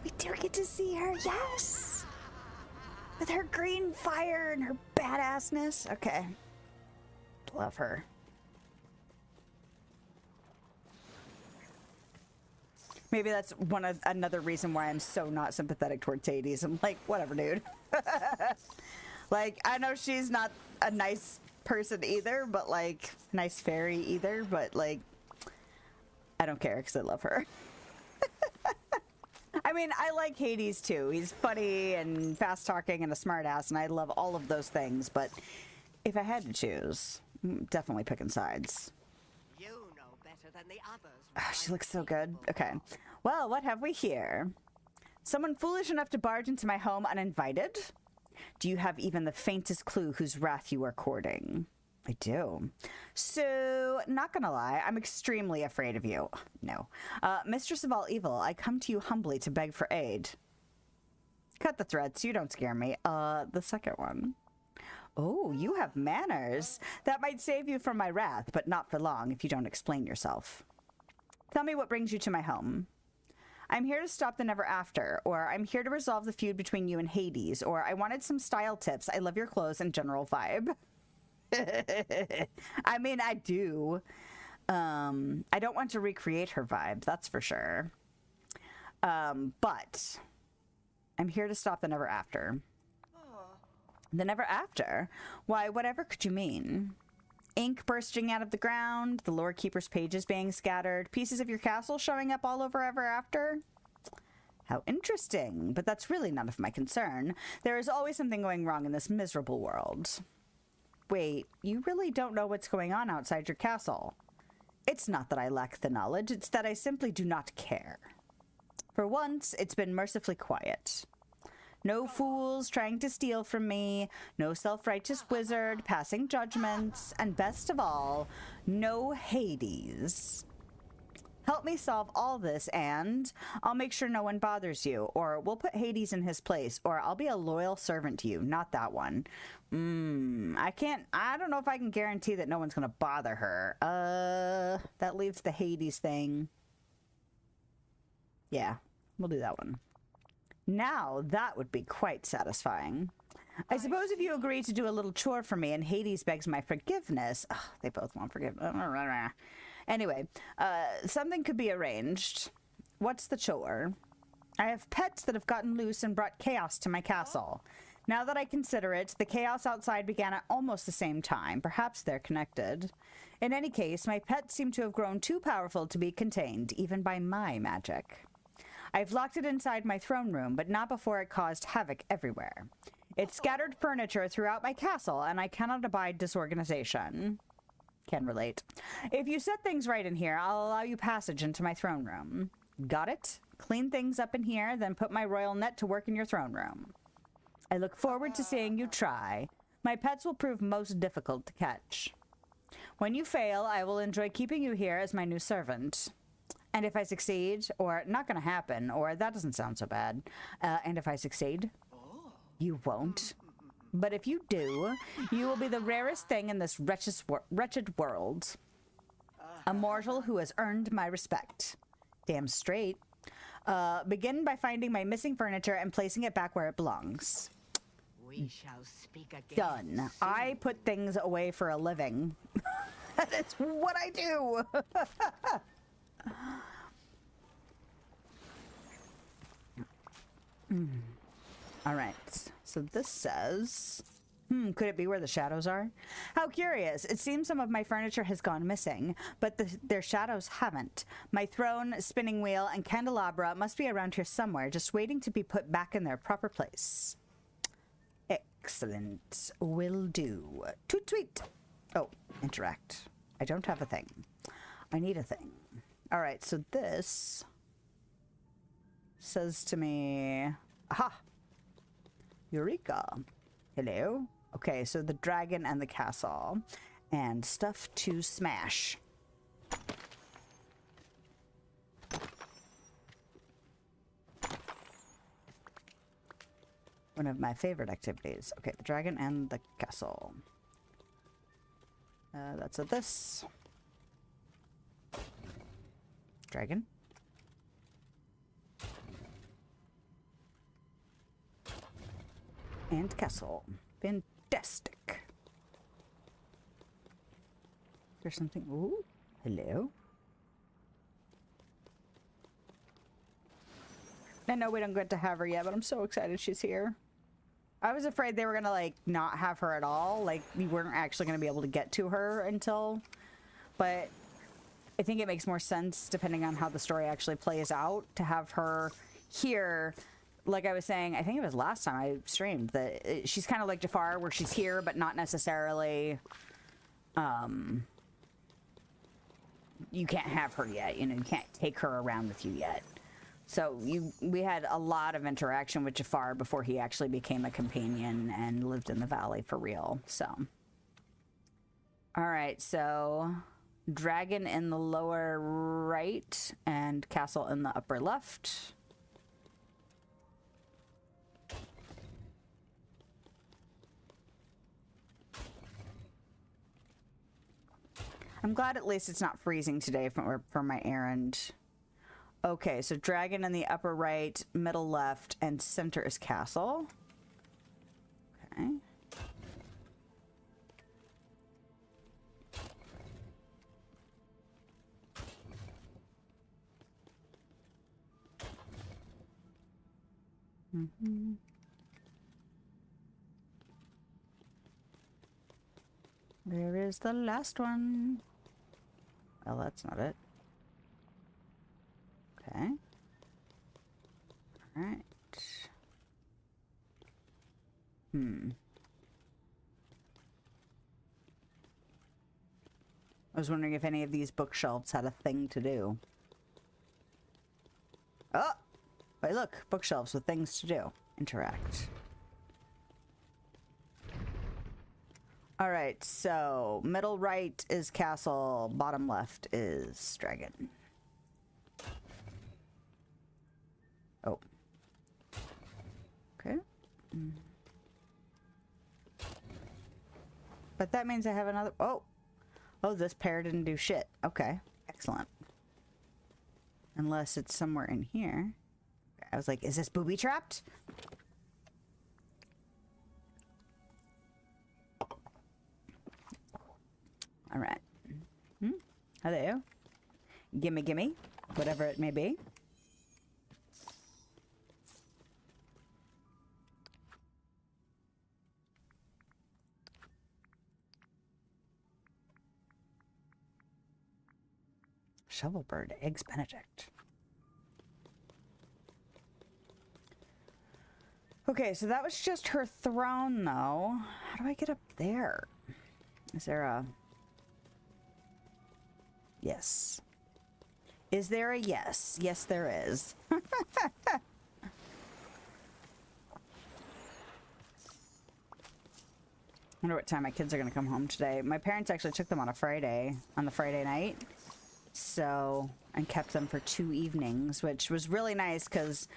We do get to see her, yes! With her green fire and her badassness. Okay. Love her. Maybe that's another reason why I'm so not sympathetic towards Hades. I'm like, whatever, dude. Like, I know she's not a nice person either, but like, nice fairy either, but like, I don't care because I love her. I mean, I like Hades too. He's funny and fast-talking and a smartass, and I love all of those things. But if I had to choose, I'm definitely picking sides. You know better than the others. Oh, she looks so good. Okay. Well, what have we here? Someone foolish enough to barge into my home uninvited? Do you have even the faintest clue whose wrath you are courting? I do. So, not gonna lie, I'm extremely afraid of you. No. Mistress of all evil, I come to you humbly to beg for aid. Cut the threats, you don't scare me. The second one. Oh, you have manners. That might save you from my wrath, but not for long if you don't explain yourself. Tell me what brings you to my home. I'm here to stop the never after, or I'm here to resolve the feud between you and Hades, or I wanted some style tips. I love your clothes and general vibe. I mean, I do. I don't want to recreate her vibe, that's for sure. But I'm here to stop the never after. The never after? Why, whatever could you mean? Ink bursting out of the ground, the lore keeper's pages being scattered, pieces of your castle showing up all over ever after? How interesting, but that's really none of my concern. There is always something going wrong in this miserable world. Wait, you really don't know what's going on outside your castle? It's not that I lack the knowledge, it's that I simply do not care. For once, it's been mercifully quiet. No fools trying to steal from me, no self-righteous wizard passing judgments, and best of all, no Hades. Help me solve all this and I'll make sure no one bothers you, or we'll put Hades in his place, or I'll be a loyal servant to you, not that one. I don't know if I can guarantee that no one's gonna bother her. That leaves the Hades thing. Yeah, we'll do that one. Now, that would be quite satisfying. I suppose if you agree to do a little chore for me and Hades begs my forgiveness... Ugh, they both want forgiveness. Anyway, something could be arranged. What's the chore? I have pets that have gotten loose and brought chaos to my castle. Now that I consider it, the chaos outside began at almost the same time. Perhaps they're connected. In any case, my pets seem to have grown too powerful to be contained, even by my magic. I've locked it inside my throne room, but not before it caused havoc everywhere. It scattered furniture throughout my castle, and I cannot abide disorganization. Can relate. If you set things right in here, I'll allow you passage into my throne room. Got it? Clean things up in here, then put my royal net to work in your throne room. I look forward to seeing you try. My pets will prove most difficult to catch. When you fail, I will enjoy keeping you here as my new servant. And if I succeed, or not gonna happen, or that doesn't sound so bad, and if I succeed, you won't. But if you do, you will be the rarest thing in this wretched world. A mortal who has earned my respect. Damn straight. Begin by finding my missing furniture and placing it back where it belongs. We shall speak again. Done. Soon. I put things away for a living. That's what I do. All right, so this says, could it be where the shadows are? How curious. It seems some of my furniture has gone missing, but their shadows haven't. My throne, spinning wheel, and candelabra must be around here somewhere, just waiting to be put back in their proper place. Excellent. Will do. Toot sweet. Oh, interact. I don't have a thing. I need a thing. All right, so this says to me, aha, Eureka. Hello. Okay, so the dragon and the castle and stuff to smash. One of my favorite activities. Okay, the dragon and the castle. That's a this. Dragon. And castle. Fantastic. There's something. Ooh, hello. I know we don't get to have her yet, but I'm so excited she's here. I was afraid they were gonna like not have her at all. Like we weren't actually gonna be able to get to her until, but I think it makes more sense depending on how the story actually plays out to have her here, like I was saying, I think it was last time I streamed, that she's kind of like Jafar, where she's here, but not necessarily, you can't have her yet. You know, you can't take her around with you yet. So we had a lot of interaction with Jafar before he actually became a companion and lived in the valley for real. So, all right, so dragon in the lower right and castle in the upper left. I'm glad at least it's not freezing today for my errand. Okay, so dragon in the upper right, middle left, and center is castle. Okay. Mm-hmm. There is the last one. Well, that's not it. Okay. All right. I was wondering if any of these bookshelves had a thing to do. Oh! Wait, look. Bookshelves with things to do. Interact. All right, so middle right is castle, bottom left is dragon. Oh. Okay. But that means I have another... Oh! Oh, this pair didn't do shit. Okay. Excellent. Unless it's somewhere in here. I was like, is this booby-trapped? All right. Hello. Gimme, gimme. Whatever it may be. Shovelbird, Eggs Benedict. Okay, so that was just her throne, though. How do I get up there? Is there a... Yes. Is there a yes? Yes, there is. I wonder what time my kids are going to come home today. My parents actually took them on the Friday night. So, and kept them for 2 evenings, which was really nice because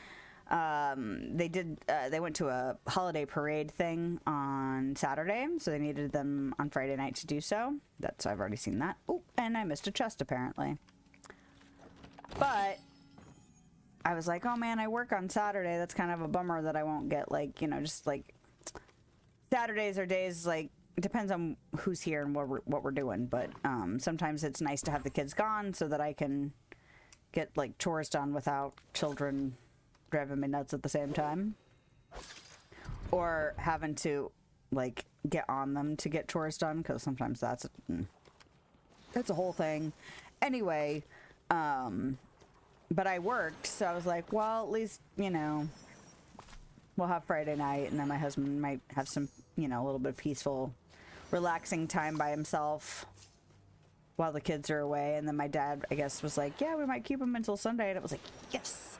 they went to a holiday parade thing on Saturday, so they needed them on Friday night to do so. So I've already seen that. Oh, and I missed a chest apparently. But I was like, oh man, I work on Saturday. That's kind of a bummer that I won't get, like, you know, just like Saturdays are days, like, it depends on who's here and what we're doing, but sometimes it's nice to have the kids gone so that I can get like chores done without children driving me nuts at the same time, or having to like get on them to get chores done, because sometimes that's a whole thing. Anyway, but I worked, so I was like, well, at least, you know, we'll have Friday night, and then my husband might have some, you know, a little bit of peaceful, relaxing time by himself while the kids are away. And then my dad, I guess, was like, yeah, we might keep him until Sunday. And it was like, yes,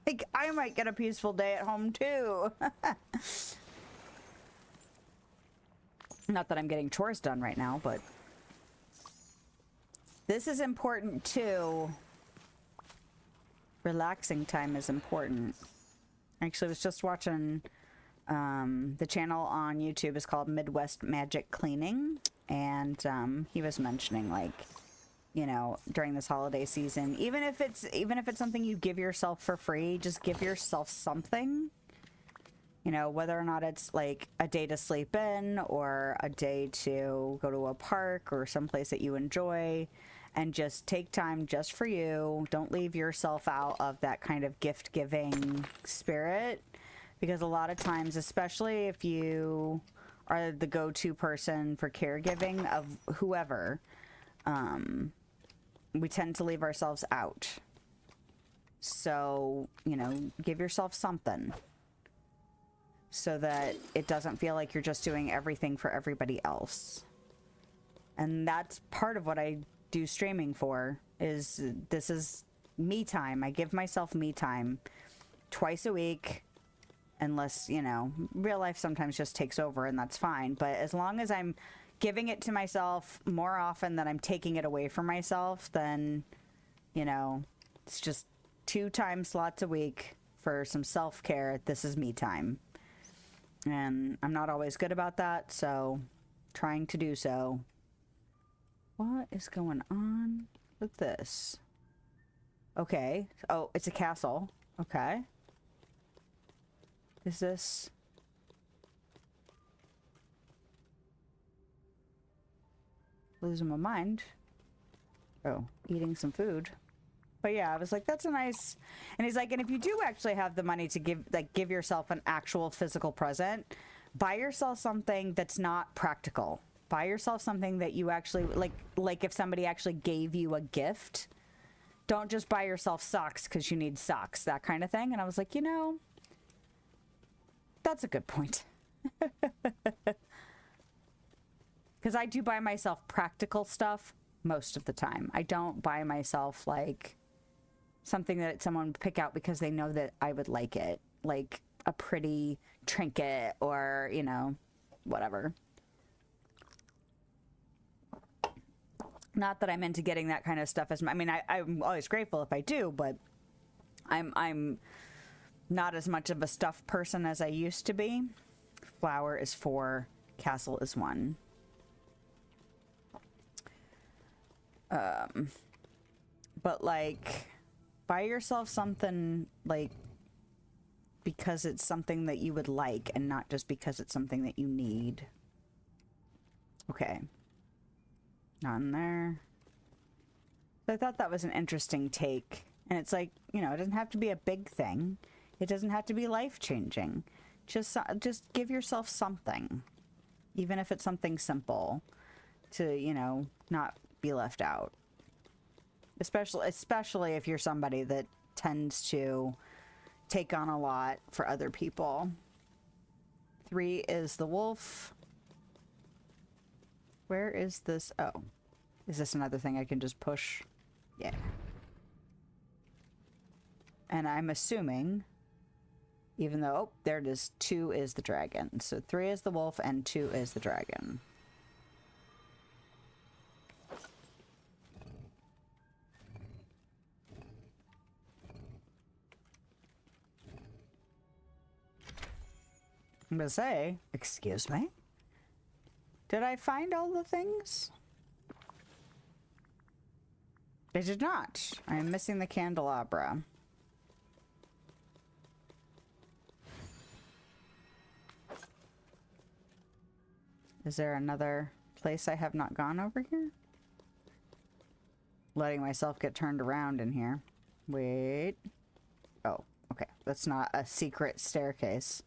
like I might get a peaceful day at home too. Not that I'm getting chores done right now, but this is important too. Relaxing time is important. Actually, I was just watching, the channel on YouTube is called Midwest Magic Cleaning, and he was mentioning, like, you know, during this holiday season, even if it's something you give yourself for free, just give yourself something. You know, whether or not it's like a day to sleep in or a day to go to a park or someplace that you enjoy, and just take time just for you. Don't leave yourself out of that kind of gift-giving spirit, because a lot of times, especially if you are the go-to person for caregiving of whoever, we tend to leave ourselves out. So, you know, give yourself something so that it doesn't feel like you're just doing everything for everybody else. And that's part of what I do streaming for, is this is me time. I give myself me time twice a week, unless, you know, real life sometimes just takes over, and that's fine. But as long as I'm giving it to myself more often than I'm taking it away from myself, then, you know, it's just 2 time slots a week for some self-care. This is me time. And I'm not always good about that, so trying to do so. What is going on with this? Okay. Oh, it's a castle. Okay. Is this... losing my mind. Oh, eating some food. But yeah, I was like, that's a nice... And he's like, and if you do actually have the money to give yourself an actual physical present, buy yourself something that's not practical. Buy yourself something that you actually... Like if somebody actually gave you a gift, don't just buy yourself socks because you need socks, that kind of thing. And I was like, you know, that's a good point. Because I do buy myself practical stuff most of the time. I don't buy myself, like, something that someone would pick out because they know that I would like it. Like a pretty trinket or, you know, whatever. Not that I'm into getting that kind of stuff. I mean, I'm always grateful if I do, but I'm not as much of a stuff person as I used to be. Flower is 4. Castle is 1. But like, buy yourself something, like, because it's something that you would like and not just because it's something that you need. Okay. Not in there. So I thought that was an interesting take. And it's like, you know, it doesn't have to be a big thing. It doesn't have to be life-changing. Just give yourself something. Even if it's something simple. To, you know, not be left out. Especially if you're somebody that tends to take on a lot for other people. 3 is the wolf. Where is this? Oh. Is this another thing I can just push? Yeah. And I'm assuming, even though, oh, there it is, 2 is the dragon. So 3 is the wolf and 2 is the dragon. I'm gonna say, excuse me? Did I find all the things? I did not. I am missing the candelabra. Is there another place I have not gone over here? Letting myself get turned around in here. Wait. Oh, okay. That's not a secret staircase.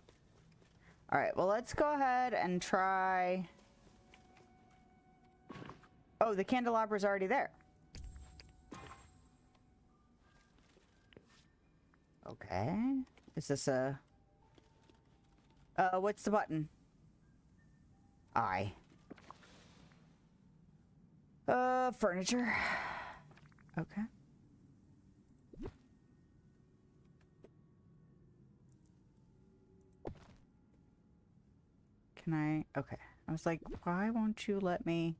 Alright, well, let's go ahead and try... Oh, the candelabra's already there. Okay. Is this a... what's the button? I. Furniture. Okay. Can I... Okay. I was like, why won't you let me...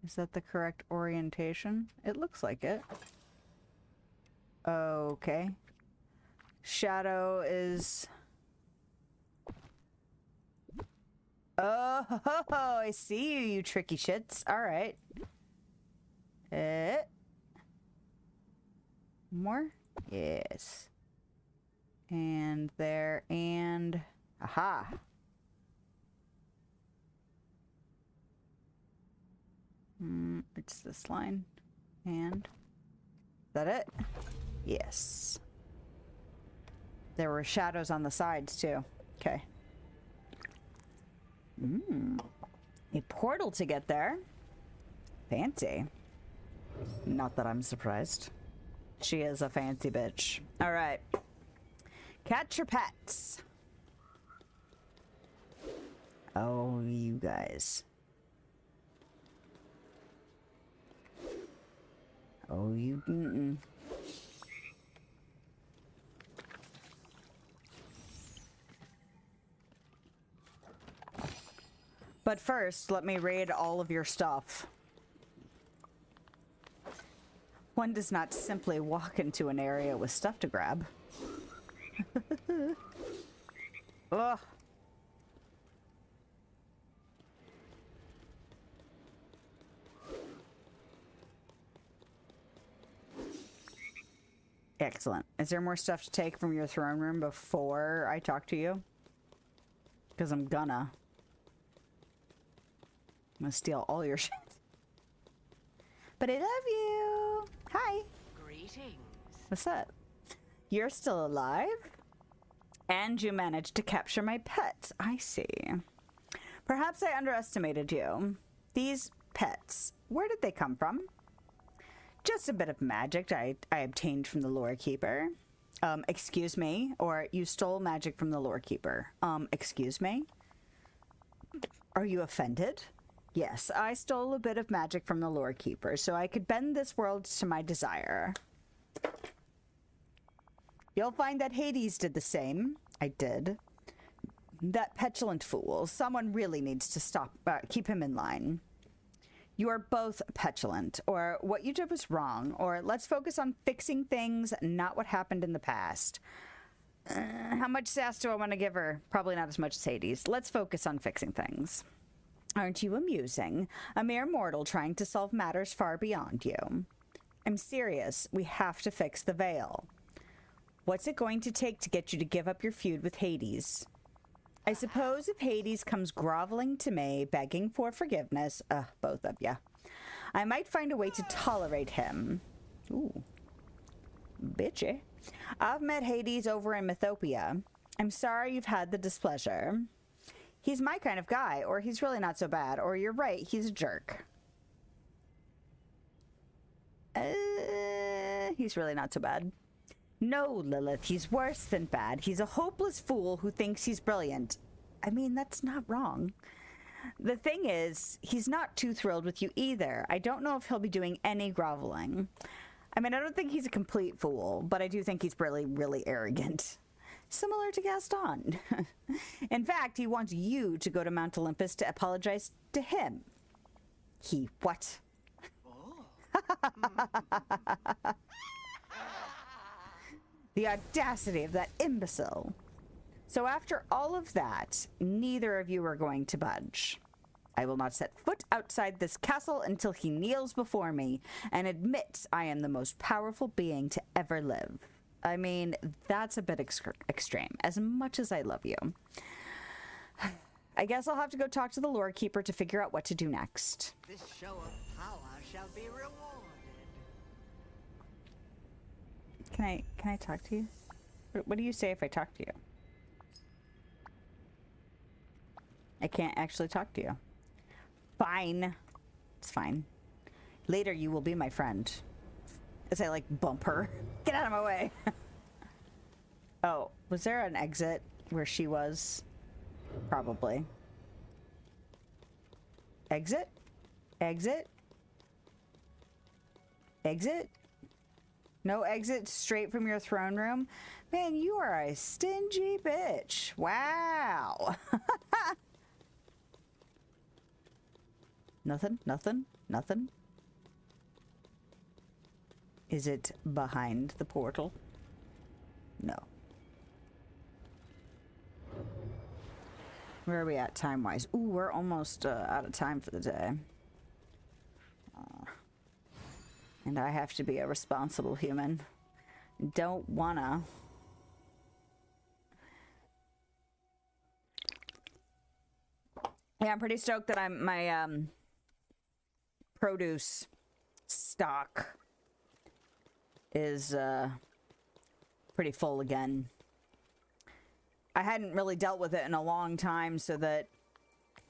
Is that the correct orientation? It looks like it. Okay. Shadow is... Oh, I see you, you tricky shits. Alright. More? Yes. And there, and... Aha! It's this line. And... Is that it? Yes. There were shadows on the sides, too. Okay. A portal to get there. Fancy. Not that I'm surprised. She is a fancy bitch. All right. Catch your pets. Oh, you guys. Oh, you... But first, let me raid all of your stuff. One does not simply walk into an area with stuff to grab. Ugh. Excellent. Is there more stuff to take from your throne room before I talk to you? Because I'm gonna steal all your shit. But I love you. Hi. Greetings. What's up? You're still alive? And you managed to capture my pets. I see. Perhaps I underestimated you. These pets, where did they come from? Just a bit of magic I obtained from the lore keeper. Excuse me? Or you stole magic from the lore keeper. Excuse me? Are you offended? Yes, I stole a bit of magic from the lore keeper so I could bend this world to my desire. You'll find that Hades did the same. I did. That petulant fool. Someone really needs to stop, keep him in line. You are both petulant, or what you did was wrong, or let's focus on fixing things, not what happened in the past. How much sass do I want to give her? Probably not as much as Hades. Let's focus on fixing things. Aren't you amusing? A mere mortal trying to solve matters far beyond you. I'm serious. We have to fix the veil. What's it going to take to get you to give up your feud with Hades? I suppose if Hades comes groveling to me, begging for forgiveness, both of ya, I might find a way to tolerate him. Ooh. Bitchy. I've met Hades over in Mythopia. I'm sorry you've had the displeasure. He's my kind of guy, or he's really not so bad, or you're right, he's a jerk. He's really not so bad. No, Lilith, he's worse than bad. He's a hopeless fool who thinks he's brilliant. I mean, that's not wrong. The thing is, he's not too thrilled with you either. I don't know if he'll be doing any groveling. I mean, I don't think he's a complete fool, but I do think he's really, really arrogant. Similar to Gaston. In fact, he wants you to go to Mount Olympus to apologize to him. He what? Oh. The audacity of that imbecile. So after all of that, neither of you are going to budge. I will not set foot outside this castle until he kneels before me and admits I am the most powerful being to ever live. I mean, that's a bit extreme, as much as I love you. I guess I'll have to go talk to the lore keeper to figure out what to do next. This show of power shall be rewarded. Can I talk to you? What do you say if I talk to you? I can't actually talk to you. Fine. It's fine. Later you will be my friend. As I like bump her. Get out of my way. Oh, was there an exit where she was? Probably. Exit? Exit? Exit? No exit straight from your throne room? Man, you are a stingy bitch. Wow. Nothing? Nothing? Nothing? Is it behind the portal? No. Where are we at time-wise? Ooh, we're almost out of time for the day. And I have to be a responsible human. Don't wanna. Yeah, I'm pretty stoked that my produce stock is pretty full again. I hadn't really dealt with it in a long time, so that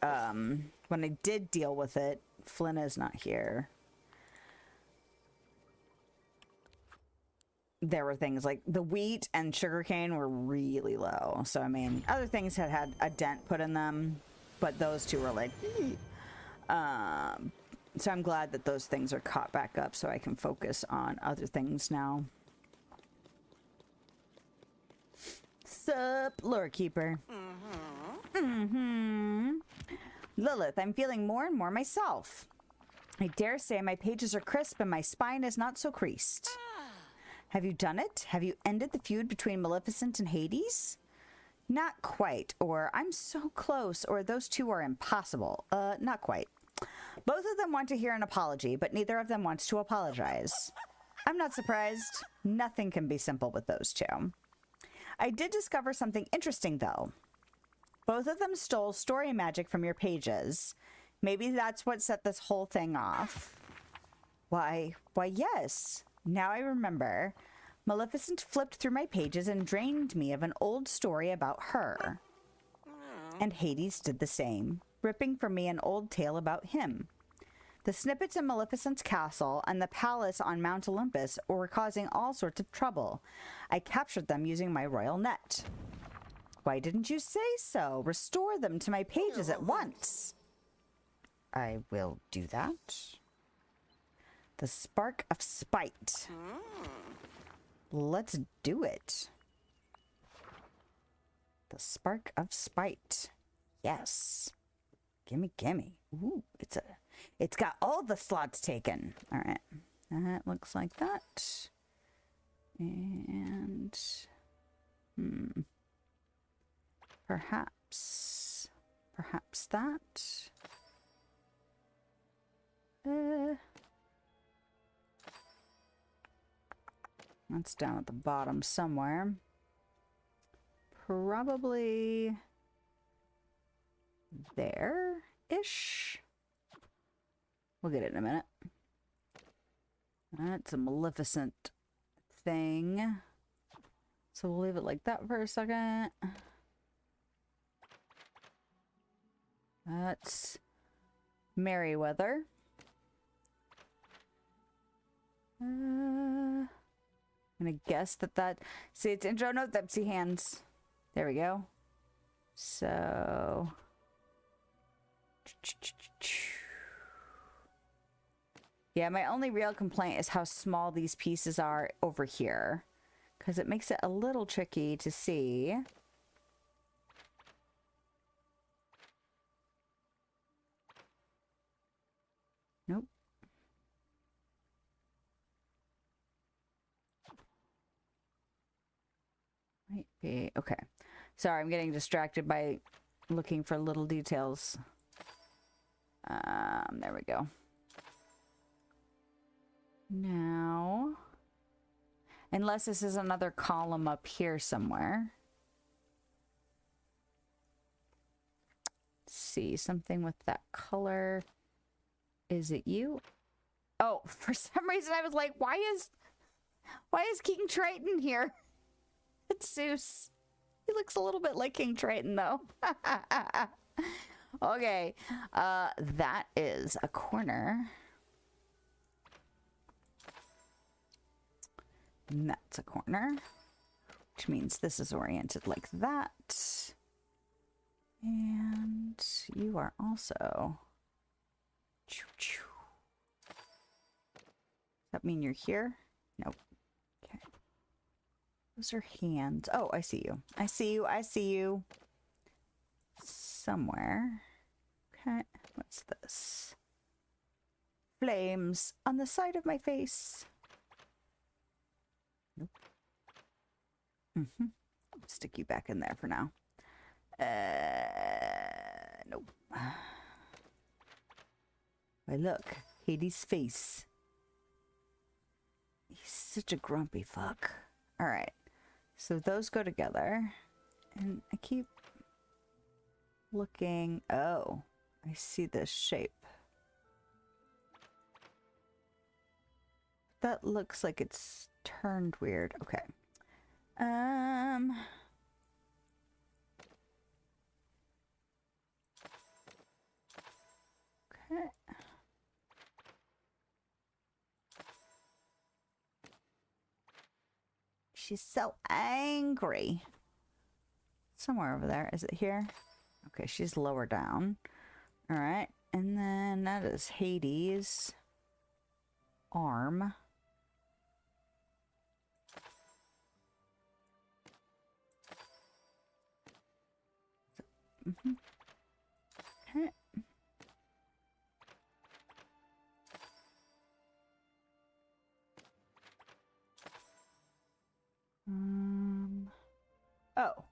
when I did deal with it, Flynn is not here. There were things like the wheat and sugarcane were really low. So, I mean, other things had had a dent put in them, but those two were like, so I'm glad that those things are caught back up so I can focus on other things now. Sup, Lore Keeper. Lilith, I'm feeling more and more myself. I dare say my pages are crisp and my spine is not so creased. Have you done it? Have you ended the feud between Maleficent and Hades? Not quite, or I'm so close, or those two are impossible. Not quite. Both of them want to hear an apology, but neither of them wants to apologize. I'm not surprised. Nothing can be simple with those two. I did discover something interesting, though. Both of them stole story magic from your pages. Maybe that's what set this whole thing off. Why, yes. Now I remember. Maleficent flipped through my pages and drained me of an old story about her. And Hades did the same, ripping from me an old tale about him. The snippets in Maleficent's castle and the palace on Mount Olympus were causing all sorts of trouble. I captured them using my royal net. Why didn't you say so? Restore them to my pages at once. I will do that. The spark of spite. Let's do it. The spark of spite. Yes. Gimme, gimme. Ooh, it's got all the slots taken. All right. That looks like that. And perhaps that. That's down at the bottom somewhere. Probably there-ish. We'll get it in a minute. That's a Maleficent thing. So we'll leave it like that for a second. That's Merryweather. I'm gonna guess that see, it's intro note, Dempsey hands. There we go. So yeah, my only real complaint is how small these pieces are over here, because it makes it a little tricky to see. Nope. Might be okay. Sorry, I'm getting distracted by looking for little details. There we go. Now, unless this is another column up here somewhere. Let's see, something with that color. Is it you? Oh, for some reason I was like, why is King Triton here? It's Zeus. He looks a little bit like King Triton, though. Okay, that is a corner. And that's a corner, which means this is oriented like that. And you are also... Does that mean you're here? Nope. Okay. Those are hands. Oh, I see you. I see you. I see you. Somewhere. Okay. What's this? Flames on the side of my face. Nope. Stick you back in there for now. Nope. Why, look. Hades' face. He's such a grumpy fuck. Alright. So those go together. And I keep looking. Oh. I see this shape. That looks like it's turned weird. Okay. Okay. She's so angry. Somewhere over there. Is it here? Okay, she's lower down. All right. And then that is Hades' arm. Mm-hmm. Okay. Oh.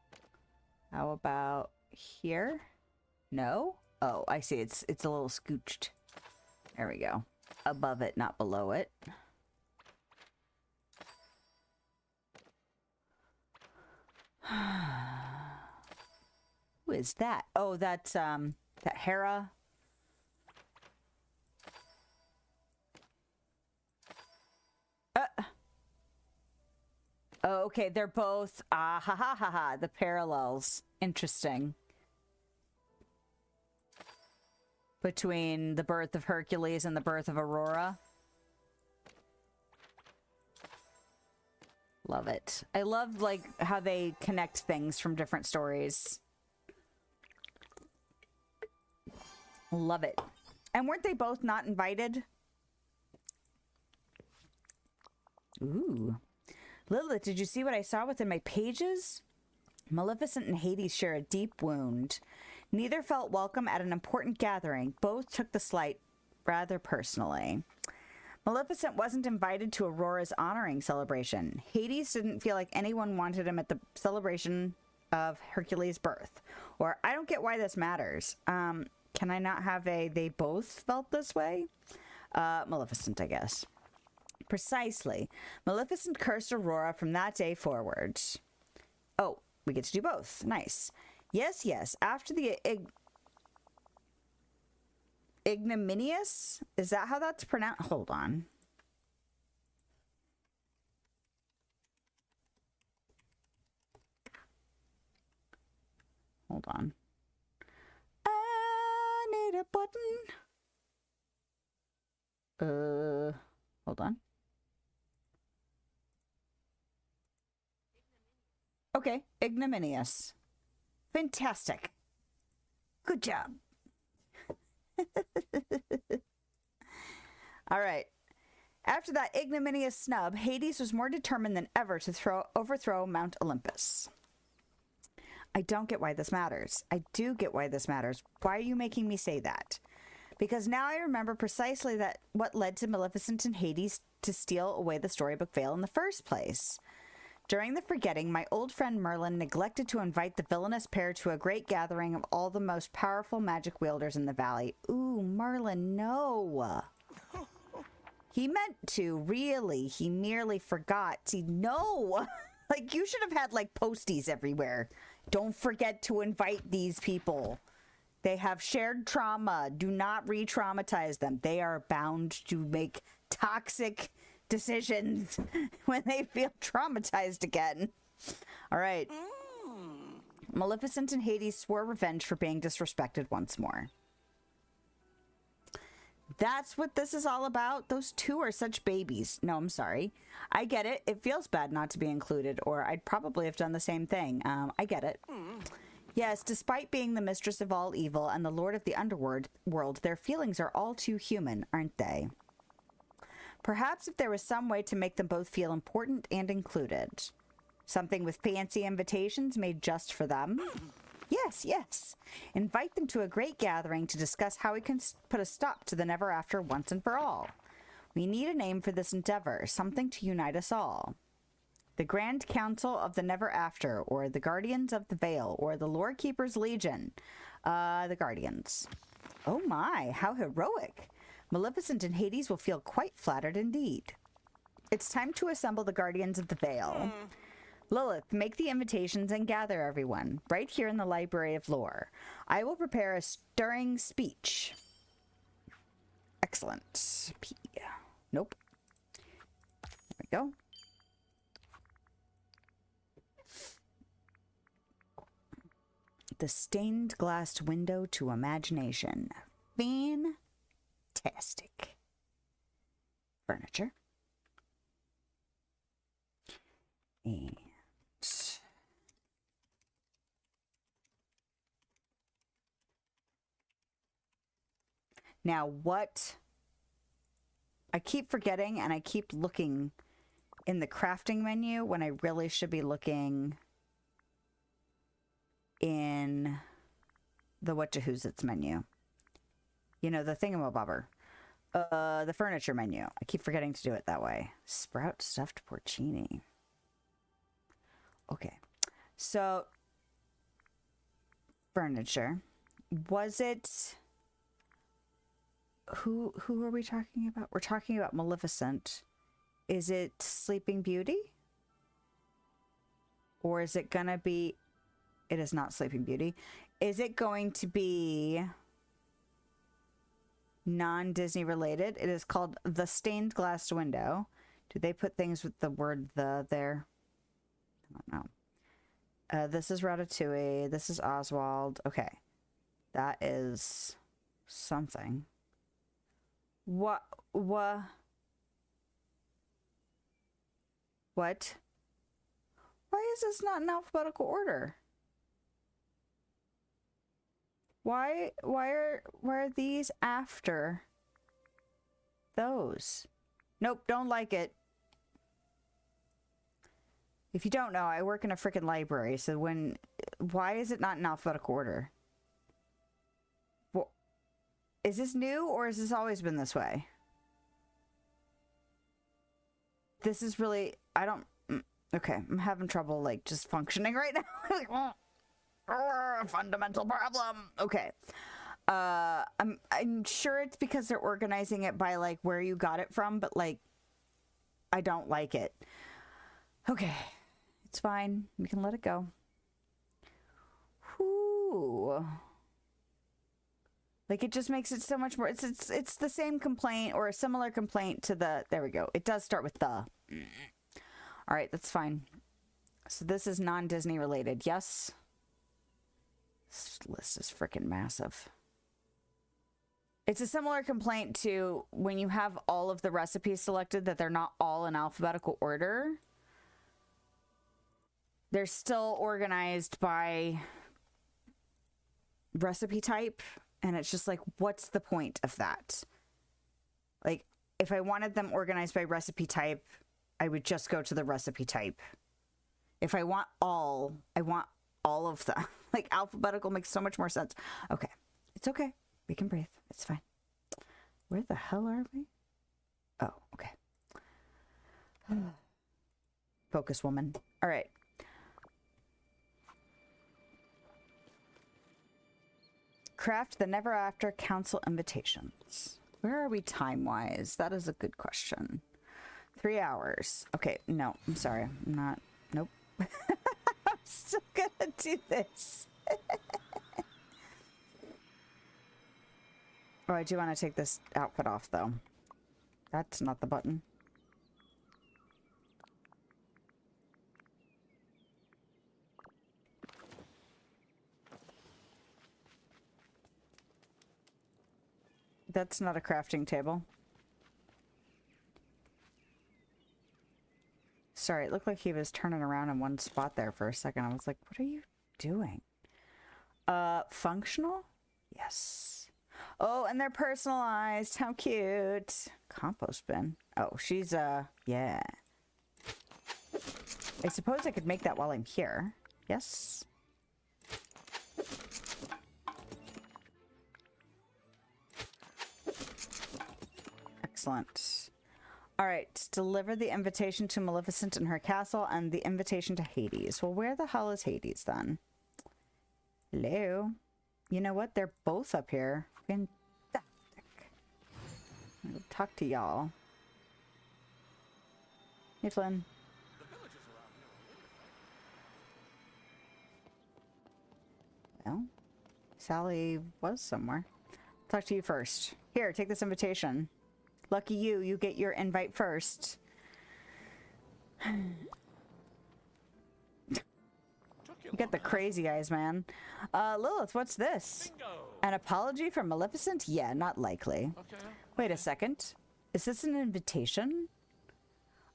How about here? No? Oh, I see. It's a little scooched. There we go. Above it, not below it. Who is that? Oh, that's that Hera. Oh, okay, they're both ha ha ha ha, the parallels. Interesting. Between the birth of Hercules and the birth of Aurora. Love it. I love, like, how they connect things from different stories. Love it. And weren't they both not invited? Ooh. Lilith, did you see what I saw within my pages? Maleficent and Hades share a deep wound. Neither felt welcome at an important gathering. Both took the slight rather personally. Maleficent wasn't invited to Aurora's honoring celebration. Hades didn't feel like anyone wanted him at the celebration of Hercules' birth. Or, I don't get why this matters. Can I not have a they both felt this way? Maleficent, I guess. Precisely. Maleficent cursed Aurora from that day forward. Oh, we get to do both. Nice. Yes, yes. After the ignominious? Is that how that's pronounced? Hold on. Hold on. I need a button. Hold on. Okay, ignominious. Fantastic. Good job. All right. After that ignominious snub, Hades was more determined than ever to overthrow Mount Olympus. I don't get why this matters. I do get why this matters. Why are you making me say that? Because now I remember precisely that what led to Maleficent and Hades to steal away the storybook veil in the first place. During the forgetting, my old friend Merlin neglected to invite the villainous pair to a great gathering of all the most powerful magic wielders in the valley. Ooh, Merlin, no. He meant to, really. He merely forgot. See, no. Like, you should have had, like, posties everywhere. Don't forget to invite these people. They have shared trauma. Do not re-traumatize them. They are bound to make toxic decisions when they feel traumatized again. All right. Maleficent and Hades swore revenge for being disrespected once more. That's what this is all about. Those two are such babies. No, I'm sorry. I get it. It feels bad not to be included, or I'd probably have done the same thing. I get it. Yes, despite being the mistress of all evil and the lord of the underworld, their feelings are all too human, aren't they? Perhaps if there was some way to make them both feel important and included. Something with fancy invitations made just for them. Yes, yes. Invite them to a great gathering to discuss how we can put a stop to the never after once and for all. We need a name for this endeavor, something to unite us all. The Grand Council of the Never After, or the Guardians of the Veil, or the Lore Keeper's Legion. The Guardians. Oh my, how heroic. Maleficent and Hades will feel quite flattered indeed. It's time to assemble the Guardians of the Veil. Lilith, make the invitations and gather everyone, right here in the Library of Lore. I will prepare a stirring speech. Excellent. P. Nope. There we go. The stained glass window to imagination. Fantastic. Furniture. And now what I keep forgetting, and I keep looking in the crafting menu when I really should be looking in the whatchahoozits menu. You know, the thingamabobber. The furniture menu. I keep forgetting to do it that way. Sprout stuffed porcini. Okay. So, furniture. Was it... Who are we talking about? We're talking about Maleficent. Is it Sleeping Beauty? Or is it gonna be... It is not Sleeping Beauty. Is it going to be non-Disney related? It is called The Stained Glass Window. Do they put things with the word "the" there? I don't know. This is Ratatouille. This is Oswald. Okay. That is something. What? What? Why is this not in alphabetical order? Why are these after those? Nope, don't like it. If you don't know, I work in a freaking library, so why is it not in alphabetical order? Well, is this new, or has this always been this way? This is really, okay, I'm having trouble, like, just functioning right now. Fundamental problem. Okay. I'm sure it's because they're organizing it by, like, where you got it from, but, like, I don't like it. Okay. It's fine. We can let it go. Whoo. Like, it just makes it so much more... It's the same complaint, or a similar complaint to the... There we go. It does start with the. All right, that's fine. So this is non-Disney related. Yes? This list is freaking massive. It's a similar complaint to when you have all of the recipes selected that they're not all in alphabetical order. They're still organized by recipe type, and it's just like, what's the point of that? Like, if I wanted them organized by recipe type, I would just go to the recipe type. If I want all of them. Like, alphabetical makes so much more sense. Okay. It's okay. We can breathe. It's fine. Where the hell are we? Oh, okay. Focus, woman. All right. Craft the Never After Council invitations. Where are we time-wise? That is a good question. 3 hours. Okay, no, I'm sorry. I'm not. Nope. I'm still gonna do this. Oh, I do want to take this outfit off, though. That's not the button. That's not a crafting table. Sorry, it looked like he was turning around in one spot there for a second. I was like, what are you doing? Functional? Yes. Oh, and they're personalized. How cute. Compost bin. Oh, she's, yeah. I suppose I could make that while I'm here. Yes. Excellent. All right, deliver the invitation to Maleficent in her castle and the invitation to Hades. Well, where the hell is Hades then? Hello? You know what? They're both up here. Fantastic. I'll talk to y'all. Hey, Flynn. Well, Sally was somewhere. Talk to you first. Here, take this invitation. Lucky you, you get your invite first. You get the crazy eyes, man. Lilith, what's this? Bingo. An apology from Maleficent? Yeah, not likely. Okay. Wait a second. Is this an invitation?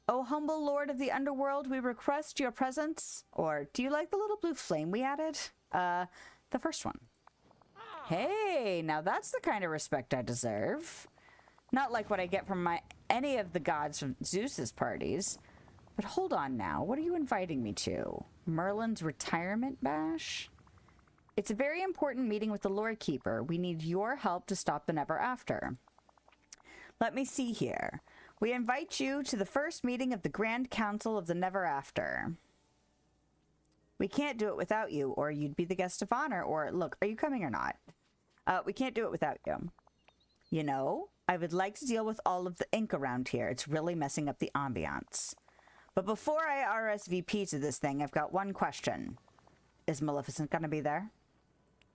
Oh, humble lord of the underworld, we request your presence. Or, do you like the little blue flame we added? The first one. Hey, now that's the kind of respect I deserve. Not like what I get from any of the gods from Zeus's parties. But hold on now, what are you inviting me to? Merlin's retirement bash? It's a very important meeting with the Lord Keeper. We need your help to stop the Never After. Let me see here. We invite you to the first meeting of the Grand Council of the Never After. We can't do it without you, or you'd be the guest of honor, or, look, are you coming or not? We can't do it without you. You know, I would like to deal with all of the ink around here. It's really messing up the ambiance. But before I RSVP to this thing, I've got one question. Is Maleficent gonna be there?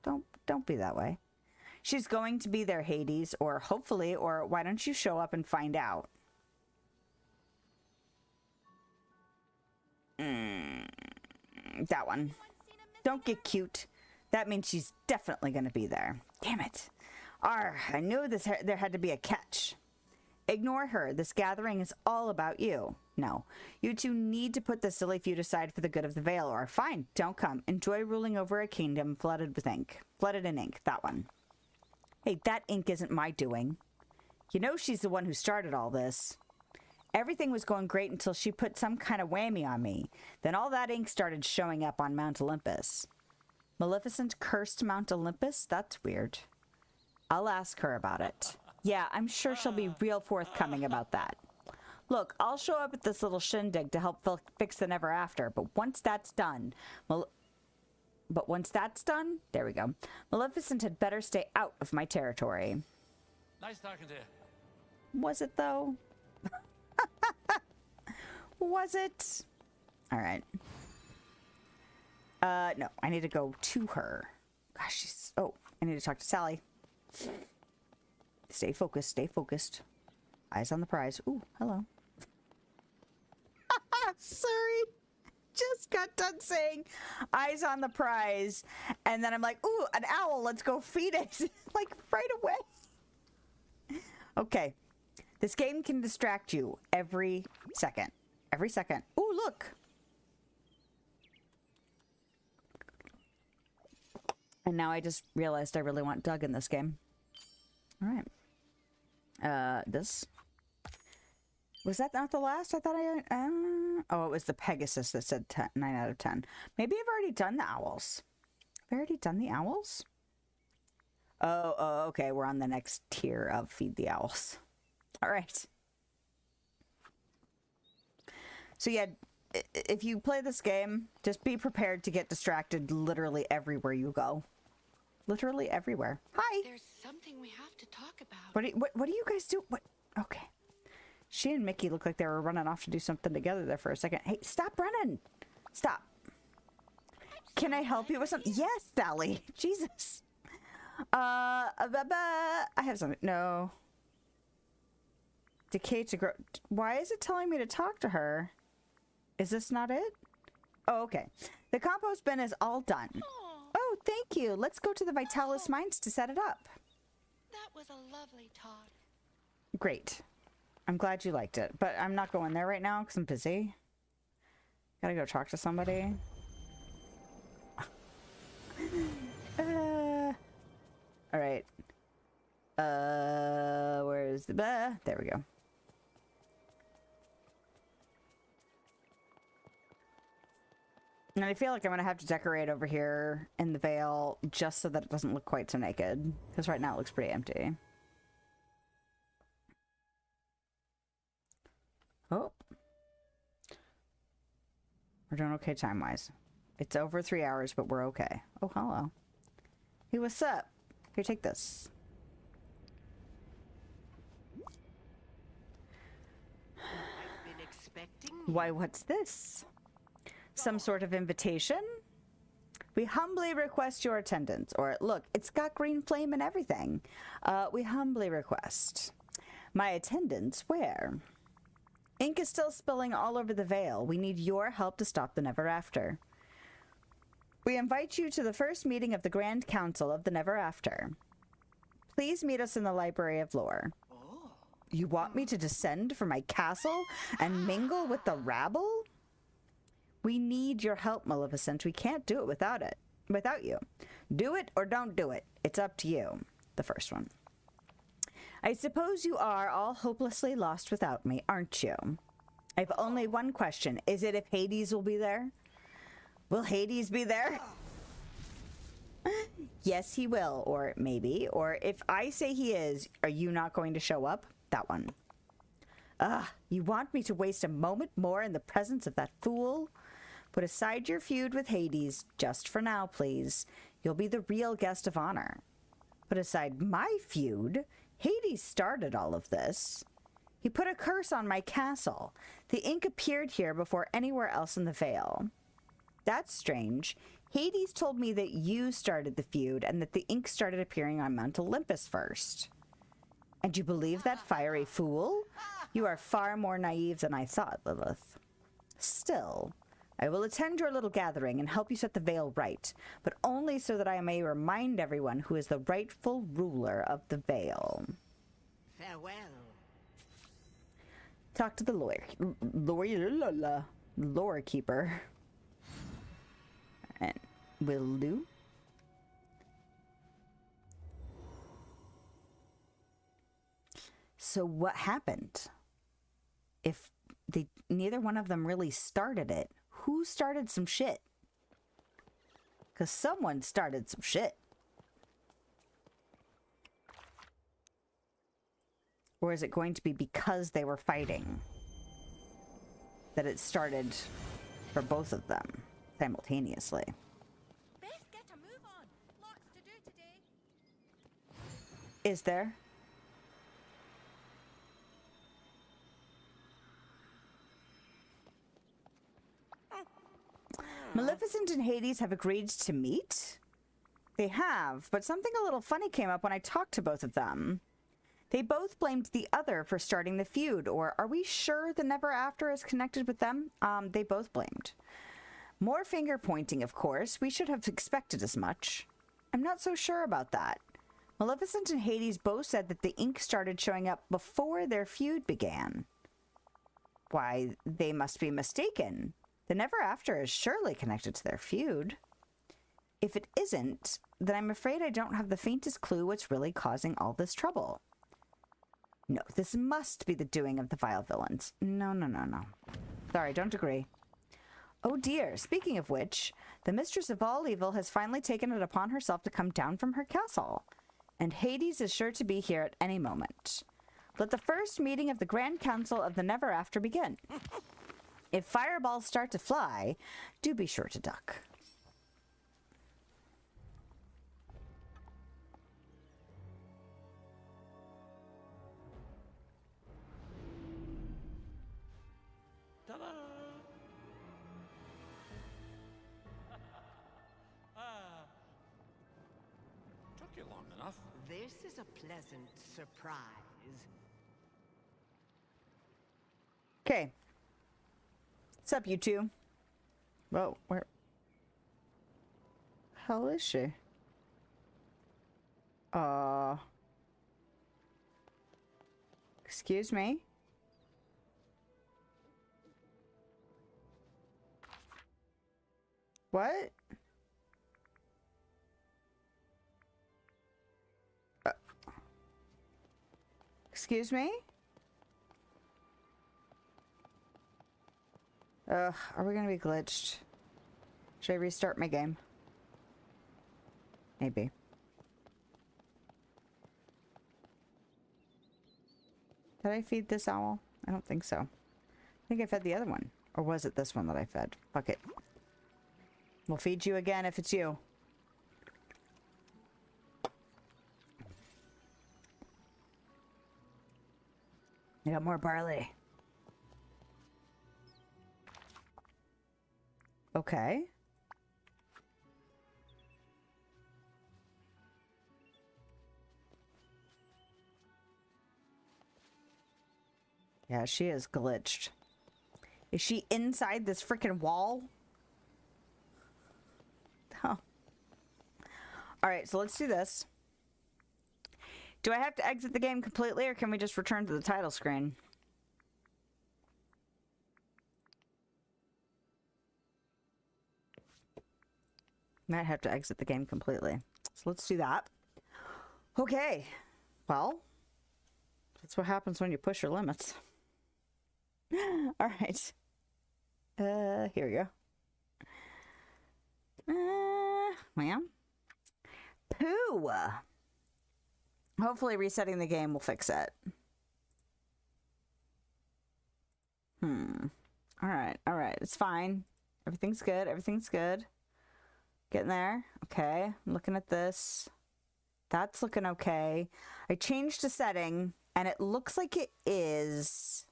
Don't be that way. She's going to be there, Hades, or hopefully, or why don't you show up and find out? That one. Don't get cute. That means she's definitely going to be there. Damn it. I knew there had to be a catch. Ignore her. This gathering is all about you. No. You two need to put the silly feud aside for the good of the Vale, or fine, don't come. Enjoy ruling over a kingdom flooded with ink. Flooded in ink. That one. Hey, that ink isn't my doing. You know she's the one who started all this. Everything was going great until she put some kind of whammy on me. Then all that ink started showing up on Mount Olympus. Maleficent cursed Mount Olympus? That's weird. I'll ask her about it. Yeah, I'm sure she'll be real forthcoming about that. Look, I'll show up at this little shindig to help fix the Never After, but once that's done... there we go. Maleficent had better stay out of my territory. Nice talking to you. Was it, though? Was it? All right. No, I need to go to her. Gosh, she's... Oh, I need to talk to Sally. Stay focused, stay focused. Eyes on the prize. Ooh, hello. Sorry. Just got done saying eyes on the prize. And then I'm like, ooh, an owl. Let's go feed it. Like, right away. Okay. This game can distract you every second. Every second. Ooh, look. And now I just realized I really want Doug in this game. All right. This. Was that not the last? I thought oh, it was the Pegasus that said 9 out of 10. Maybe I've already done the owls. Have I already done the owls? Oh, okay. We're on the next tier of Feed the Owls. All right. So yeah, if you play this game, just be prepared to get distracted literally everywhere you go. Literally everywhere. Hi. There's something we have to talk about. What do you guys do? What? Okay. She and Mickey look like they were running off to do something together there for a second. Hey, stop running. Stop. Can I help you with something? Yes, Sally. Jesus. I have something. No. Decay to grow. Why is it telling me to talk to her? Is this not it? Oh, okay. The compost bin is all done. Oh, thank you. Let's go to the Vitalis mines to set it up. That was a lovely talk. Great. I'm glad you liked it, but I'm not going there right now because I'm busy. Gotta go talk to somebody. All right. Where's the... There we go. And I feel like I'm gonna have to decorate over here in the Vale just so that it doesn't look quite so naked. Because right now it looks pretty empty. Oh. We're doing okay time-wise. It's over 3 hours, but we're okay. Oh, hello. Hey, what's up? Here, take this. I've been expecting Why, what's this? Some sort of invitation? We humbly request your attendance. Or, look, it's got green flame and everything. We humbly request. My attendance? Where? Ink is still spilling all over the Vale. We need your help to stop the Never After. We invite you to the first meeting of the Grand Council of the Never After. Please meet us in the Library of Lore. You want me to descend from my castle and mingle with the rabble? We need your help, Maleficent. We can't do it without you. Do it or don't do it. It's up to you. The first one. I suppose you are all hopelessly lost without me, aren't you? I've only one question. Is it if Hades will be there? Will Hades be there? Yes, he will. Or maybe. Or if I say he is, are you not going to show up? That one. You want me to waste a moment more in the presence of that fool? Put aside your feud with Hades, just for now, please. You'll be the real guest of honor. Put aside my feud. Hades started all of this. He put a curse on my castle. The ink appeared here before anywhere else in the Vale. That's strange. Hades told me that you started the feud and that the ink started appearing on Mount Olympus first. And you believe that fiery fool? You are far more naive than I thought, Lilith. Still, I will attend your little gathering and help you set the Vale right, but only so that I may remind everyone who is the rightful ruler of the Vale. Farewell. Talk to the lore keeper. And will do. So what happened? If neither one of them really started it, who started some shit? Because someone started some shit. Or is it going to be because they were fighting that it started for both of them simultaneously? Best get a move on. Lots to do today. Is there? Maleficent and Hades have agreed to meet? They have, but something a little funny came up when I talked to both of them. They both blamed the other for starting the feud, or are we sure the Never After is connected with them? They both blamed. More finger pointing, of course. We should have expected as much. I'm not so sure about that. Maleficent and Hades both said that the ink started showing up before their feud began. Why, they must be mistaken. The Never After is surely connected to their feud. If it isn't, then I'm afraid I don't have the faintest clue what's really causing all this trouble. No, this must be the doing of the vile villains. No. Sorry, don't agree. Oh dear, speaking of which, the mistress of all evil has finally taken it upon herself to come down from her castle, and Hades is sure to be here at any moment. Let the first meeting of the Grand Council of the Never After begin. If fireballs start to fly, do be sure to duck. Ta-da! Took you long enough. This is a pleasant surprise. Okay. What's up, you two? Whoa, where? Hell is she? Excuse me? What? Excuse me? Are we gonna be glitched? Should I restart my game? Maybe. Did I feed this owl? I don't think so. I think I fed the other one. Or was it this one that I fed? Fuck it. We'll feed you again if it's you. I got more barley. Okay. Yeah, she is glitched. Is she inside this freaking wall? Oh. All right, so let's do this. Do I have to exit the game completely, or can we just return to the title screen? Might have to exit the game completely. So let's do that. Okay. Well, that's what happens when you push your limits. All right. Here we go. Well. Pooh. Hopefully resetting the game will fix it. All right. It's fine. Everything's good. Everything's good. Getting there. Okay. I'm looking at this. That's looking okay. I changed a setting, and it looks like it is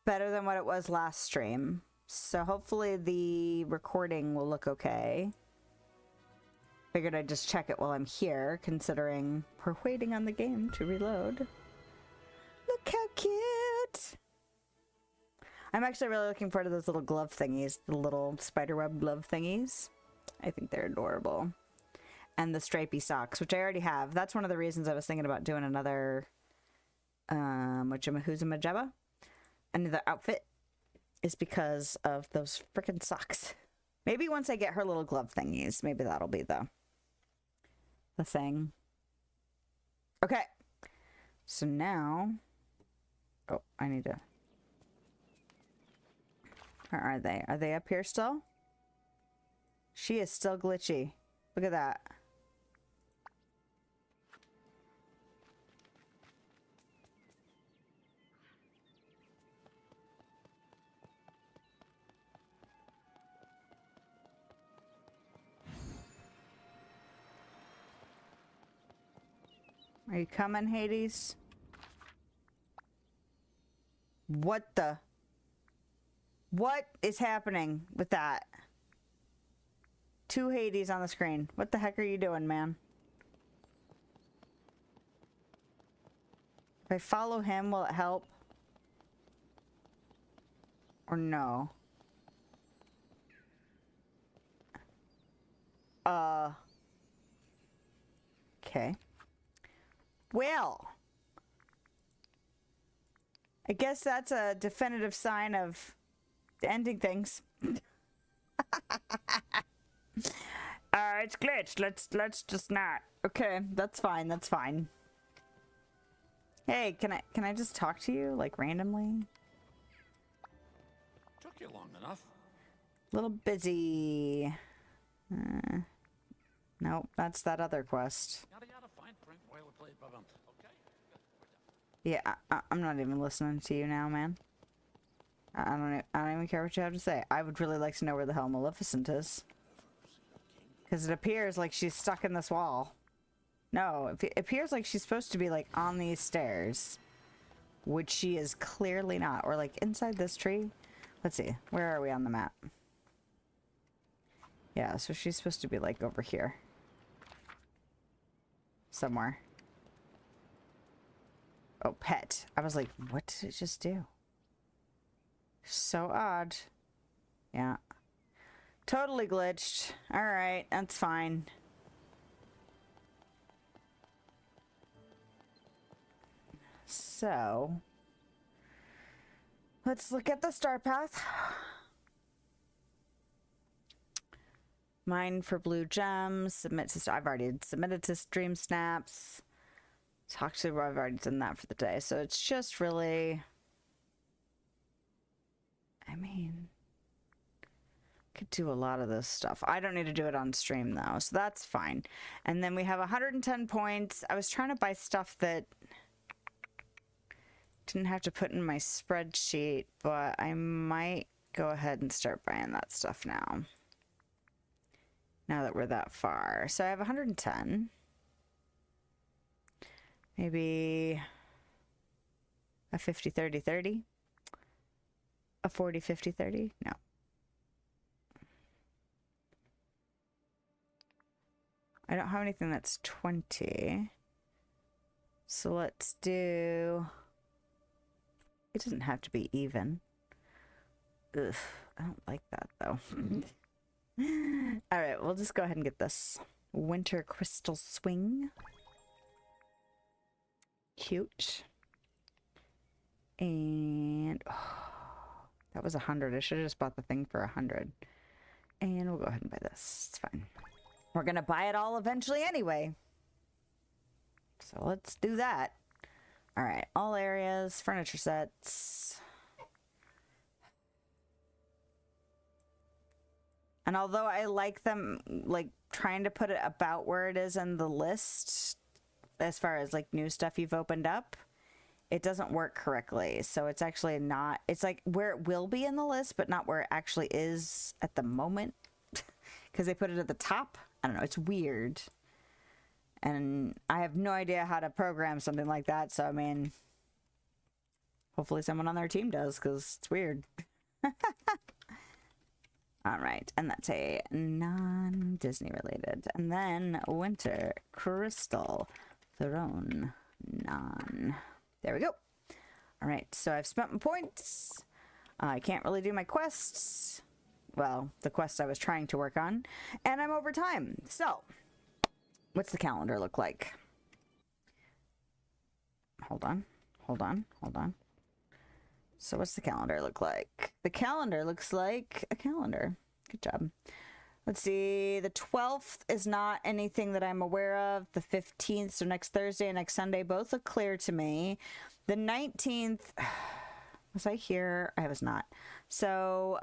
better than what it was last stream. So hopefully the recording will look okay. Figured I'd just check it while I'm here, considering we're waiting on the game to reload. Look how cute! I'm actually really looking forward to those little glove thingies, the little spiderweb glove thingies. I think they're adorable. And the stripy socks, which I already have. That's one of the reasons I was thinking about doing another Majaba, another outfit, is because of those frickin' socks. Maybe once I get her little glove thingies, maybe that'll be the thing. Okay. So now, oh, I need to. Where are they? Are they up here still? She is still glitchy. Look at that. Are you coming, Hades? What the? What is happening with that? 2 Hades on the screen. What the heck are you doing, man? If I follow him, will it help? Or no? Okay. Well, I guess that's a definitive sign of ending things. It's glitched. Let's just not. Okay, that's fine. That's fine. Hey, can I just talk to you like randomly? Took you long enough. Little busy. Nope, that's that other quest. Yada yada, fine print, boilerplate, blah, blah. Okay. Yeah, I'm not even listening to you now, man. I don't even care what you have to say. I would really like to know where the hell Maleficent is. Because it appears like she's stuck in this wall. No, it appears like she's supposed to be like on these stairs. Which she is clearly not. Or like inside this tree. Let's see. Where are we on the map? Yeah, so she's supposed to be like over here. Somewhere. Oh, pet. I was like, what did it just do? So odd. Yeah. Totally glitched. Alright, that's fine. So, let's look at the star path. Mine for blue gems. Submit to. I've already submitted to Stream Snaps. Talk to. I've already done that for the day. So it's just really. I mean, could do a lot of this stuff. I don't need to do it on stream though, so that's fine. And then we have 110 points. I was trying to buy stuff that didn't have to put in my spreadsheet, but I might go ahead and start buying that stuff now. Now that we're that far. So I have 110. Maybe a 50-30-30. A 40-50-30? No. I don't have anything that's 20. So let's do... It doesn't have to be even. Ugh, I don't like that though. Alright, we'll just go ahead and get this. Winter crystal swing. Cute. And that was 100. I should have just bought the thing for 100. And we'll go ahead and buy this. It's fine. We're gonna buy it all eventually anyway. So let's do that. All right, all areas, furniture sets. And although I like them, like trying to put it about where it is in the list, as far as like new stuff you've opened up, it doesn't work correctly. So it's actually not, it's like where it will be in the list, but not where it actually is at the moment. Because they put it at the top. I don't know, it's weird. And I have no idea how to program something like that. So, I mean, hopefully someone on their team does, because it's weird. All right, and that's a non-Disney related. And then Winter Crystal Throne non. There we go. All right, so I've spent my points. I can't really do my quests. Well, the quests I was trying to work on. And I'm over time. So, what's the calendar look like? Hold on. So what's the calendar look like? The calendar looks like a calendar. Good job. Let's see. The 12th is not anything that I'm aware of. The 15th, so next Thursday and next Sunday, both look clear to me. The 19th, was I here? I was not. So,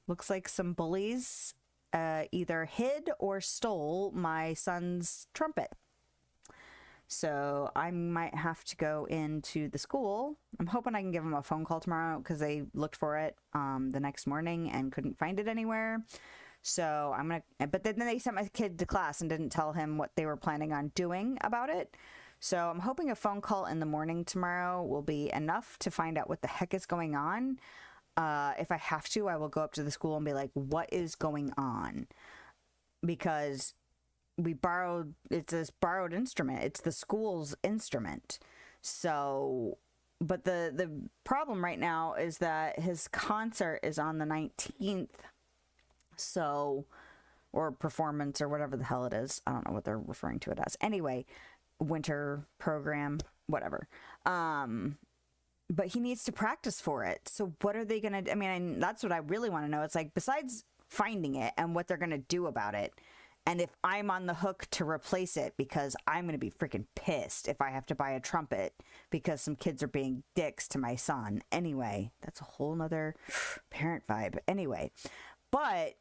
looks like some bullies either hid or stole my son's trumpet. So I might have to go into the school. I'm hoping I can give them a phone call tomorrow because they looked for it the next morning and couldn't find it anywhere. So I'm going to, but then they sent my kid to class and didn't tell him what they were planning on doing about it. So I'm hoping a phone call in the morning tomorrow will be enough to find out what the heck is going on. If I have to, I will go up to the school and be like, what is going on? Because we borrowed, it's this borrowed instrument. It's the school's instrument. So, but the problem right now is that his concert is on the 19th. So, or performance or whatever the hell it is. I don't know what they're referring to it as. Anyway, winter program, whatever. But he needs to practice for it. So what are they going to do? I mean, that's what I really want to know. It's like, besides finding it and what they're going to do about it, and if I'm on the hook to replace it, because I'm going to be freaking pissed if I have to buy a trumpet because some kids are being dicks to my son. Anyway, that's a whole nother parent vibe. Anyway, but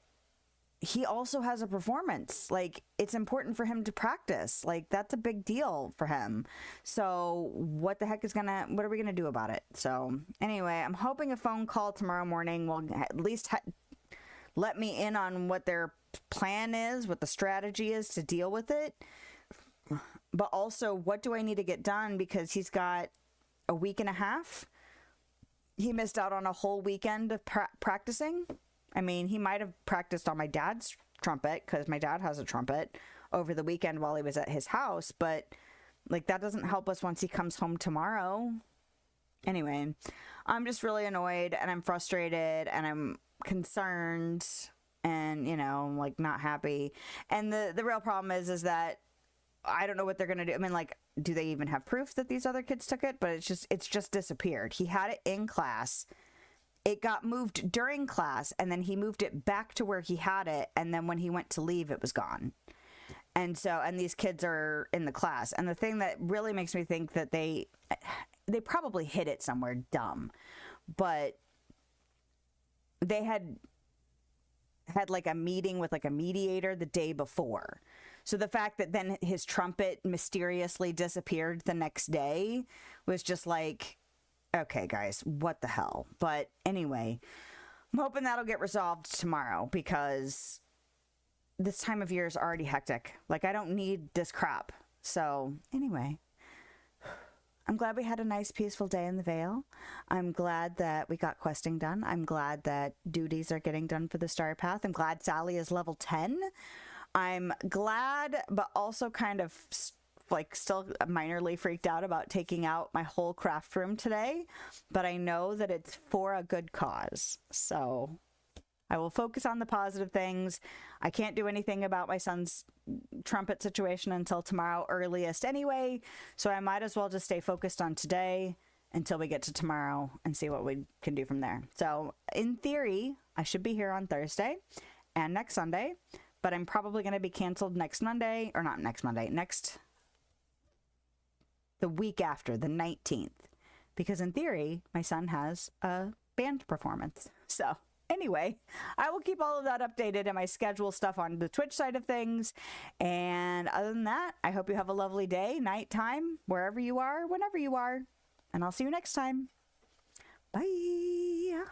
he also has a performance. Like, it's important for him to practice. Like, that's a big deal for him. So what the heck is what are we going to do about it? So anyway, I'm hoping a phone call tomorrow morning will at least let me in on what their plan is, what the strategy is to deal with it. But also, what do I need to get done? Because he's got a week and a half. He missed out on a whole weekend of practicing. I mean, he might have practiced on my dad's trumpet because my dad has a trumpet over the weekend while he was at his house. But, like, that doesn't help us once he comes home tomorrow. Anyway, I'm just really annoyed and I'm frustrated and I'm concerned and, you know, like, not happy. And the real problem is that I don't know what they're going to do. I mean, like, do they even have proof that these other kids took it? But it's just disappeared. He had it in class. It got moved during class, and then he moved it back to where he had it, and then when he went to leave, it was gone. And so, and these kids are in the class. And the thing that really makes me think that they probably hid it somewhere dumb, but they had like a meeting with like a mediator the day before. So the fact that then his trumpet mysteriously disappeared the next day was just like, okay, guys, what the hell? But anyway, I'm hoping that'll get resolved tomorrow because this time of year is already hectic. Like, I don't need this crap. So anyway, I'm glad we had a nice, peaceful day in the Vale. I'm glad that we got questing done. I'm glad that duties are getting done for the Star Path. I'm glad Sally is level 10. I'm glad, but also kind of like still minorly freaked out about taking out my whole craft room today, but I know that it's for a good cause. So I will focus on the positive things. I can't do anything about my son's trumpet situation until tomorrow earliest anyway, so I might as well just stay focused on today until we get to tomorrow and see what we can do from there. So in theory, I should be here on Thursday and next Sunday, but I'm probably going to be canceled next Monday, or not next Monday, the week after, the 19th, because in theory, my son has a band performance. So anyway, I will keep all of that updated and my schedule stuff on the Twitch side of things. And other than that, I hope you have a lovely day, nighttime, wherever you are, whenever you are. And I'll see you next time. Bye.